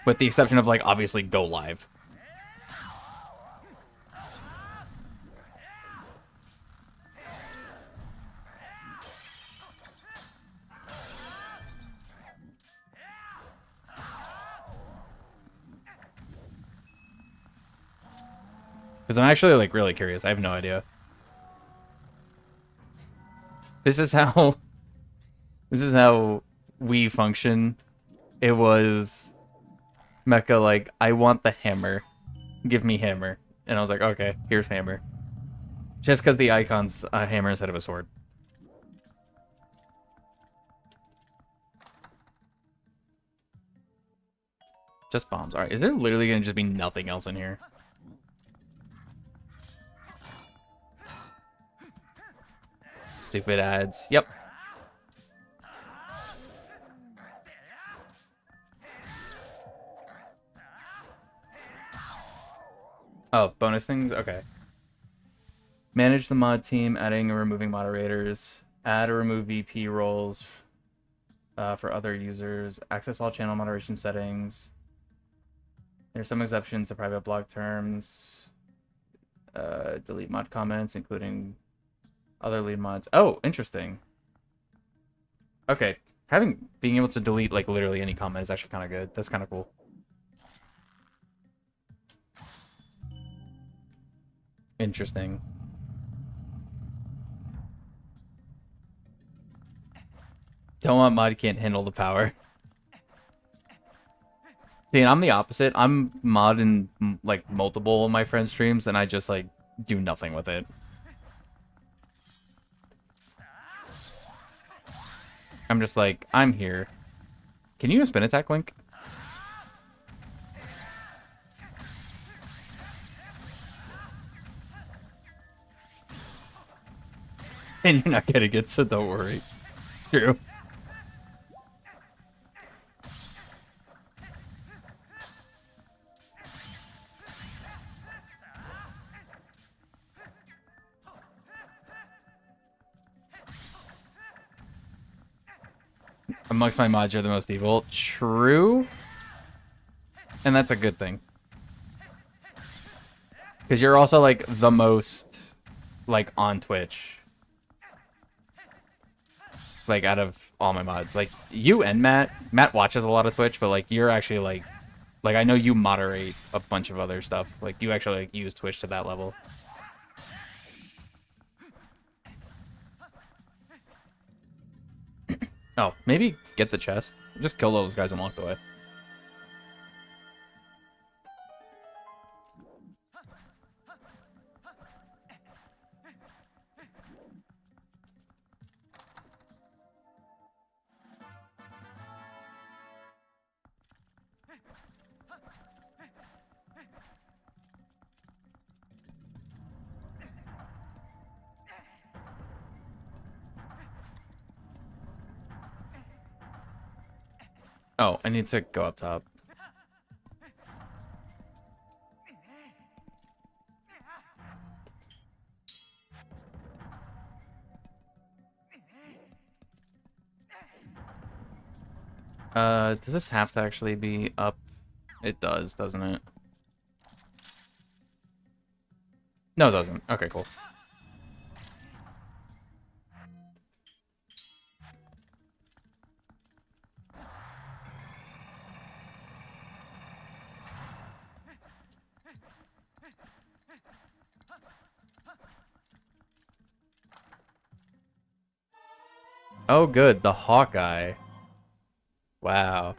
[SPEAKER 1] With the exception of like obviously go live. Because I'm actually like really curious. I have no idea. This is how we function. It was Mecha like, I want the hammer. Give me hammer. And I was like, okay, here's hammer. Just because the icon's a hammer instead of a sword. Just bombs. Alright, is there literally going to just be nothing else in here? Stupid ads. Yep. Oh, bonus things? Okay. Manage the mod team, adding and removing moderators. Add or remove VP roles for other users. Access all channel moderation settings. There's some exceptions to private block terms. Delete mod comments, including other lead mods. Oh, interesting. Okay. Being able to delete like literally any comment is actually kind of good. That's kind of cool. Interesting. Don't want mod can't handle the power. See, I'm the opposite. I'm modding like multiple of my friends' streams, and I just like do nothing with it. I'm just like, I'm here. Can you spin attack, Link? And you're not getting it, so don't worry. True. Amongst my mods, you're the most evil. True. And that's a good thing. Because you're also, like, the most, like, on Twitch. Like, out of all my mods. Like, you and Matt. Matt watches a lot of Twitch, but, like, you're actually, like, I know you moderate a bunch of other stuff. Like, you actually, like, use Twitch to that level. Oh, maybe get the chest. Just kill those guys and walk away. Oh, I need to go up top. Does this have to actually be up? It does, doesn't it? No, it doesn't. Okay, cool. Oh, good. The Hawkeye. Wow.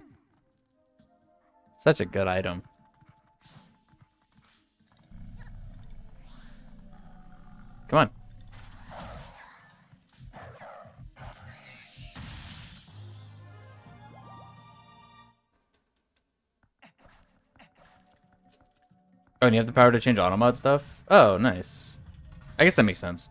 [SPEAKER 1] Such a good item. Come on. Oh, and you have the power to change auto mod stuff? Oh, nice. I guess that makes sense.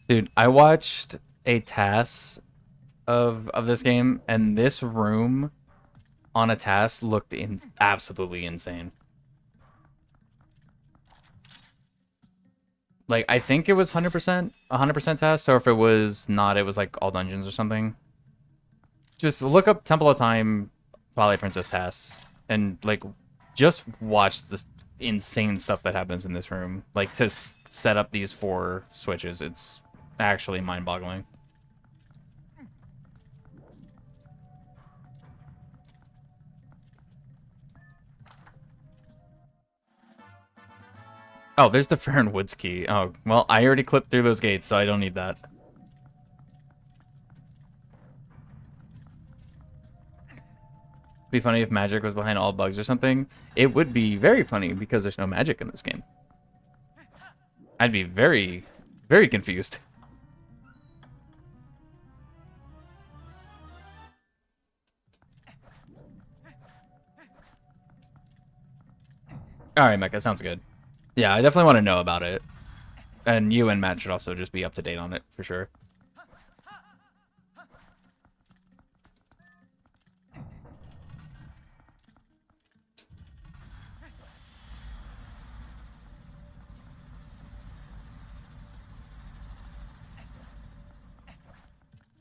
[SPEAKER 1] Dude, I watched a TAS of this game, and this room on a TAS looked absolutely insane. Like, I think it was 100% TAS, so if it was not, it was like all dungeons or something. Just look up Temple of Time, Twilight Princess TAS, and like, just watch this insane stuff that happens in this room. Like, to set up these 4 switches, it's actually mind-boggling. Oh, there's the Farron Woods key. Oh, well, I already clipped through those gates, so I don't need that. Be funny if magic was behind all bugs or something. It would be very funny because there's no magic in this game. I'd be very, very confused. Alright, Mecha, sounds good. Yeah, I definitely want to know about it. And you and Matt should also just be up to date on it, for sure.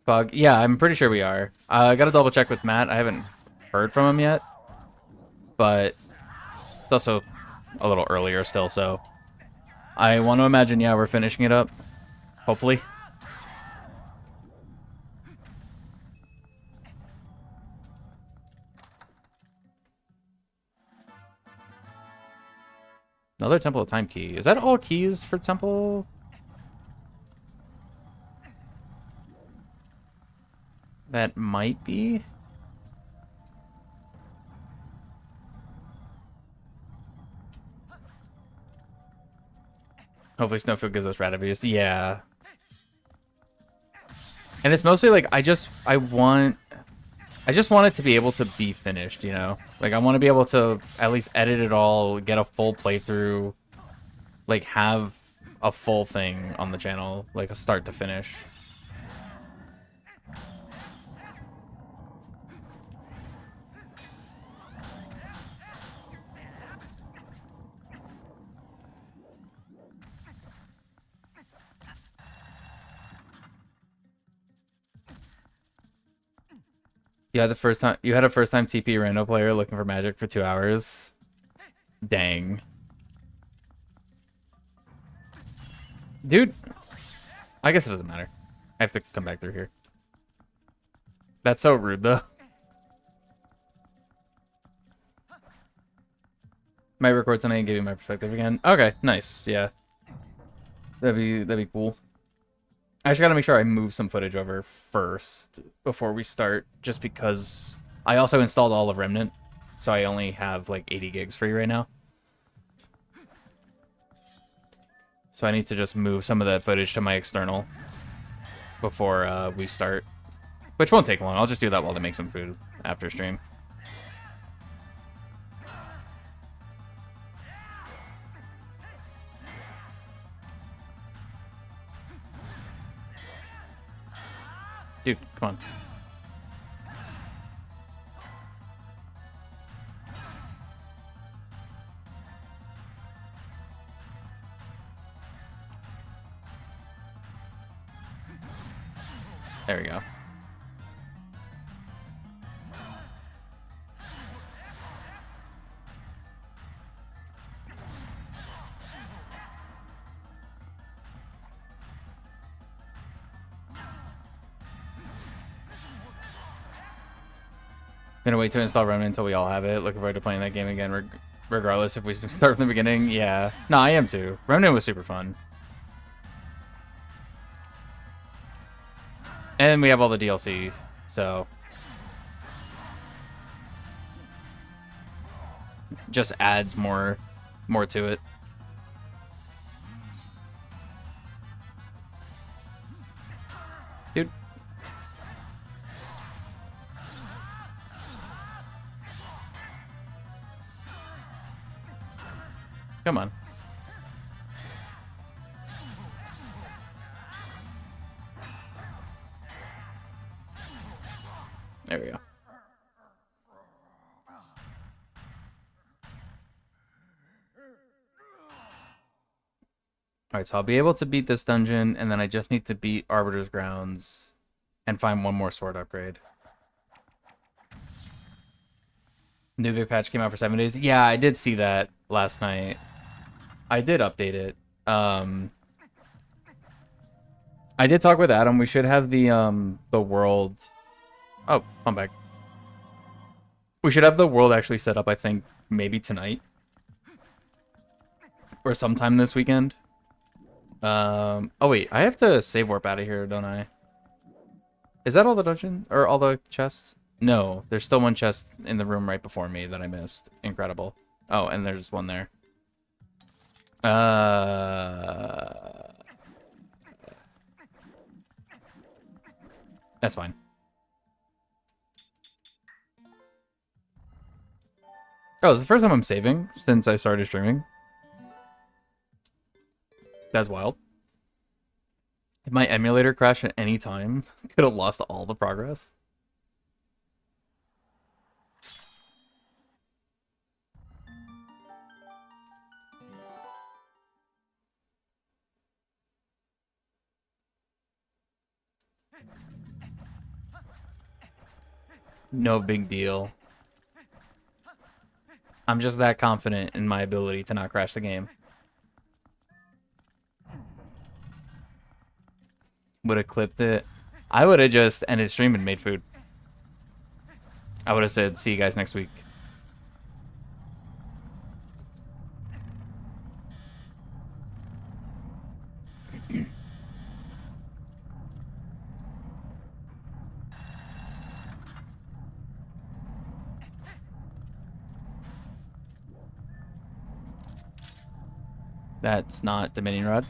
[SPEAKER 1] Bug. Yeah, I'm pretty sure we are. I gotta double check with Matt. I haven't heard from him yet, but it's also a little earlier still, so I want to imagine, yeah, we're finishing it up. Hopefully. Another Temple of Time key. Is that all keys for Temple? That might be. Hopefully Snowfield gives us Ratavius. Yeah. And it's mostly like I just want it to be able to be finished, you know? Like I want to be able to at least edit it all, get a full playthrough, like have a full thing on the channel, like a start to finish. You had a first time TP rando player looking for magic for 2 hours. Dang. Dude, I guess it doesn't matter. I have to come back through here. That's so rude though. Might record tonight and give you my perspective again. Okay, nice. Yeah. That'd be cool. I just gotta make sure I move some footage over first before we start, just because I also installed all of Remnant, so I only have like 80 gigs free right now. So I need to just move some of that footage to my external before we start, which won't take long. I'll just do that while they make some food after stream. Dude, come on. There we go. Gonna wait to install Remnant until we all have it. Looking forward to playing that game again, regardless if we start from the beginning. Yeah. No, I am too. Remnant was super fun. And we have all the DLC, so just adds more to it. Dude. Come on. There we go. Alright, so I'll be able to beat this dungeon, and then I just need to beat Arbiter's Grounds and find one more sword upgrade. New big patch came out for 7 days. Yeah, I did see that last night. I did update it. I did talk with Adam. We should have the world. Oh, I'm back. We should have the world actually set up, I think, maybe tonight. Or sometime this weekend. Oh wait, I have to save warp out of here, don't I? Is that all the dungeon? Or all the chests? No, there's still one chest in the room right before me that I missed. Incredible. Oh, and there's one there. That's fine. Oh, it's the first time I'm saving since I started streaming. That's wild. If my emulator crashed at any time, could have lost all the progress. No big deal. I'm just that confident in my ability to not crash the game. Would have clipped it. I would have just ended stream and made food. I would have said, see you guys next week. That's not Dominion Rod.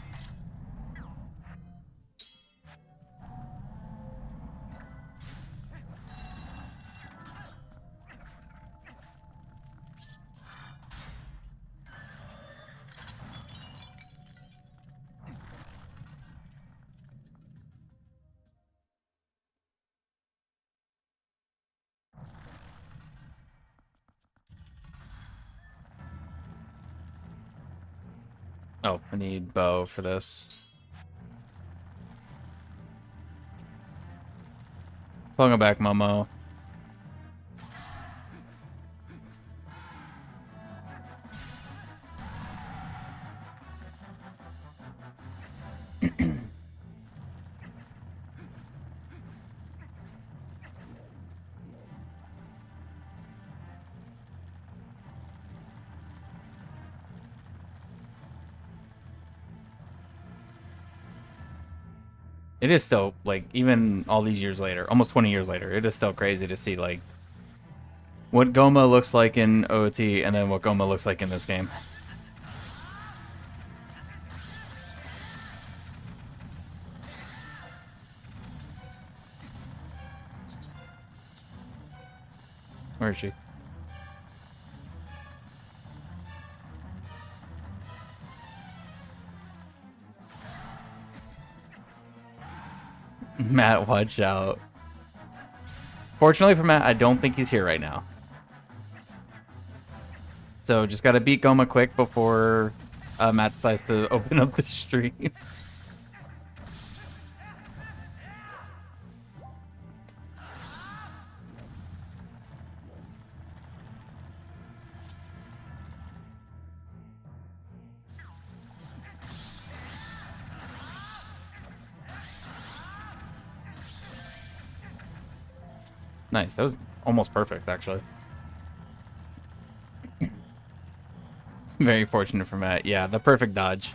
[SPEAKER 1] Oh, I need bow for this. Welcome back, Momo. It is still, like, even all these years later, almost 20 years later, it is still crazy to see, like, what Goma looks like in OT and then what Goma looks like in this game. Where is she? Matt, watch out. Fortunately for Matt, I don't think he's here right now. So just gotta beat Goma quick before Matt decides to open up the stream. Nice, that was almost perfect, actually. Very fortunate for Matt. Yeah, the perfect dodge.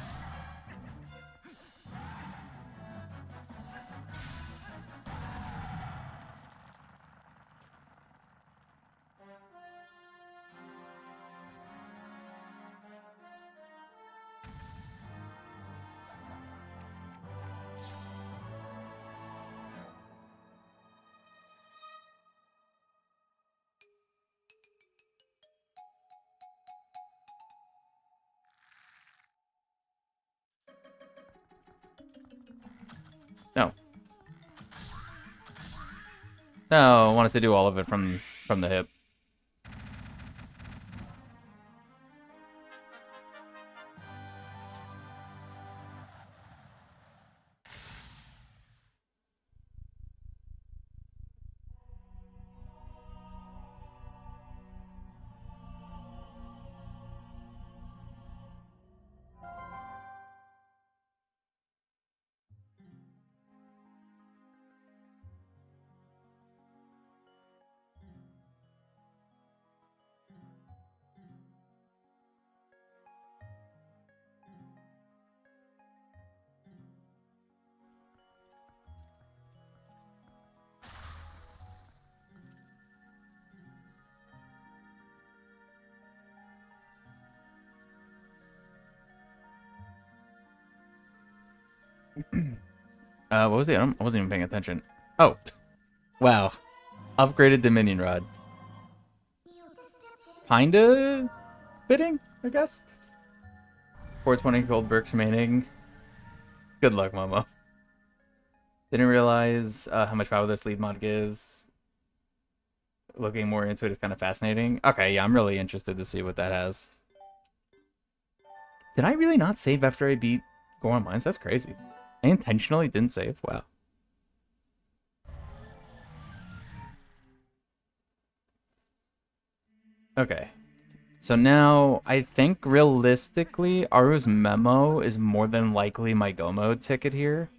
[SPEAKER 1] No. No, I wanted to do all of it from the hip. What was it? I wasn't even paying attention. Oh, wow. Upgraded Dominion Rod. Kinda fitting, I guess. 420 gold bricks remaining. Good luck, Momo. Didn't realize how much power this lead mod gives. Looking more into it is kind of fascinating. Okay, yeah, I'm really interested to see what that has. Did I really not save after I beat Goron Mines? That's crazy. I intentionally didn't save? Wow. Okay. So now, I think realistically, Aru's Memo is more than likely my Go Mode ticket here.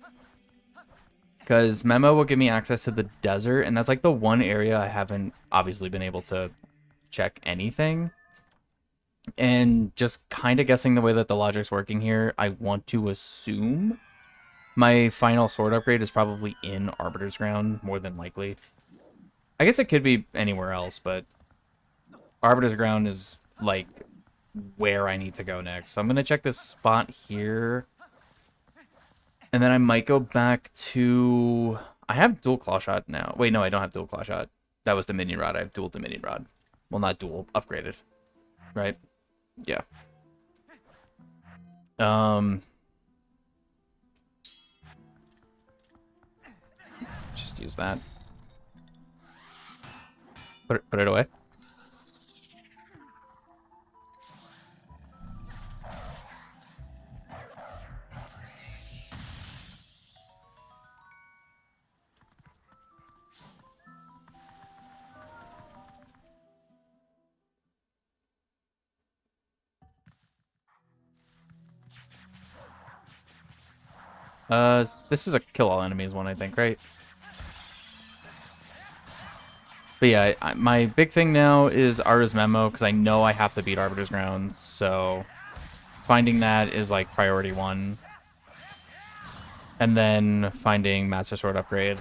[SPEAKER 1] Because Memo will give me access to the desert, and that's like the one area I haven't obviously been able to check anything. And just kind of guessing the way that the logic's working here, I want to assume my final sword upgrade is probably in Arbiter's Ground, more than likely. I guess it could be anywhere else, but Arbiter's Ground is, like, where I need to go next. So I'm going to check this spot here. And then I might go back to... I have dual claw shot now. Wait, no, I don't have dual claw shot. That was Dominion Rod. I have dual Dominion Rod. Well, not dual. Upgraded. Right? Yeah. Just use that. Put it away. This is a kill all enemies one, I think, right? But yeah, my big thing now is Aru's Memo, because I know I have to beat Arbiter's Ground, so finding that is like priority 1. And then finding Master Sword upgrade.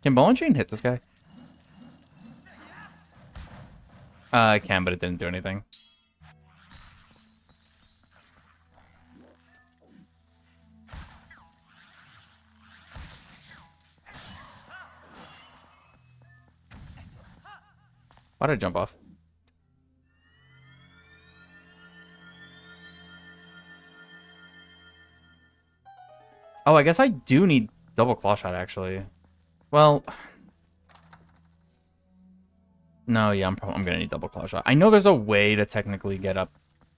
[SPEAKER 1] Can Ball and Chain hit this guy? I can, but it didn't do anything. Why did I jump off? Oh, I guess I do need double claw shot, actually. Well... No, yeah, I'm gonna need double claw shot. I know there's a way to technically get up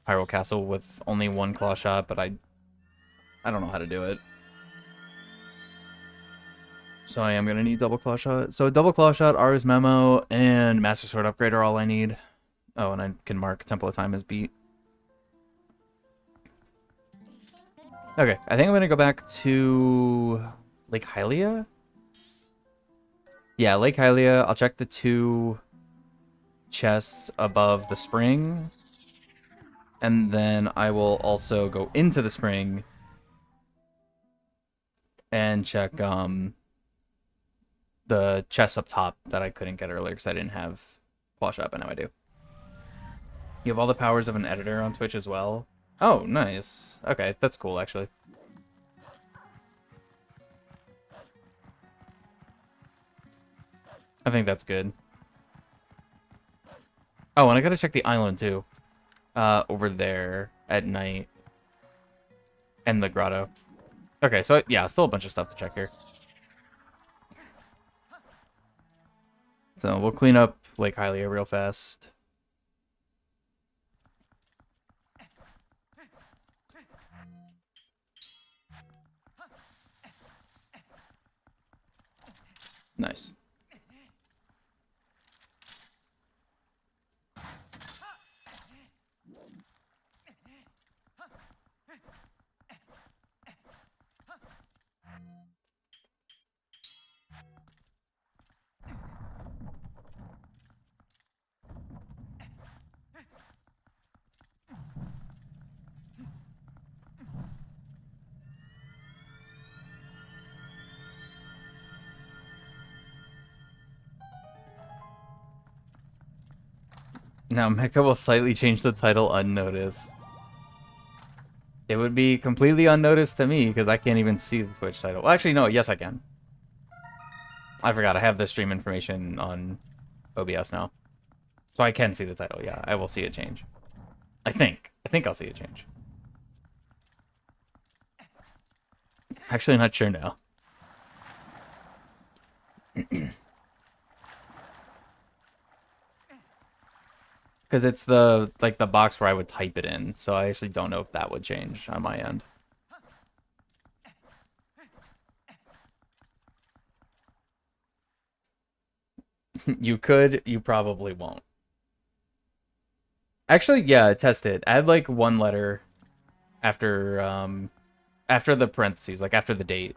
[SPEAKER 1] Hyrule Castle with only one claw shot, but I don't know how to do it. So I am gonna need double claw shot. So double claw shot, Aru's Memo, and Master Sword upgrade are all I need. Oh, and I can mark Temple of Time as beat. Okay, I think I'm gonna go back to Lake Hylia. Yeah, Lake Hylia. I'll check the 2 chests above the spring, and then I will also go into the spring and check the chests up top that I couldn't get earlier because I didn't have claw shot, but now I do. You have all the powers of an editor on Twitch as well. Oh, nice. Okay, that's cool, actually. I think that's good. Oh, and I gotta check the island, too. Over there at night. And the grotto. Okay, so, yeah, still a bunch of stuff to check here. So, we'll clean up Lake Hylia real fast. Nice. Now, Mecha will slightly change the title unnoticed. It would be completely unnoticed to me because I can't even see the Twitch title. Well, actually, no. Yes, I can. I forgot. I have the stream information on OBS now. So I can see the title. Yeah, I will see it change. I think. I think I'll see it change. Actually, I'm not sure now. Because it's the box where I would type it in, so I actually don't know if that would change on my end. You could, you probably won't. Actually, yeah, test it. Add like one letter after after the parentheses, like after the date.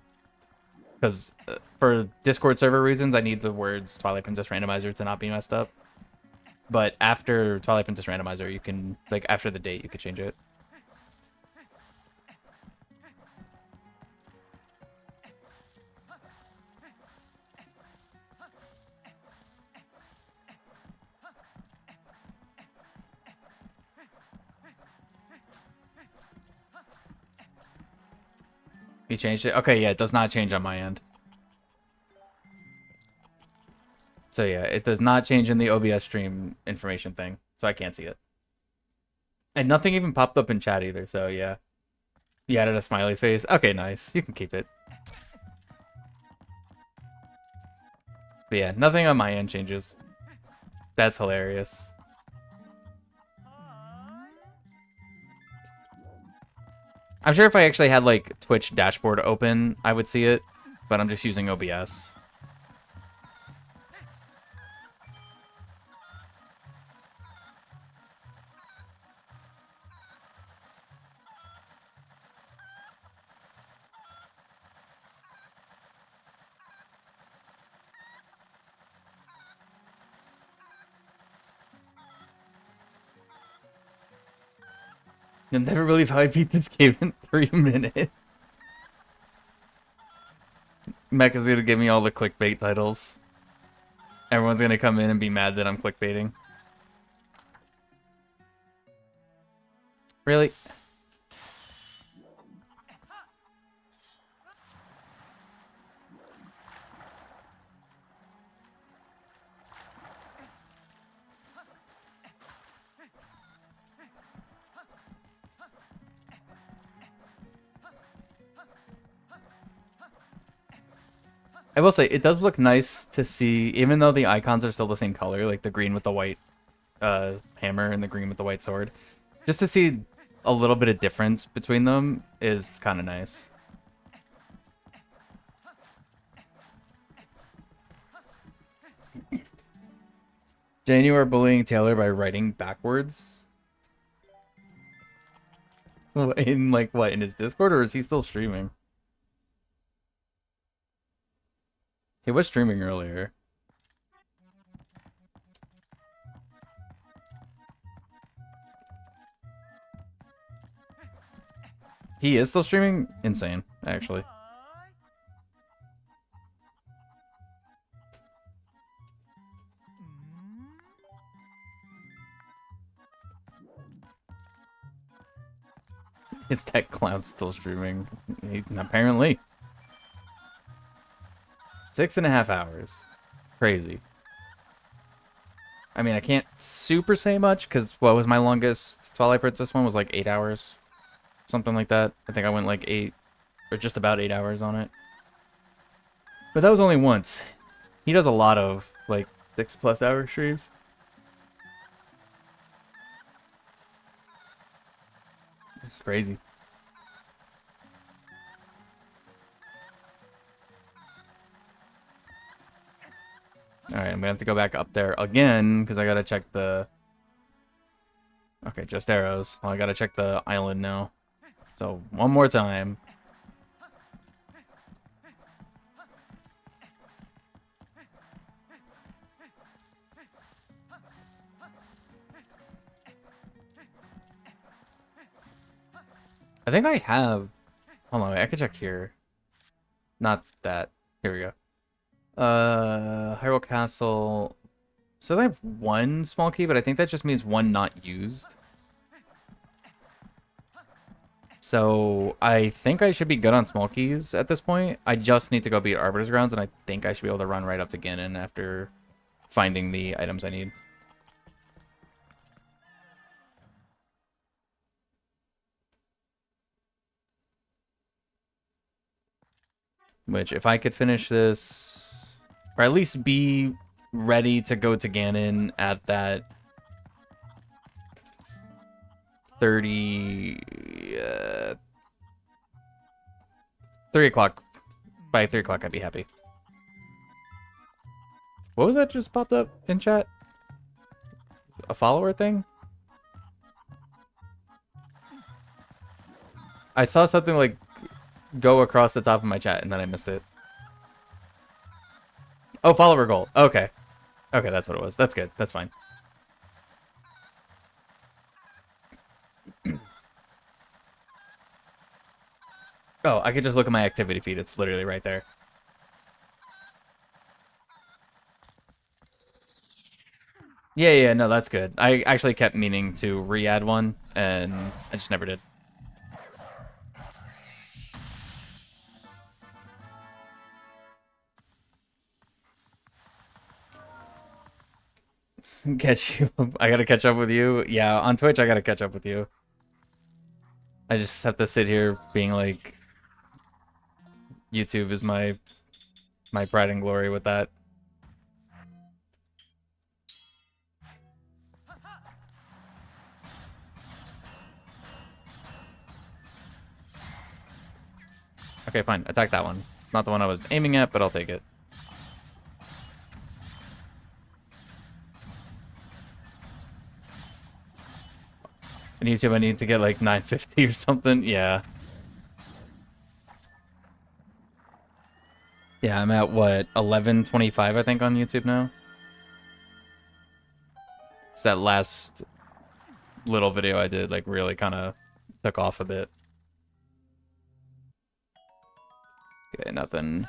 [SPEAKER 1] Because for Discord server reasons, I need the words Twilight Princess Randomizer to not be messed up. But after Twilight Princess Randomizer, you can, like, after the date, you could change it. You changed it? Okay, yeah, it does not change on my end. So yeah, it does not change in the OBS stream information thing, so I can't see it. And nothing even popped up in chat either, so yeah. You added a smiley face. Okay, nice. You can keep it. But yeah, nothing on my end changes. That's hilarious. I'm sure if I actually had, like, Twitch dashboard open, I would see it, but I'm just using OBS. You'll never believe how I beat this game in 3 minutes. Mecca's gonna give me all the clickbait titles. Everyone's gonna come in and be mad that I'm clickbaiting. Really? I will say, it does look nice to see, even though the icons are still the same color, like the green with the white hammer and the green with the white sword. Just to see a little bit of difference between them is kind of nice. Jane, you are bullying Taylor by writing backwards? In, like, what, in his Discord, or is he still streaming? He was streaming earlier. He is still streaming? Insane, actually. Is that clown still streaming? Apparently. 6.5 hours. Crazy. I mean, I can't super say much, because what was my longest Twilight Princess one? Was like 8 hours. Something like that. I think I went like 8, or just about 8 hours on it. But that was only once. He does a lot of, like, 6+ hour streams. It's crazy. Alright, I'm gonna have to go back up there again, because I gotta check the... Okay, just arrows. Well, I gotta check the island now. So, one more time. I think I have... Hold on, wait, I can check here. Not that. Here we go. Hyrule Castle. So I have one small key, but I think that just means one not used. So I think I should be good on small keys at this point. I just need to go beat Arbiter's Grounds, and I think I should be able to run right up to Ganon after finding the items I need. Which, if I could finish this, or at least be ready to go to Ganon at that 3 o'clock. By 3 o'clock, I'd be happy. What was that just popped up in chat? A follower thing? I saw something like go across the top of my chat and then I missed it. Oh, follower goal. Okay. Okay, that's what it was. That's good. That's fine. Oh, I could just look at my activity feed. It's literally right there. Yeah, no, that's good. I actually kept meaning to re-add one, and I just never did. Catch you. I gotta catch up with you. Yeah, on Twitch, I gotta catch up with you. I just have to sit here being like, YouTube is my pride and glory with that. Okay, fine. Attack that one. Not the one I was aiming at, but I'll take it. On YouTube, I need to get like 950 or something. Yeah. Yeah, I'm at what, 1125 I think on YouTube now. It's that last little video I did like really kind of took off a bit. Okay, nothing.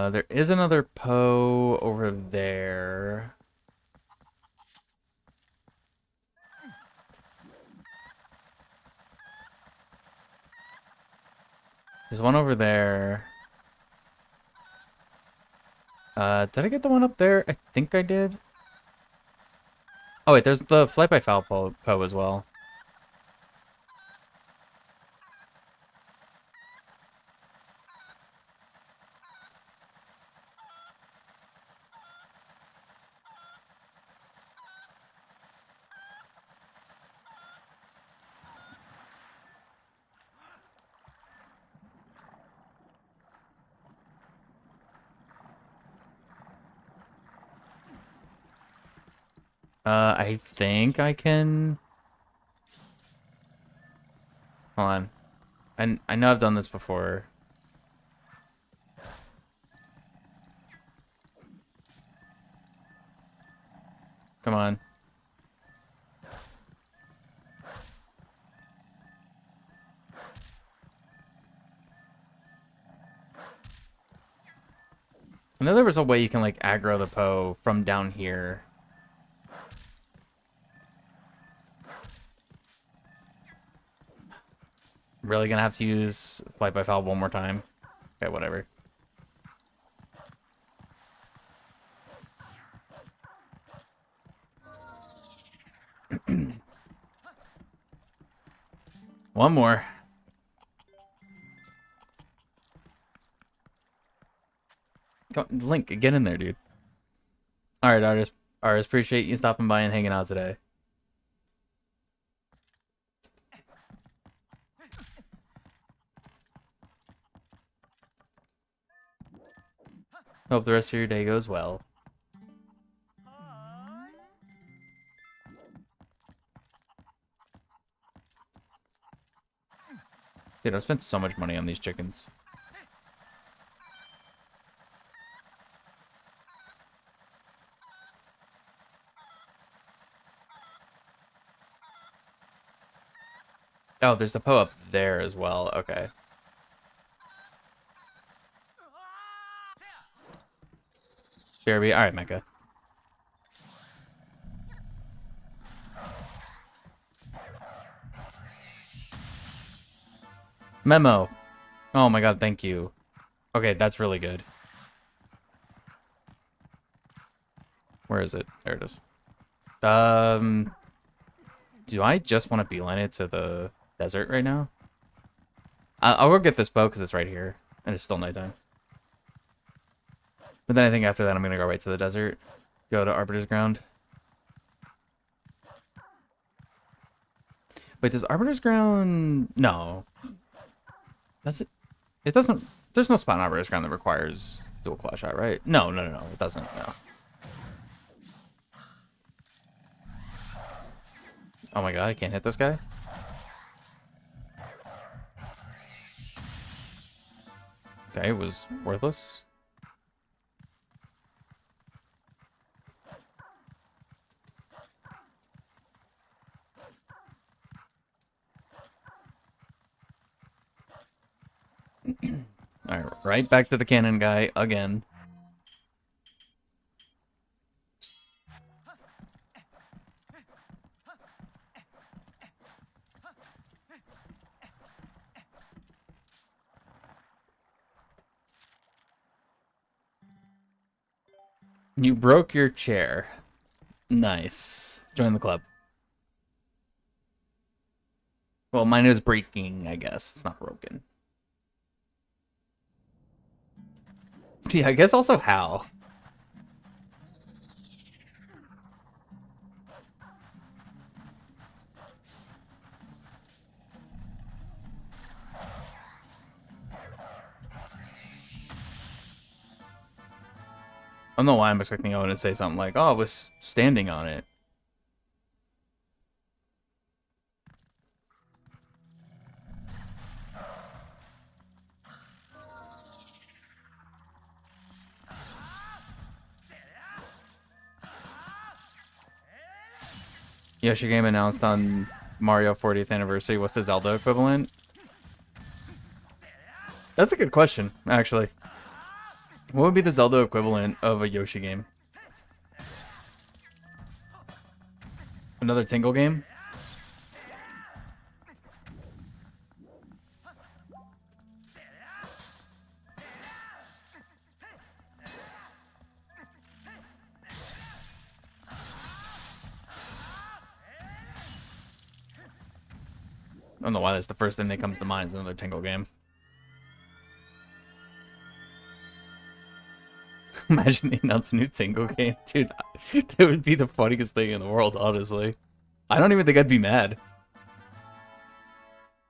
[SPEAKER 1] There is another Poe over there. There's one over there. Did I get the one up there? I think I did. Oh wait, there's the Flight by Foul Poe as well. I think I can. Hold on. I know I've done this before. Come on. I know there was a way you can like aggro the Poe from down here. Really gonna have to use Flight by Foul one more time. Okay, whatever. One more. Link, get in there, dude. All right, artist. Artist, appreciate you stopping by and hanging out today. Hope the rest of your day goes well. Dude, I've spent so much money on these chickens. Oh, there's the Poe up there as well. Okay. BRB. All right, Mecha. Memo. Oh my god, thank you. Okay, that's really good. Where is it? There it is. Do I just want to beeline it to the desert right now? I'll go get this bow because it's right here. And it's still nighttime. But then I think after that I'm going to go right to the desert. Go to Arbiter's Ground. Wait, does Arbiter's Ground... No. Does it? It doesn't... There's no spot in Arbiter's Ground that requires dual claw shot, right? No. It doesn't, no. Oh my god, I can't hit this guy? Okay, it was worthless. Alright, right back to the cannon guy again. You broke your chair. Nice. Join the club. Well, mine is breaking, I guess. It's not broken. Yeah, I guess also how. I don't know why I'm expecting Owen to say something like, oh, I was standing on it. Yoshi game announced on Mario 40th anniversary. What's the Zelda equivalent? That's a good question, actually. What would be the Zelda equivalent of a Yoshi game? Another Tingle game? I don't know why that's the first thing that comes to mind is another Tingle game. Imagine they announced a new Tingle game. Dude, that would be the funniest thing in the world, honestly. I don't even think I'd be mad.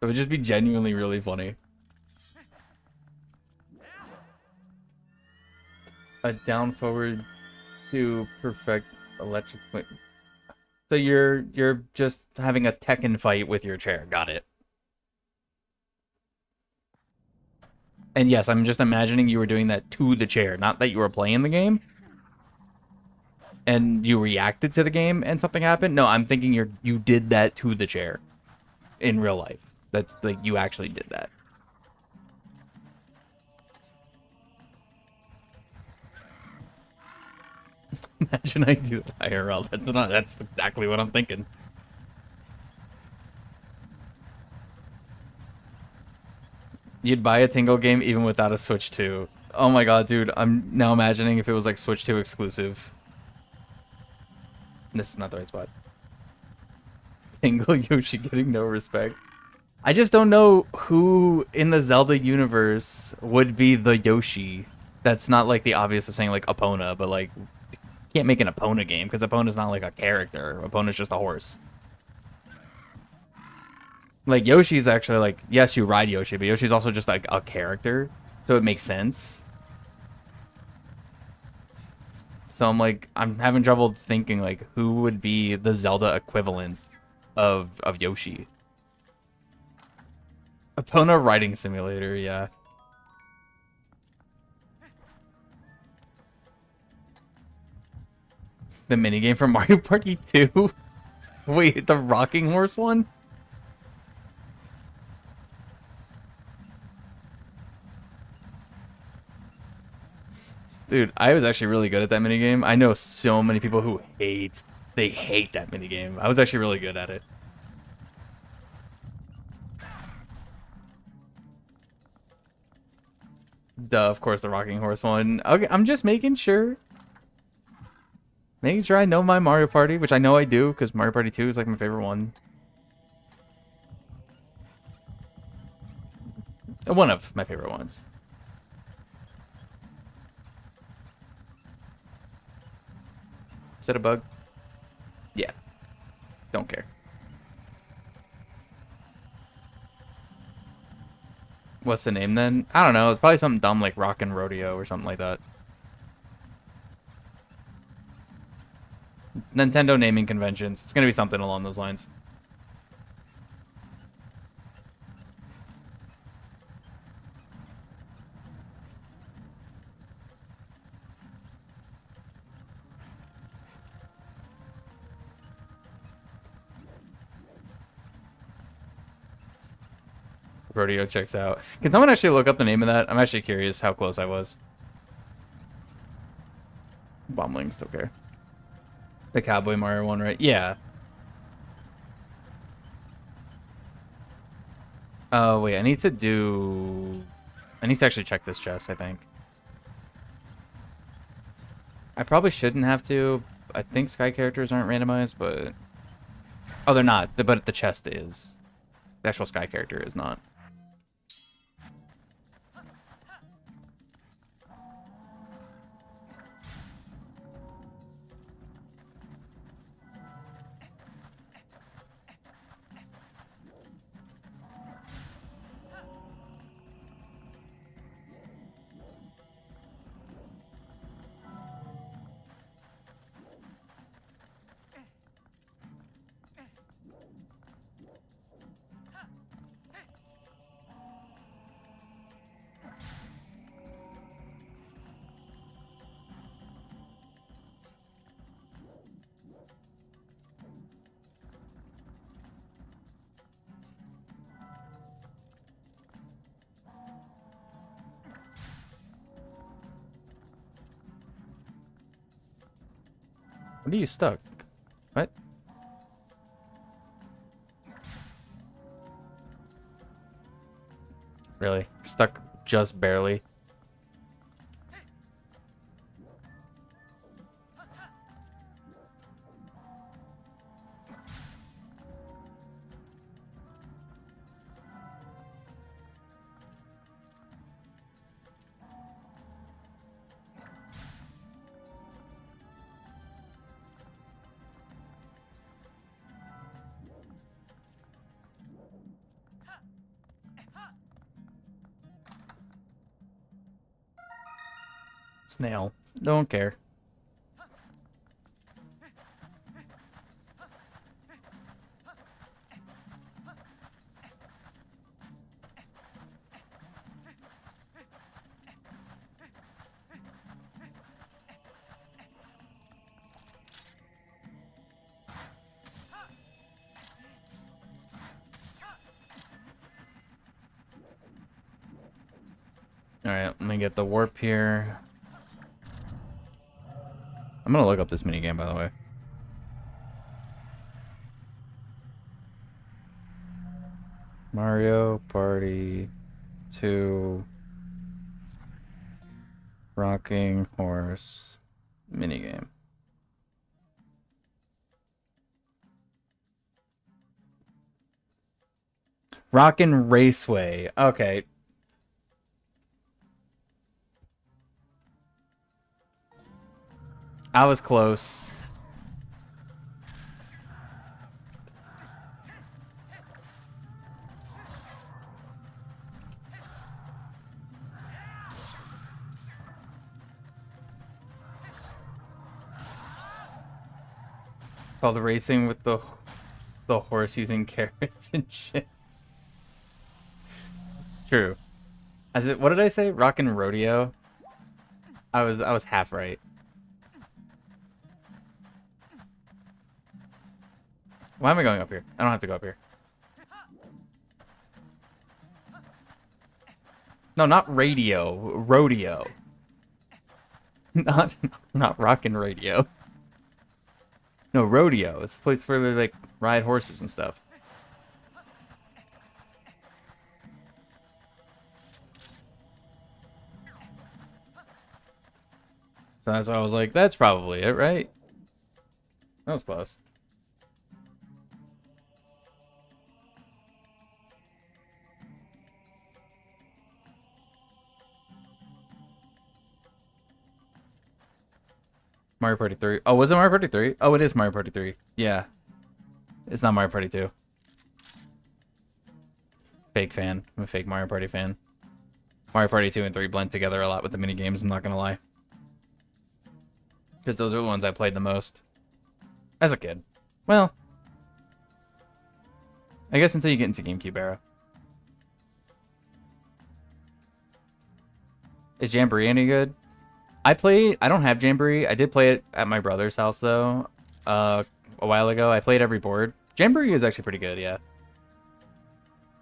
[SPEAKER 1] It would just be genuinely really funny. A down forward to perfect electric... So you're just having a Tekken fight with your chair. Got it. And yes, I'm just imagining you were doing that to the chair, not that you were playing the game. And you reacted to the game and something happened. No, I'm thinking you did that to the chair in real life. That's like you actually did that. Imagine I do IRL. That's exactly what I'm thinking. You'd buy a Tingle game even without a Switch 2. Oh my god, dude. I'm now imagining if it was like Switch 2 exclusive. This is not the right spot. Tingle Yoshi getting no respect. I just don't know who in the Zelda universe would be the Yoshi. That's not like the obvious of saying like Epona, but like you can't make an Epona game because Epona's not like a character. Epona's just a horse. Like, Yoshi's actually, like, yes, you ride Yoshi, but Yoshi's also just, like, a character. So it makes sense. So I'm, like, I'm having trouble thinking, like, who would be the Zelda equivalent of Yoshi. Epona Riding Simulator, yeah. The minigame from Mario Party 2? Wait, the rocking horse one? Dude, I was actually really good at that minigame. I know so many people who hate that minigame. I was actually really good at it. Duh, of course, the rocking horse one. Okay, I'm just making sure. Making sure I know my Mario Party, which I know I do, because Mario Party 2 is like my favorite one. One of my favorite ones. Is that a bug? Yeah. Don't care. What's the name then? I don't know. It's probably something dumb like Rockin' Rodeo or something like that. It's Nintendo naming conventions. It's gonna be something along those lines. Rodeo checks out. Can someone actually look up the name of that? I'm actually curious how close I was. Bombling, still care. The Cowboy Mario one, right? Yeah. Oh, wait. I need to actually check this chest, I think. I probably shouldn't have to. I think Sky characters aren't randomized, but... Oh, they're not. But the chest is. The actual Sky character is not. What are you stuck? What? Really? Stuck just barely? Snail. Don't care. Alright, let me get the warp here. I'm gonna look up this minigame, by the way. Mario Party 2 Rocking Horse minigame. Rockin' Raceway. Okay. I was close. Oh, the racing with the horse using carrots and shit. True. What did I say? Rockin' Rodeo? I was half right. Why am I going up here? I don't have to go up here. No, not radio. Rodeo. Not rockin' radio. No, rodeo. It's a place where they like ride horses and stuff. So that's why I was like, that's probably it, right? That was close. Mario Party 3. Oh, was it Mario Party 3? Oh, it is Mario Party 3. Yeah. It's not Mario Party 2. Fake fan. I'm a fake Mario Party fan. Mario Party 2 and 3 blend together a lot with the mini games, I'm not gonna lie. Because those are the ones I played the most. As a kid. Well, I guess until you get into GameCube era. Is Jamboree any good? I don't have Jamboree. I did play it at my brother's house, though, a while ago. I played every board. Jamboree is actually pretty good, yeah.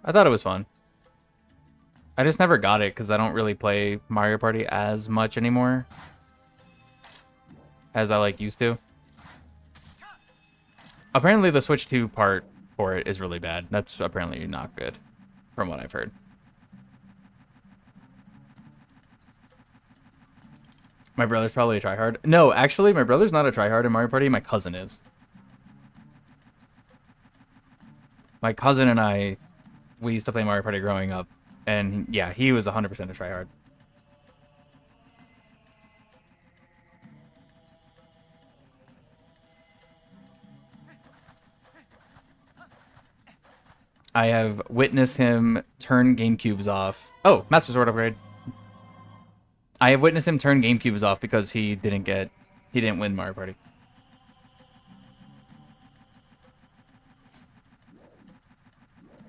[SPEAKER 1] I thought it was fun. I just never got it because I don't really play Mario Party as much anymore as I used to. Apparently the Switch 2 part for it is really bad. That's apparently not good, from what I've heard. My brother's probably a tryhard. No, actually, my brother's not a tryhard in Mario Party. My cousin is. My cousin and I, we used to play Mario Party growing up. And yeah, he was 100% a tryhard. I have witnessed him turn GameCubes off. Oh, Master Sword upgrade. I have witnessed him turn GameCubes off because he didn't win Mario Party.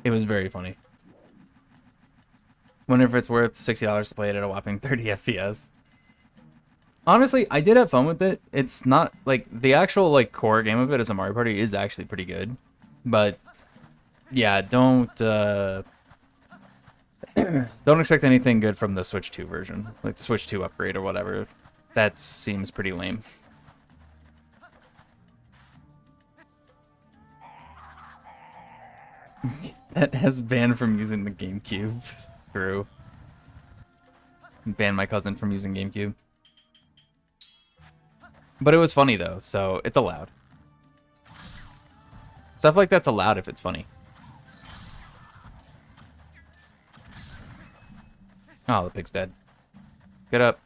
[SPEAKER 1] It was very funny. Wonder if it's worth $60 to play it at a whopping 30 FPS. Honestly, I did have fun with it. It's not, the actual, core game of it as a Mario Party is actually pretty good. But, yeah, don't expect anything good from the Switch 2 version. Like the Switch 2 upgrade or whatever. That seems pretty lame. That has banned from using the GameCube. True. Banned my cousin from using GameCube. But it was funny though, so it's allowed. Stuff like that's allowed if it's funny. Oh, the pig's dead. Get up.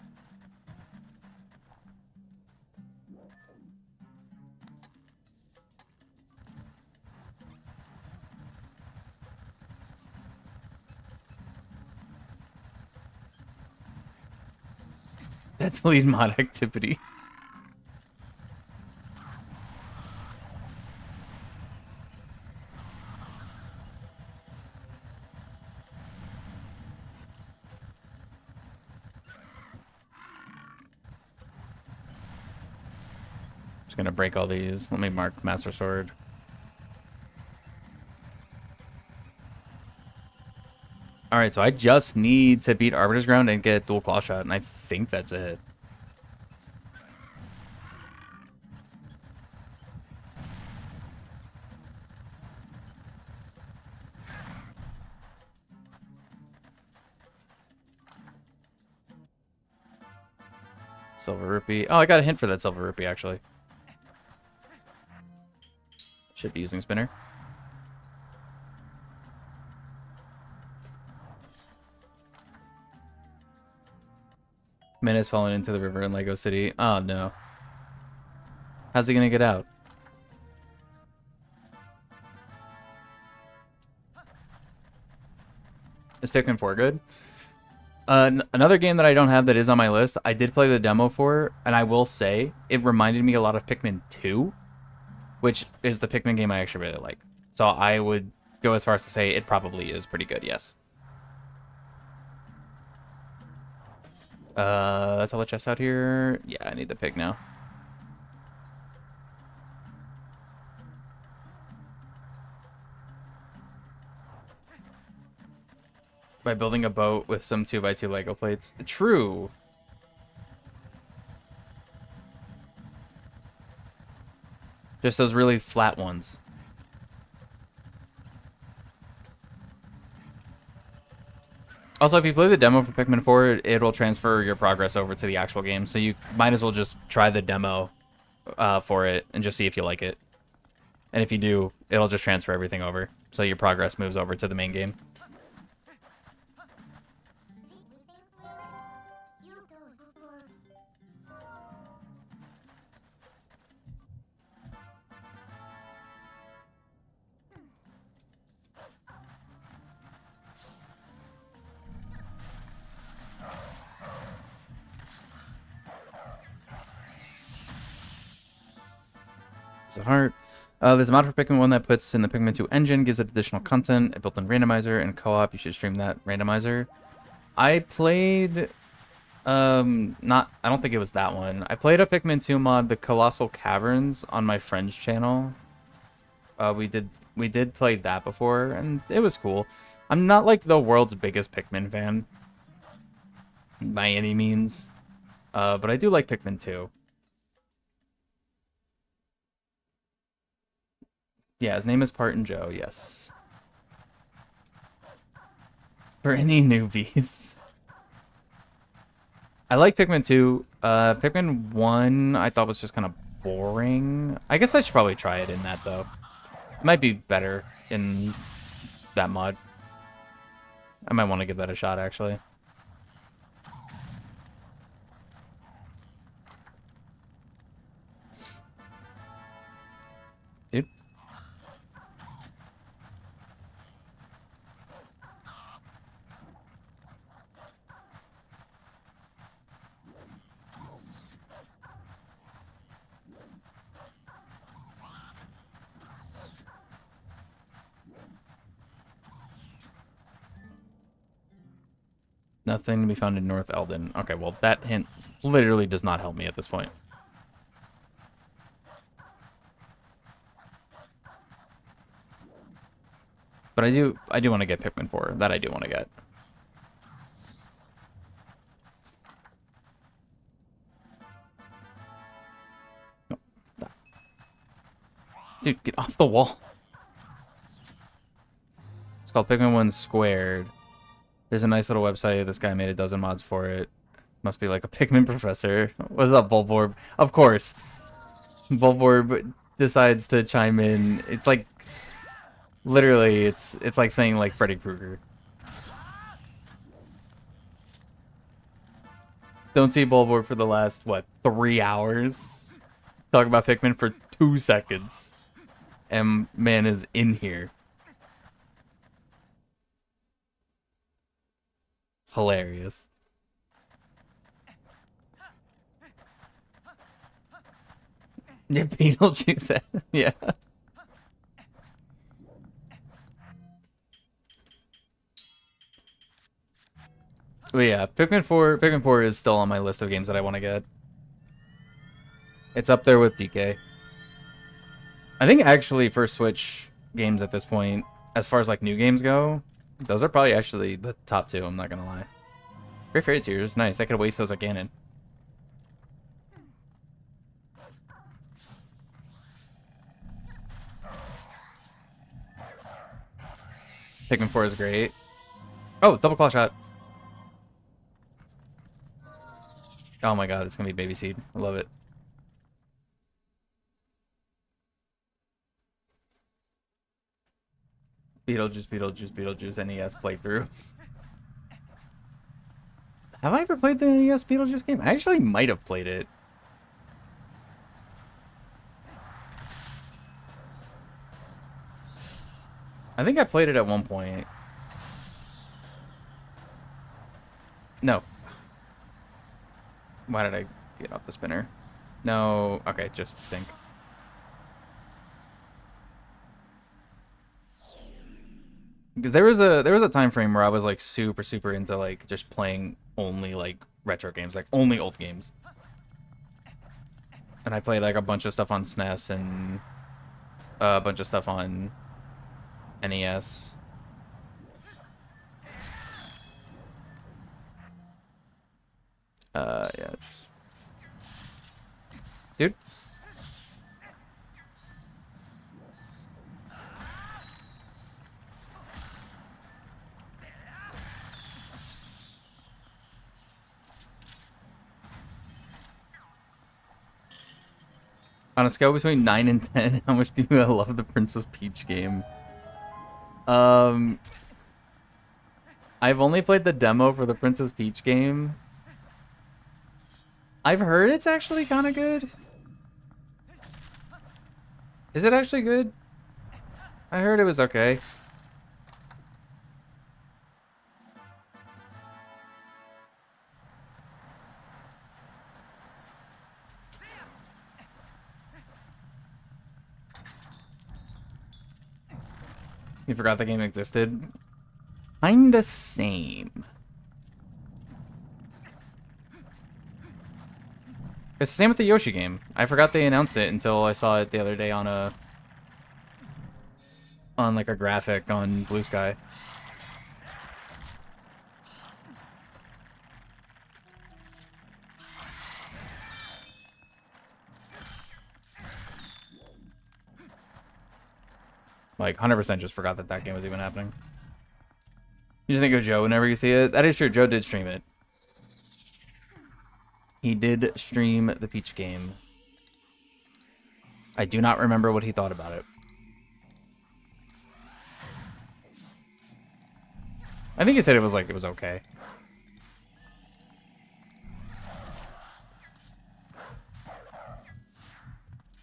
[SPEAKER 1] That's lead mod activity. Just gonna break all these. Let me mark Master Sword. Alright, so I just need to beat Arbiter's Ground and get dual claw shot, and I think that's it. Silver Rupee. Oh, I got a hint for that Silver Rupee, actually. Should be using Spinner. Man has fallen into the river in Lego City. Oh, no. How's he gonna get out? Is Pikmin 4 good? Another game that I don't have that is on my list, I did play the demo for, and I will say, it reminded me a lot of Pikmin 2, which is the Pikmin game I actually really like. So I would go as far as to say it probably is pretty good, yes. That's all the chests out here. Yeah, I need the pig now. By building a boat with some 2x2 Lego plates. True. Just those really flat ones. Also, if you play the demo for Pikmin 4, it'll transfer your progress over to the actual game. So you might as well just try the demo for it and just see if you like it. And if you do, it'll just transfer everything over. So your progress moves over to the main game. It's a heart. There's a mod for Pikmin 1 that puts in the Pikmin 2 engine, gives it additional content, a built-in randomizer, and co-op. You should stream that randomizer. I played, not, I don't think it was that one. I played a Pikmin 2 mod, the Colossal Caverns, on my friend's channel. We did play that before, and it was cool. I'm not like the world's biggest Pikmin fan by any means, but I do like Pikmin 2. Yeah, his name is Parton Joe, yes. For any newbies. I like Pikmin 2. Pikmin 1 I thought was just kind of boring. I guess I should probably try it in that, though. It might be better in that mod. I might want to give that a shot, actually. Dude. Nothing to be found in North Eldon. Okay, well, that hint literally does not help me at this point. But I do want to get Pikmin 4. That I do want to get. No. Dude, get off the wall. It's called Pikmin 1 Squared. There's a nice little website. This guy made a dozen mods for it. Must be like a Pikmin professor. What's up, Bulborb? Of course. Bulborb decides to chime in. It's like... Literally, it's like saying, like, Freddy Krueger. Don't see Bulborb for the last, what, 3 hours? Talk about Pikmin for 2 seconds. And man is in here. Hilarious. Yeah, Beetlejuice. Yeah. But yeah, Pikmin 4 is still on my list of games that I want to get. It's up there with DK. I think actually for Switch games at this point, as far as like new games go, those are probably actually the top 2, I'm not gonna lie. Great Fairy Tears, nice. I could waste those at Ganon. Pikmin 4 is great. Oh, double claw shot. Oh my god, it's gonna be Baby Seed. I love it. Beetlejuice, Beetlejuice, Beetlejuice, NES playthrough. Have I ever played the NES Beetlejuice game? I actually might have played it. I think I played it at one point. No. Why did I get off the spinner? No. Okay, just sync. Because there was a time frame where I was like super into like just playing only like retro games, like only old games. And I played like a bunch of stuff on SNES and a bunch of stuff on NES. Yeah. Dude. On a scale between 9 and 10, how much do you love the Princess Peach game? I've only played the demo for the Princess Peach game. I've heard it's actually kind of good. Is it actually good? I heard it was okay. You forgot the game existed? Kinda same. It's the same with the Yoshi game. I forgot they announced it until I saw it the other day on like a graphic on Blue Sky. Like, 100% just forgot that that game was even happening. You just think of Joe whenever you see it? That is true. Joe did stream it. He did stream the Peach game. I do not remember what he thought about it. I think he said it was okay.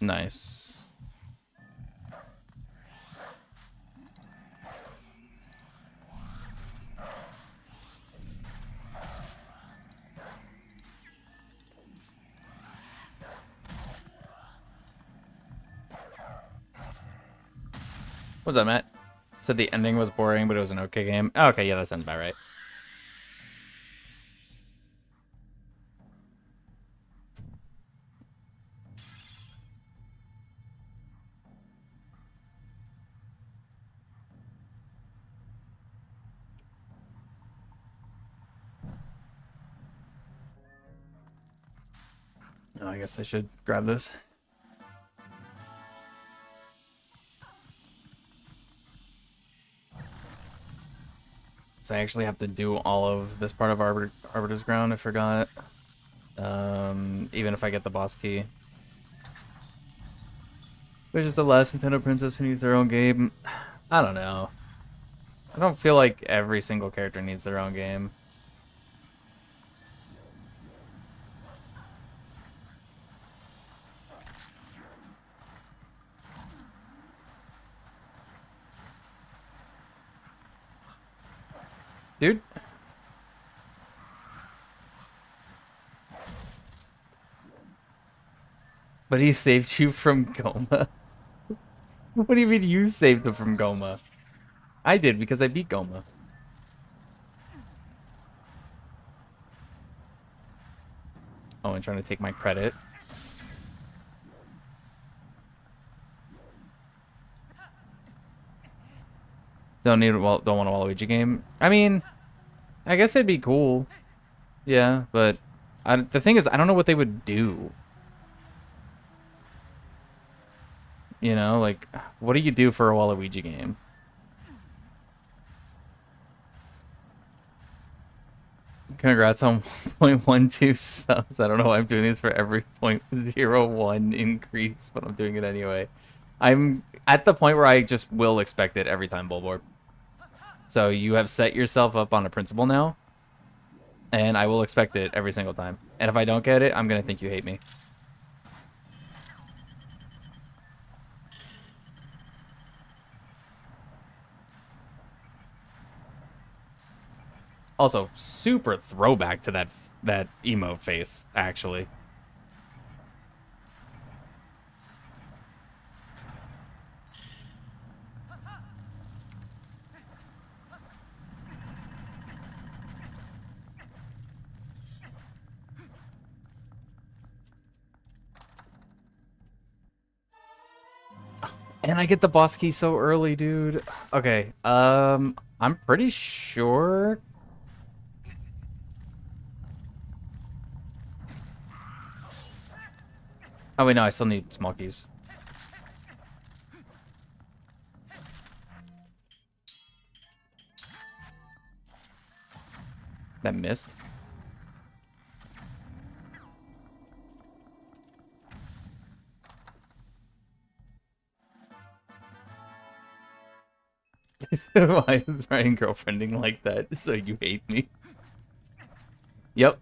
[SPEAKER 1] Nice. What's up, Matt? Said the ending was boring, but it was an okay game. Oh, okay, yeah, that sounds about right. Oh, I guess I should grab this. So I actually have to do all of this part of Arbiter's Ground. I forgot. Even if I get the boss key. Which is the last Nintendo princess who needs their own game. I don't know. I don't feel like every single character needs their own game. Dude. But he saved you from Goma. What do you mean you saved him from Goma? I did because I beat Goma. Oh, and trying to take my credit. Don't want a Waluigi game. I mean, I guess it'd be cool. Yeah, but the thing is, I don't know what they would do. You know, like, what do you do for a Waluigi game? Congrats on 0.12 subs. I don't know why I'm doing this for every 0.01 increase, but I'm doing it anyway. I'm at the point where I just will expect it every time, Bulborb. So you have set yourself up on a principle now, and I will expect it every single time. And if I don't get it, I'm going to think you hate me. Also, super throwback to that emo face, actually. And I get the boss key so early, dude. Okay, I'm pretty sure. Oh wait, no, I still need small keys. That missed. Why is Ryan girlfriending like that? So you hate me? Yep.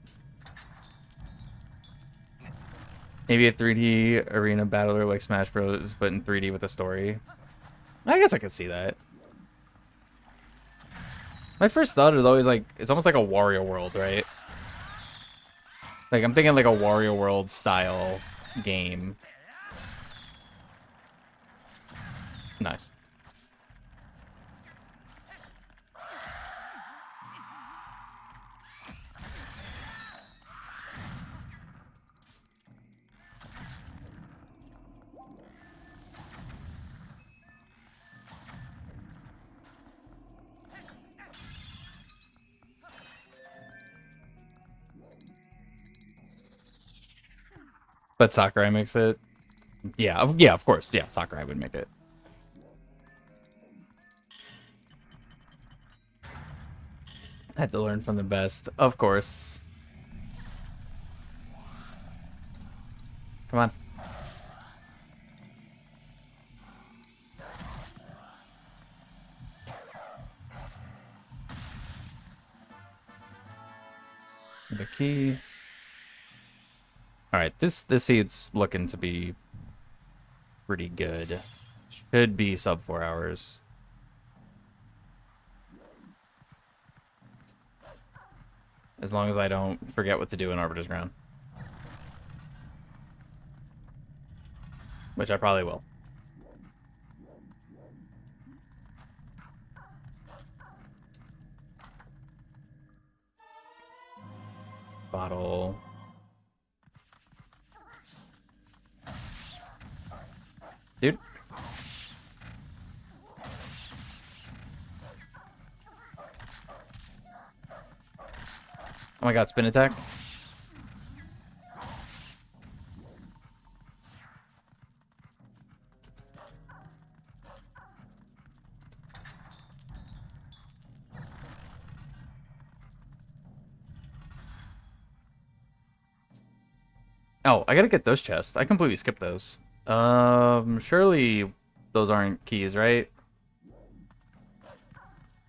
[SPEAKER 1] Maybe a 3D arena battler like Smash Bros, but in 3D with a story. I guess I could see that. My first thought is always like, it's almost like a Wario World, right? Like, I'm thinking like a Wario World style game. But Sakurai makes it. Yeah, yeah, of course. Yeah, Sakurai would make it. I had to learn from the best, of course. Come on. The key. All right, this seed's looking to be pretty good. Should be sub 4 hours. As long as I don't forget what to do in Arbiter's Ground. Which I probably will. Bottle. Dude. Oh my god, spin attack. Oh, I gotta get those chests. I completely skipped those. Surely those aren't keys, right?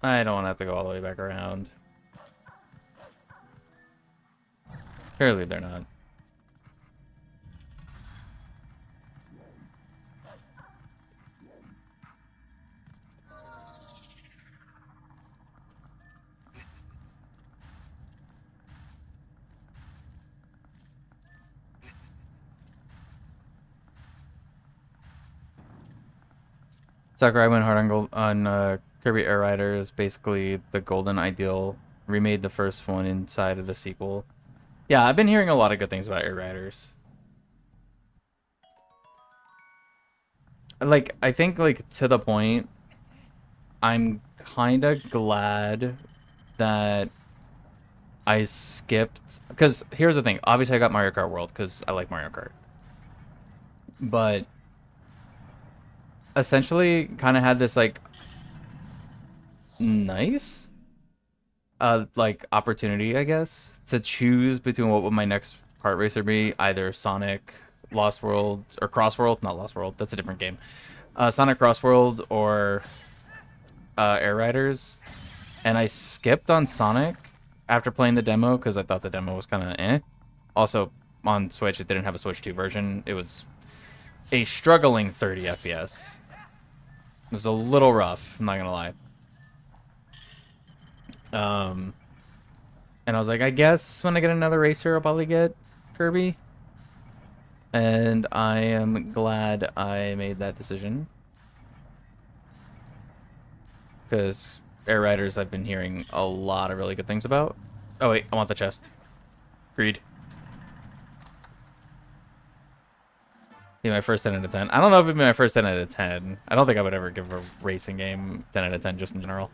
[SPEAKER 1] I don't want to have to go all the way back around. Surely they're not. Sakurai went hard on Kirby Air Riders, basically the golden ideal. Remade the first one inside of the sequel. Yeah, I've been hearing a lot of good things about Air Riders. Like, I think, like, to the point, I'm kind of glad that I skipped... Because, here's the thing. Obviously, I got Mario Kart World, because I like Mario Kart. But... essentially kind of had this like nice like opportunity, I guess, to choose between what would my next kart racer be, either Sonic Lost World or Cross World, not Lost World, that's a different game. Sonic Cross World or Air Riders, and I skipped on Sonic after playing the demo because I thought the demo was kind of eh. Also on Switch, it didn't have a Switch 2 version. It was a struggling 30 FPS. It was a little rough, I'm not gonna lie. And I was like, I guess when I get another racer, I'll probably get Kirby. And I am glad I made that decision. Because Air Riders I've been hearing a lot of really good things about. Oh wait, I want the chest. Greed. Be my first 10 out of 10. I don't know if it'd be my first 10 out of 10. I don't think I would ever give a racing game 10 out of 10 just in general.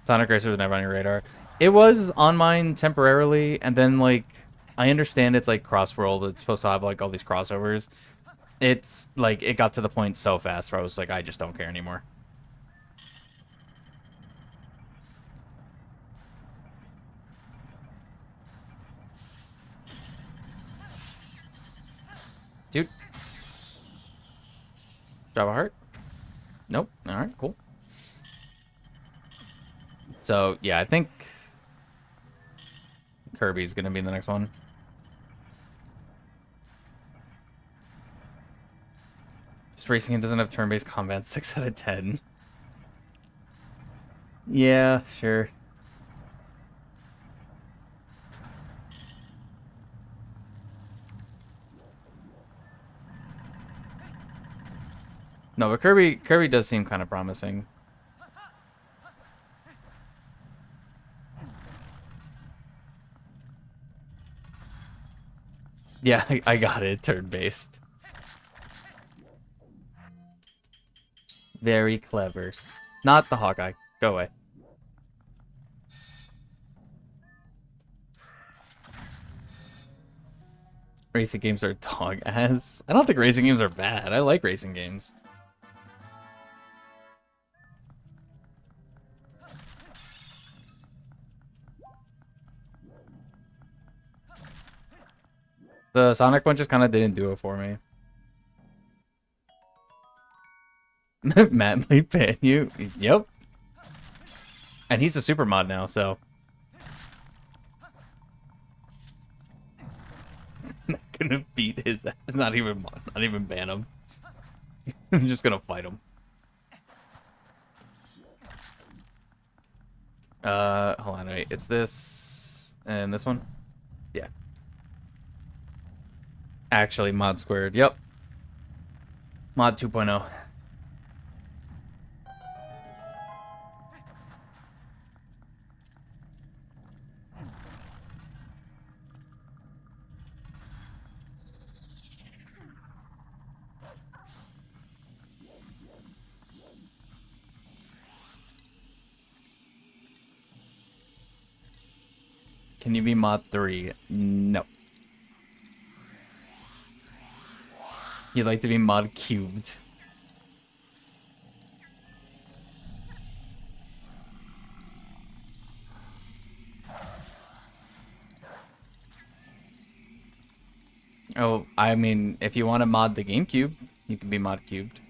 [SPEAKER 1] Sonic Racer was never on your radar. It was on mine temporarily, and then, like, I understand it's, like, cross-world. It's supposed to have, like, all these crossovers. It's, like, it got to the point so fast where I was like, I just don't care anymore. Dude. Drop a heart? Nope. Alright, cool. So, yeah, I think Kirby's gonna be the next one. This racing game doesn't have turn-based combat. 6 out of 10. Yeah, sure. No, but Kirby does seem kind of promising. Yeah, I got it. Turn-based. Very clever. Not the Hawkeye. Go away. Racing games are dog ass. I don't think racing games are bad. I like racing games. The Sonic one just kind of didn't do it for me. Matt might ban you. Yep. And he's a super mod now, so. Not gonna beat his ass. Not even ban him. I'm just gonna fight him. Hold on, wait. It's this and this one? Yeah. Actually, mod squared. Yep. Mod 2.0. Can you be mod 3? No. You'd like to be mod cubed. Oh, I mean, if you want to mod the GameCube, you can be mod cubed.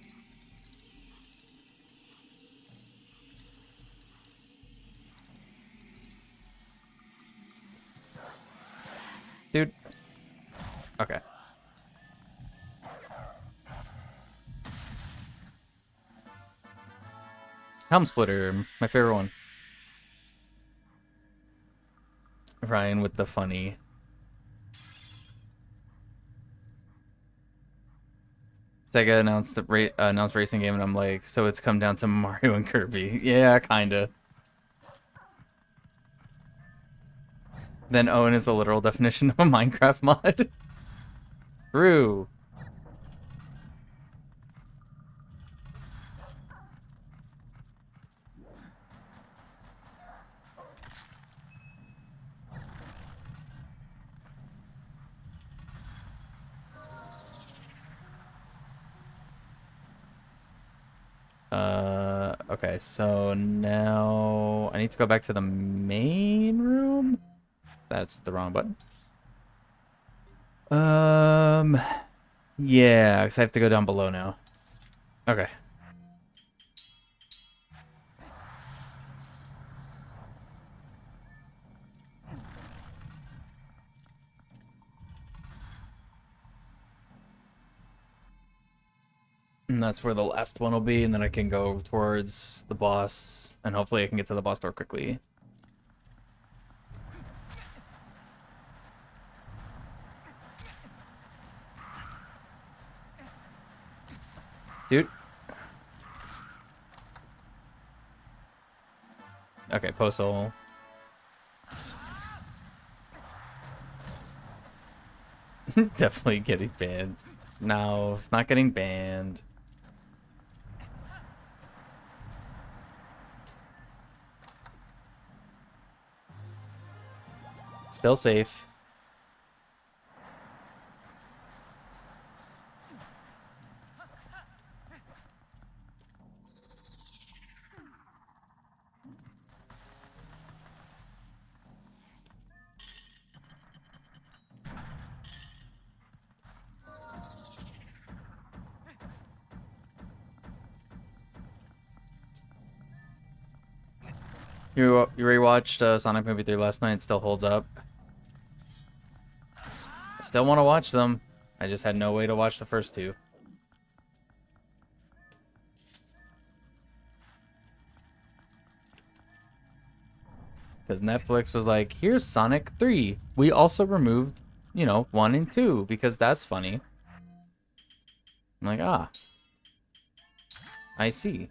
[SPEAKER 1] Dude. Okay. Helm Splitter, my favorite one. Ryan with the funny. Sega announced the announced racing game, and I'm like, so it's come down to Mario and Kirby. Yeah, kinda. Then Owen is a literal definition of a Minecraft mod. True. Okay, so now I need to go back to the main room. That's the wrong button. Yeah, because I have to go down below now. Okay. And that's where the last one will be, and then I can go towards the boss, and hopefully I can get to the boss door quickly. Dude. Okay, Postal. Definitely getting banned. No, it's not getting banned. Still safe. You rewatched Sonic Movie 3 last night. It still holds up. I still want to watch them. I just had no way to watch the first two. Because Netflix was like, here's Sonic 3. We also removed, 1 and 2 because that's funny. I'm like, ah. I see.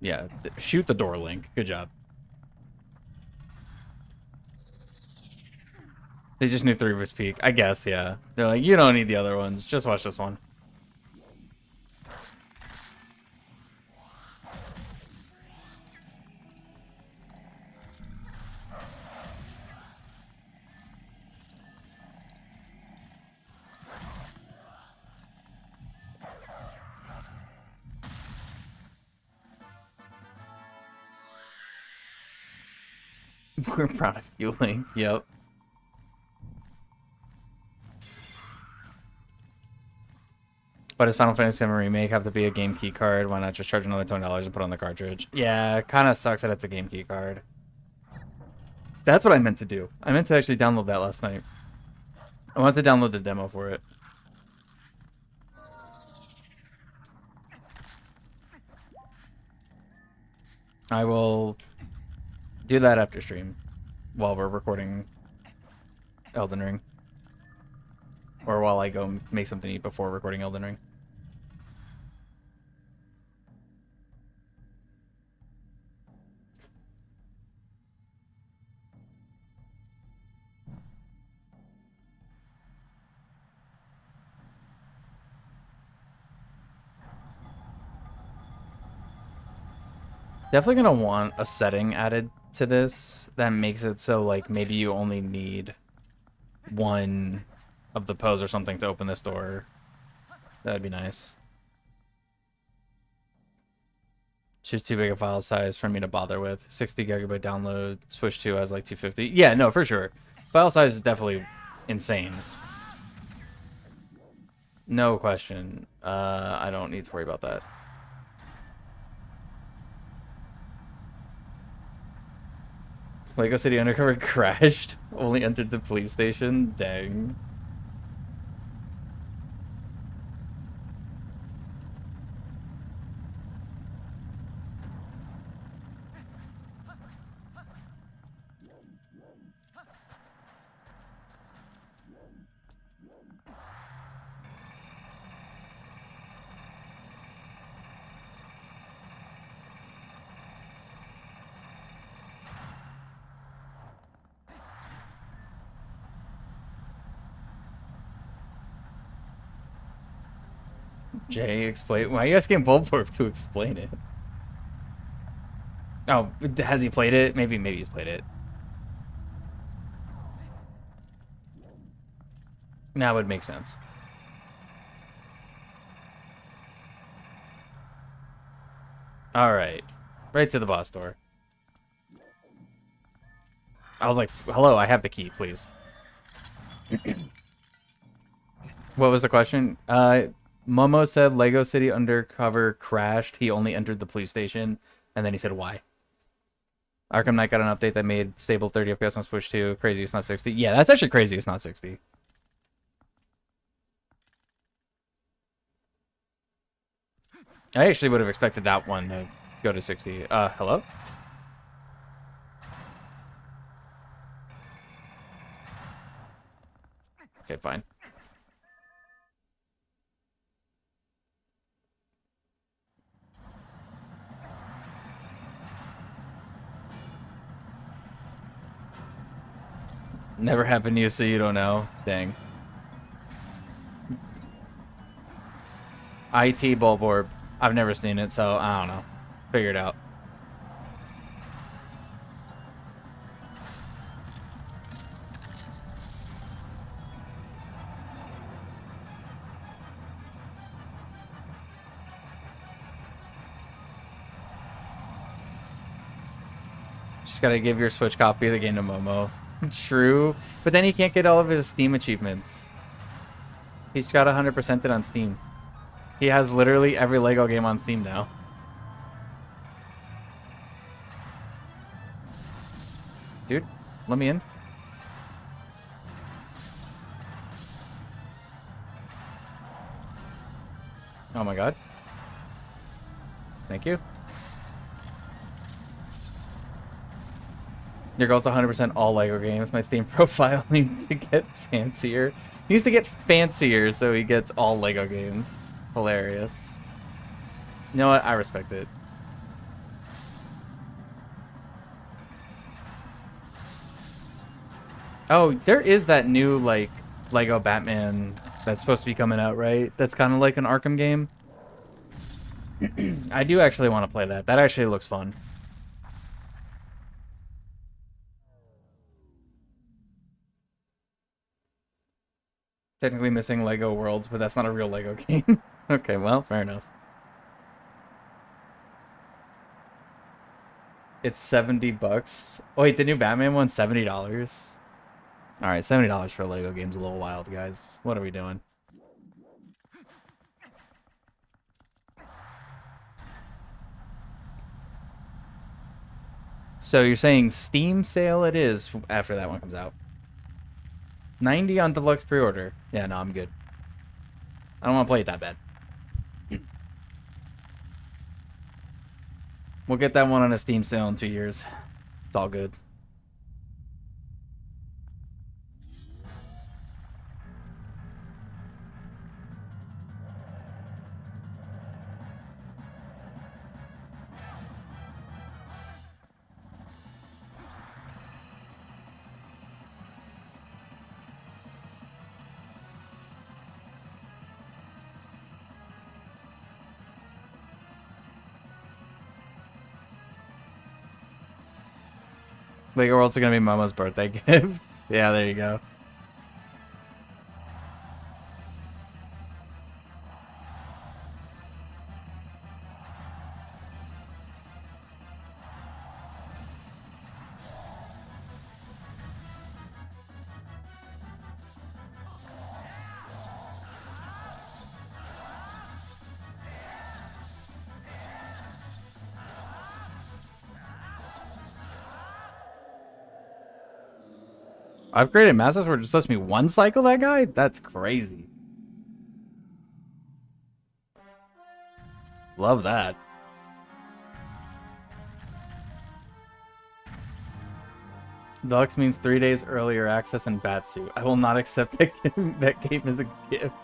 [SPEAKER 1] Yeah, shoot the door, Link. Good job. They just knew 3 was peak. I guess, yeah. They're like, you don't need the other ones. Just watch this one. We're proud of you, Link. Yep. But does Final Fantasy VII Remake have to be a game key card? Why not just charge another $20 and put on the cartridge? Yeah, it kind of sucks that it's a game key card. That's what I meant to do. I meant to actually download that last night. I wanted to download the demo for it. I will do that after stream while we're recording Elden Ring. Or while I go make something to eat before recording Elden Ring. Definitely gonna want a setting added to this that makes it so like maybe you only need one of the pose or something to open this door. That'd be nice. Just too big a file size for me to bother with. 60 gigabyte download. Switch 2 has like 250. Yeah, no, for sure. File size is definitely insane. No question. I don't need to worry about that. Lego City Undercover crashed. Only entered the police station. Dang. Jay, explain. Why are you asking Bulborb to explain it? Oh, has he played it? Maybe he's played it. That would make sense. Alright. Right to the boss door. I was like, hello, I have the key, please. What was the question? Momo said Lego City Undercover crashed. He only entered the police station. And then he said, why? Arkham Knight got an update that made stable 30 FPS on Switch 2. Crazy it's not 60. Yeah, that's actually crazy it's not 60. I actually would have expected that one to go to 60. Hello? Okay, fine. Never happened to you, so you don't know. Dang. IT Bulborb. I've never seen it, so I don't know. Figure it out. Just gotta give your Switch copy of the game to Momo. True, but then he can't get all of his Steam achievements. He's got 100% it on Steam. He has literally every Lego game on Steam now. Dude, let me in. Oh my god. Thank you. Your goal's 100% all Lego games. My Steam profile needs to get fancier. He needs to get fancier so he gets all Lego games. Hilarious. You know what? I respect it. Oh, there is that new, like, Lego Batman that's supposed to be coming out, right? That's kind of like an Arkham game. I do actually want to play that. That actually looks fun. Technically missing Lego Worlds, but that's not a real Lego game. Okay, well, fair enough. It's 70 bucks. Oh, wait, the new Batman one's $70. All right, $70 for a Lego game's a little wild, guys. What are we doing? So you're saying Steam sale it is after that one comes out. 90 on deluxe pre-order. Yeah, no, I'm good. I don't want to play it that bad. We'll get that one on a Steam sale in 2 years. It's all good. Lego World's gonna be Mama's birthday gift. Yeah, there you go. Upgraded Master Sword just lets me one cycle that guy? That's crazy. Love that. Deluxe means 3 days earlier access in Batsuit. I will not accept that game as a gift.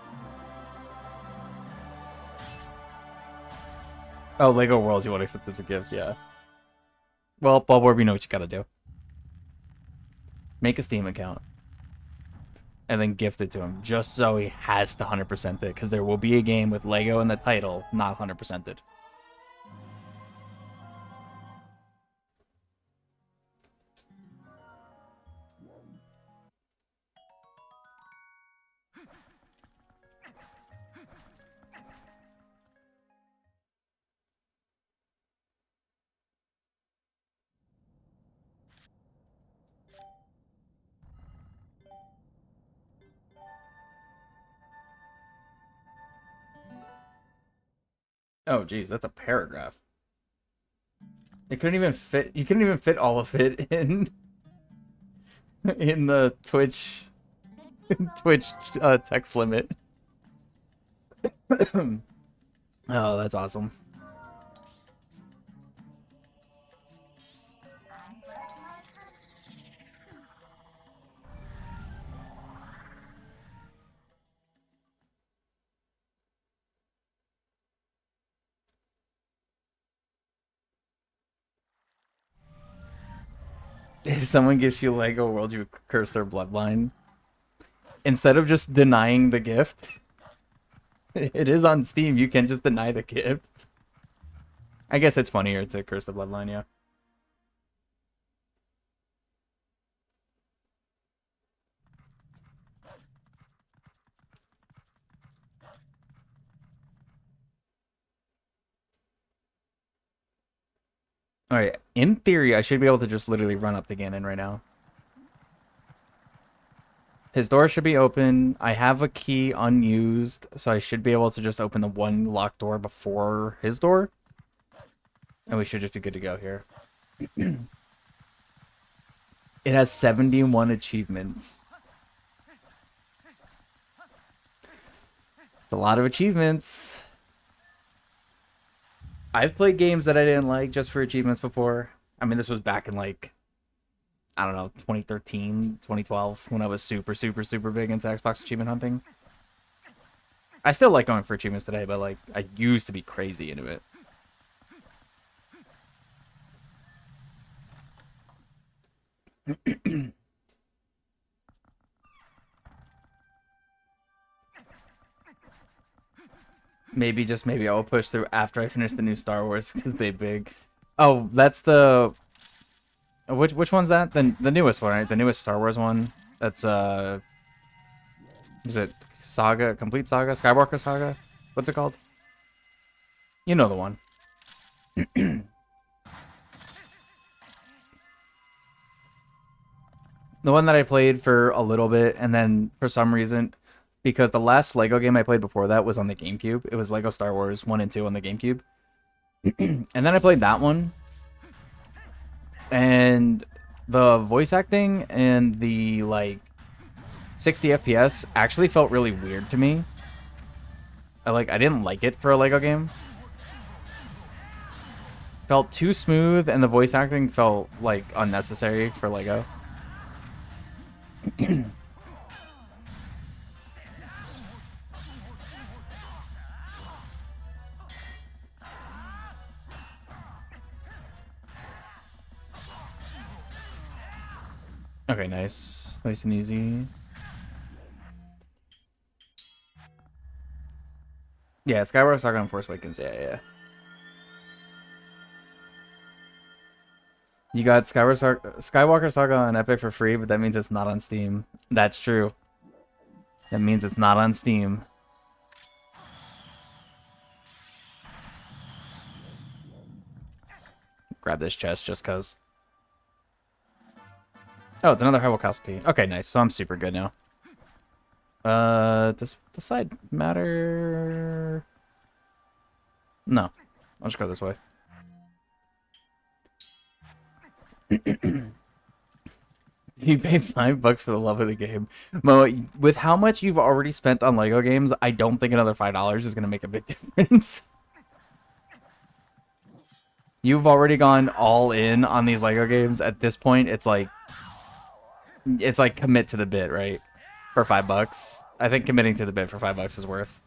[SPEAKER 1] Oh, Lego Worlds you won't accept as a gift, yeah. Well, Bubble, you know what you gotta do. Make a Steam account. And then gift it to him, just so he has to 100% it, because there will be a game with Lego in the title, not 100%ed. Oh, geez, that's a paragraph. It couldn't even fit. You couldn't even fit all of it in the Twitch text limit. Oh, that's awesome. If someone gives you Lego World, you curse their bloodline. Instead of just denying the gift, it is on Steam. You can just deny the gift. I guess it's funnier to curse the bloodline, yeah. Alright, in theory, I should be able to just literally run up to Ganon right now. His door should be open. I have a key unused, so I should be able to just open the one locked door before his door. And we should just be good to go here. It has 71 achievements. It's a lot of achievements. I've played games that I didn't like just for achievements before. I mean, this was back in like, I don't know, 2013, 2012, when I was super, super, super big into Xbox achievement hunting. I still like going for achievements today, but like, I used to be crazy into it. Maybe, just maybe, I'll push through after I finish the new Star Wars because they big. Oh, that's the which one's that? The newest one, right? The newest Star Wars one. That's is it Saga? Complete Saga? Skywalker Saga? What's it called? You know the one. The one that I played for a little bit, and then for some reason, because the last Lego game I played before that was on the GameCube. It was Lego Star Wars 1 and 2 on the GameCube. And then I played that one, and the voice acting and the, like, 60 FPS actually felt really weird to me. I didn't like it for a Lego game. Felt too smooth, and the voice acting felt, like, unnecessary for Lego. Okay, nice. Nice and easy. Yeah, Skywalker Saga and Force Awakens. Yeah, yeah. You got Skywalker Saga on Epic for free, but that means it's not on Steam. That's true. That means it's not on Steam. Grab this chest just cause. Oh, it's another Hyrule Castle Key. Okay, nice. So I'm super good now. Does the side matter? No. I'll just go this way. You paid $5 for the love of the game. Mo, with how much you've already spent on Lego games, I don't think another $5 is going to make a big difference. You've already gone all in on these Lego games. At this point, it's like commit to the bit, right? For $5. I think committing to the bit for $5 is worth.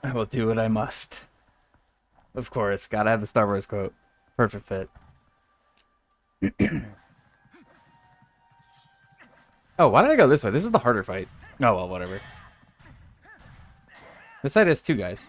[SPEAKER 1] I will do what I must. Of course, gotta have the Star Wars quote. Perfect fit. Oh, why did I go this way? This is the harder fight. Oh, well, whatever. This side has two guys.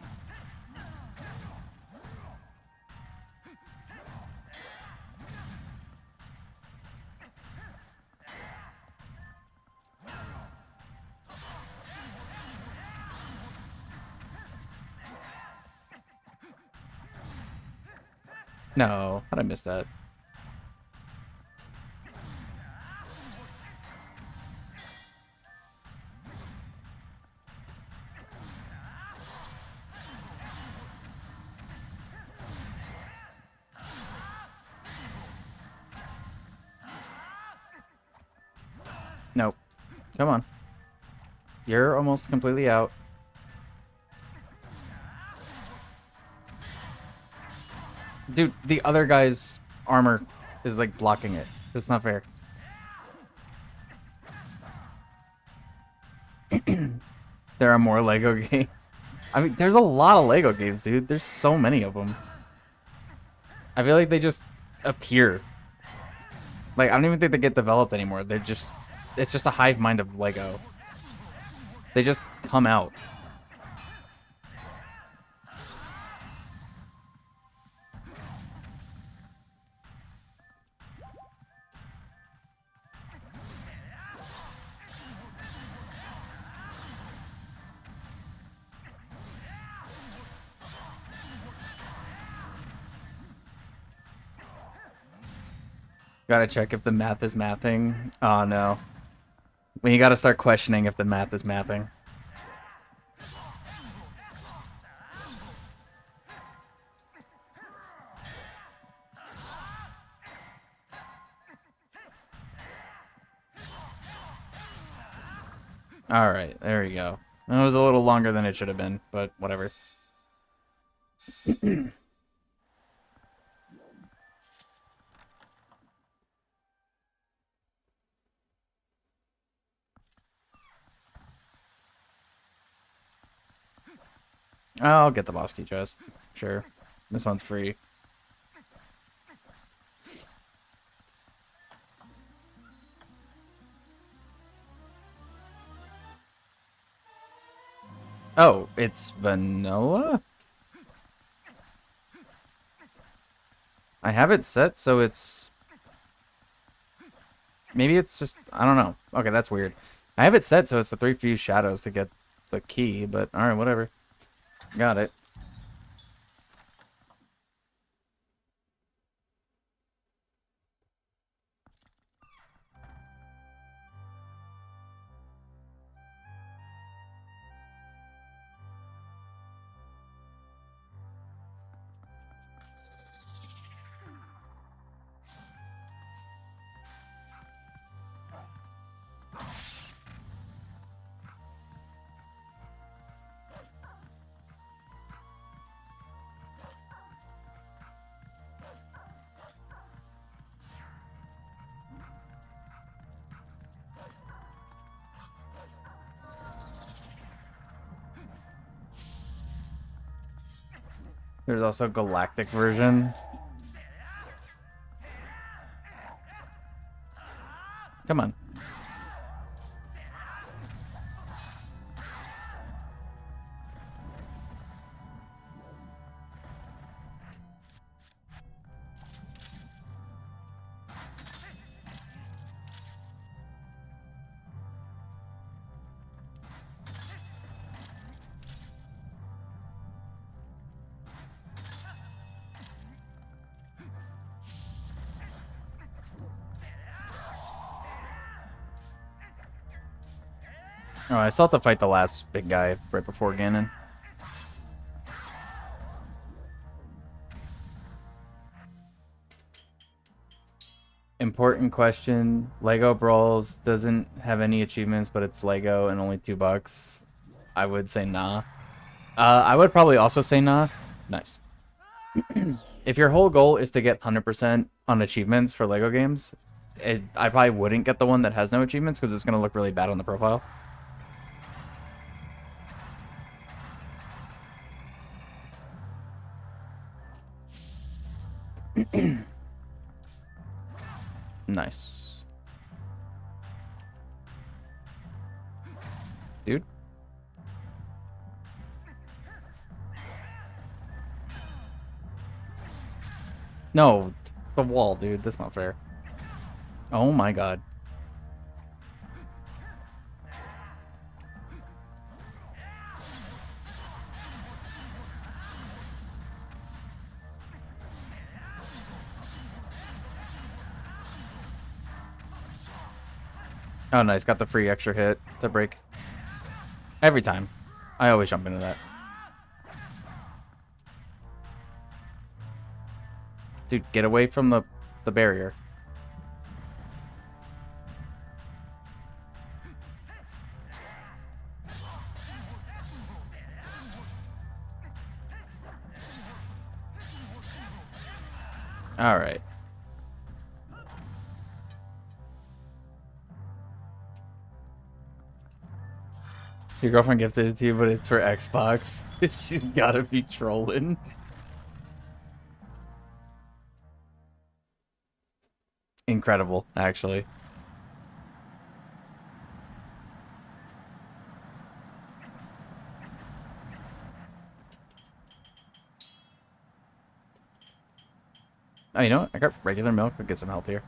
[SPEAKER 1] No, how'd I miss that? Nope. Come on. You're almost completely out. Dude, the other guy's armor is, like, blocking it. That's not fair. There are more Lego games. I mean, there's a lot of Lego games, dude. There's so many of them. I feel like they just appear. Like, I don't even think they get developed anymore. They're just... It's just a hive mind of Lego. They just come out. Gotta check if the math is mathing. Oh, no. When you gotta start questioning if the math is mathing. Alright, there we go. That was a little longer than it should have been, but whatever. I'll get the boss key chest. Sure. This one's free. Oh, it's vanilla? I have it set so it's... Maybe it's just... I don't know. Okay, that's weird. I have it set so it's the 3 fused shadows to get the key, but alright, whatever. Got it. There's also a galactic version. Come on. Oh, I still have to fight the last big guy right before Ganon. Important question. Lego Brawls doesn't have any achievements, but it's Lego and only $2. I would say nah. I would probably also say nah. Nice. If your whole goal is to get 100% on achievements for Lego games, I probably wouldn't get the one that has no achievements because it's going to look really bad on the profile. Nice. Dude. No, the wall, dude. That's not fair. Oh my god. Oh, nice. Got the free extra hit to break. Every time. I always jump into that. Dude, get away from the barrier. All right. Your girlfriend gifted it to you, but it's for Xbox. She's gotta be trolling. Incredible, actually. Oh, you know what? I got regular milk. I'll get some health here.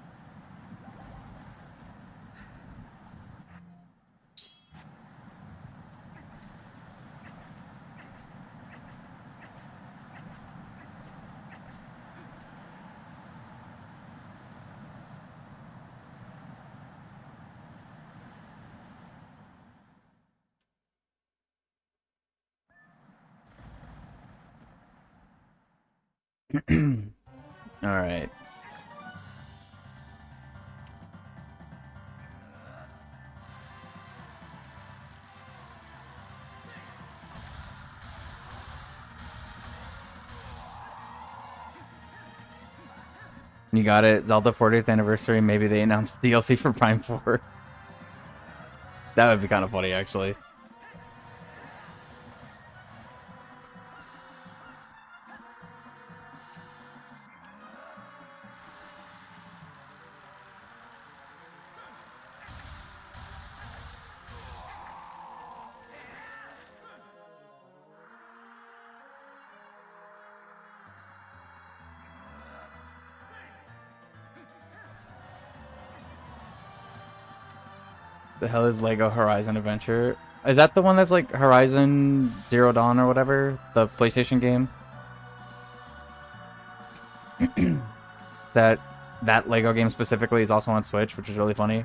[SPEAKER 1] All right. You got it. Zelda 40th anniversary. Maybe they announced DLC for Prime 4. That would be kind of funny, actually. The hell is Lego Horizon Adventure? Is that the one that's like Horizon Zero Dawn or whatever? The PlayStation game? that Lego game specifically is also on Switch, which is really funny.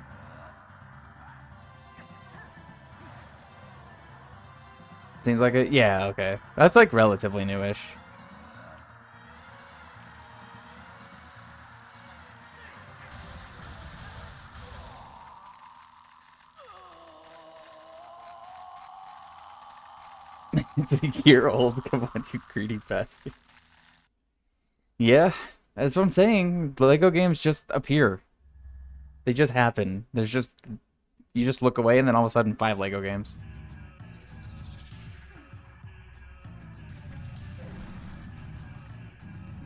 [SPEAKER 1] Seems like it. Yeah, okay. That's like relatively newish. It's a year old. Come on, you greedy bastard. Yeah, that's what I'm saying. The Lego games just appear. They just happen. There's just you just look away and then all of a sudden 5 Lego games.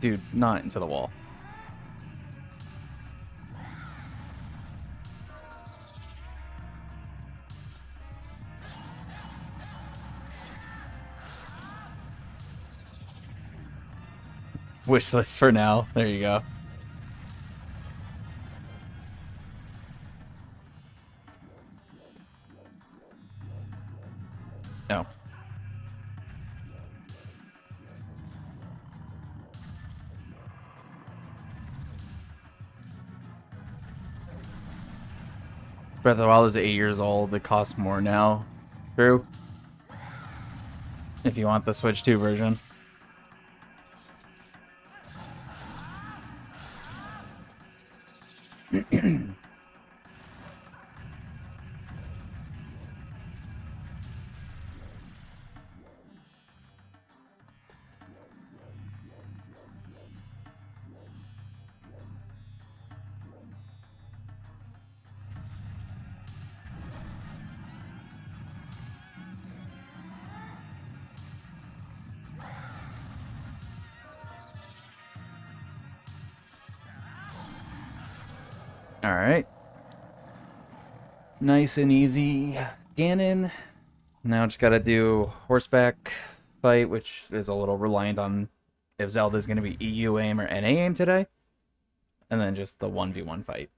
[SPEAKER 1] Dude, not into the wall. Wish list for now. There you go. No. Breath of the Wild is 8 years old. It costs more now. True. If you want the Switch 2 version. Alright. Nice and easy Ganon. Now just gotta do horseback fight, which is a little reliant on if Zelda's gonna be EU aim or NA aim today. And then just the 1v1 fight.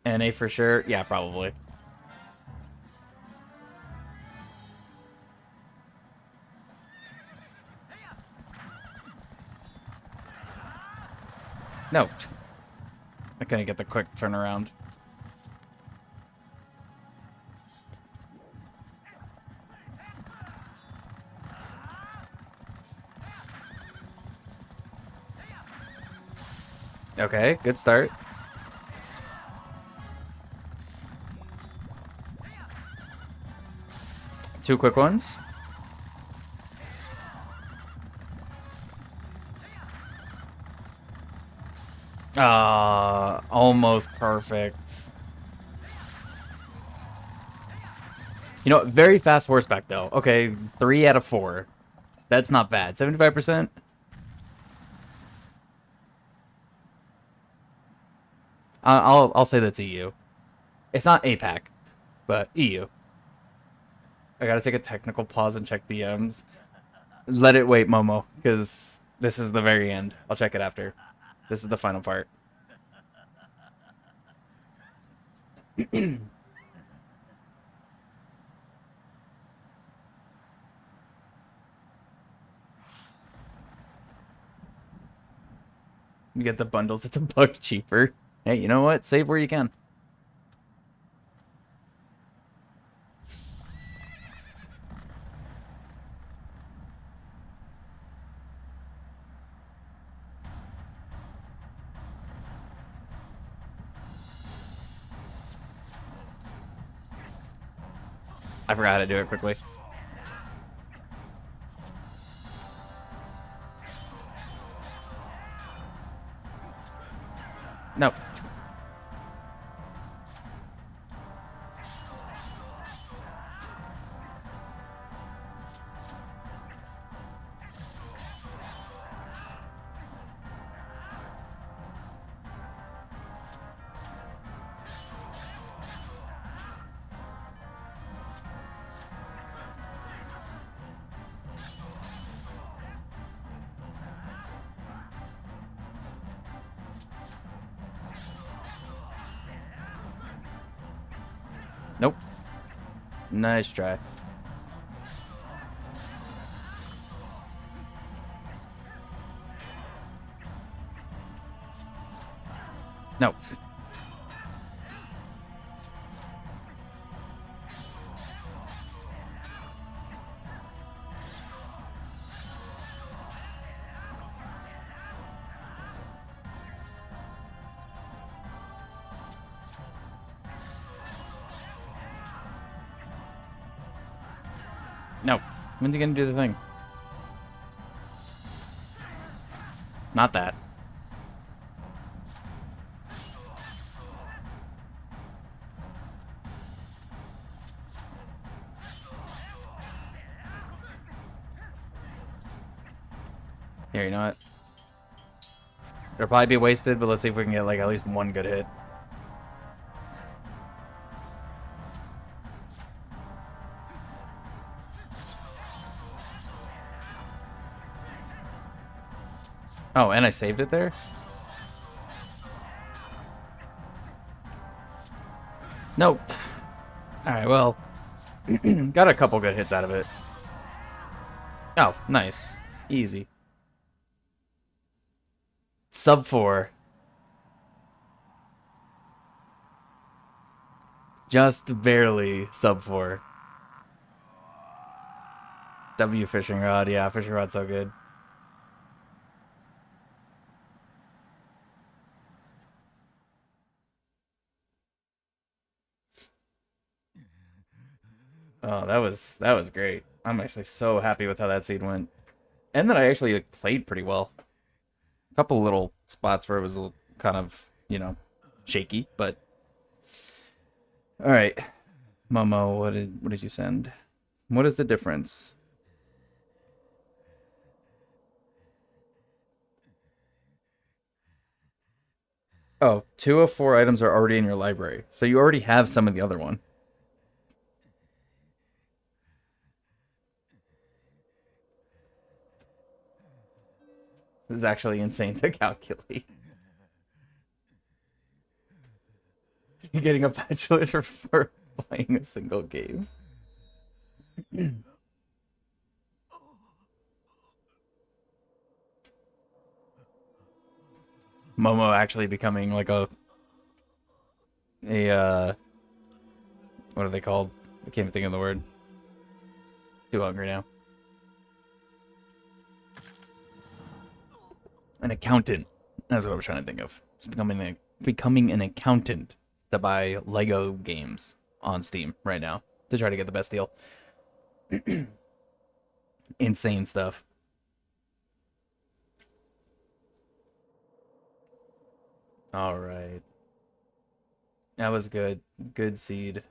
[SPEAKER 1] NA for sure? Yeah, probably. No. I couldn't get the quick turnaround. Okay, good start. Two quick ones. Almost perfect. You know, very fast horseback though. Okay, 3 out of 4. That's not bad. 75%. I'll say that's EU. It's not APAC, but EU. I gotta take a technical pause and check DMs. Let it wait, Momo, because this is the very end. I'll check it after. This is the final part. You get the bundles, it's $1 cheaper. Hey, you know what? Save where you can. I forgot how to do it quickly. No. Nope. Nice try. Nope. No. When's he gonna do the thing? Not that. Here, you know what? It'll probably be wasted, but let's see if we can get like at least one good hit. Oh, and I saved it there? Nope. Alright, well. Got a couple good hits out of it. Oh, nice. Easy. Sub 4. Just barely sub 4. W fishing rod. Yeah, fishing rod's so good. Oh, that was great. I'm actually so happy with how that seed went. And that I actually like, played pretty well. A couple little spots where it was kind of, you know, shaky, but all right. Momo, what did you send? What is the difference? Oh, 2 of 4 items are already in your library. So you already have some of the other one. This is actually insane to calculate. You're getting a bachelor's for playing a single game. Momo actually becoming like a what are they called? I can't even think of the word. Too hungry now. An accountant. That's what I was trying to think of. It's becoming an accountant to buy Lego games on Steam right now to try to get the best deal. Insane stuff. All right. That was good. Good seed.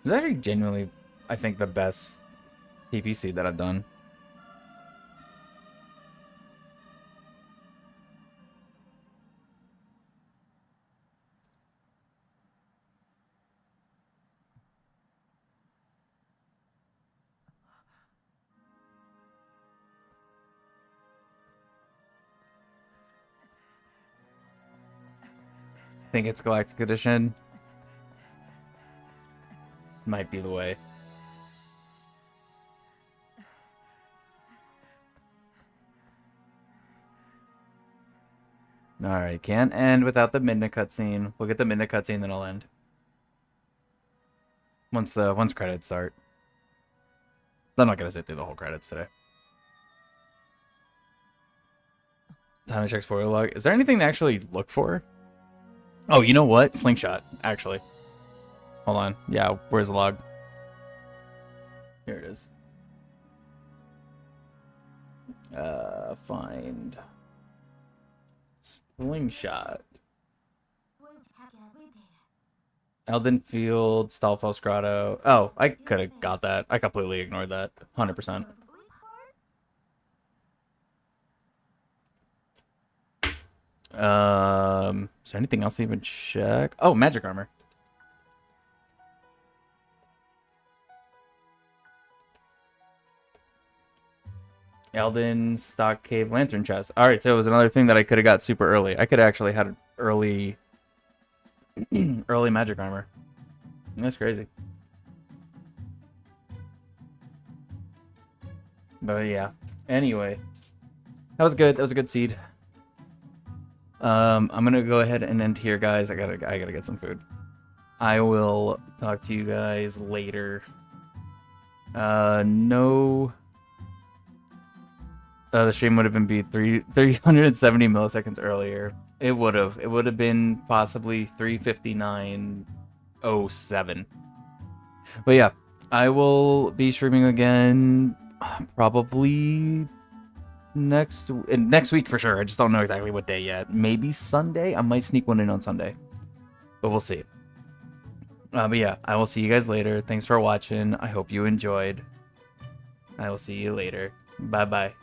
[SPEAKER 1] It's actually genuinely, I think, the best TPC that I've done. I think it's Galactic Edition. Might be the way. Alright, can't end without the midnight cutscene. We'll get the midnight cutscene, then I'll end. Once credits start. I'm not gonna sit through the whole credits today. Time to check spoiler log. Is there anything to actually look for? Oh, you know what? Slingshot, actually. Hold on. Yeah, where's the log? Here it is. Find slingshot. Eldenfield, Stalfos Grotto. Oh, I could have got that. I completely ignored that. 100%. Is there anything else to even check? Oh, magic armor. Elden stock cave lantern chest. All right, so it was another thing that I could have got super early. I could have actually had early, early magic armor. That's crazy. But yeah. Anyway, that was good. That was a good seed. I'm gonna go ahead and end here, guys. I gotta get some food. I will talk to you guys later. No. The stream would have been 370 milliseconds earlier. It would have. It would have been possibly 3:59:07. But yeah, I will be streaming again probably next week for sure. I just don't know exactly what day yet. Maybe Sunday. I might sneak one in on Sunday, but we'll see. But yeah, I will see you guys later. Thanks for watching. I hope you enjoyed. I will see you later. Bye bye.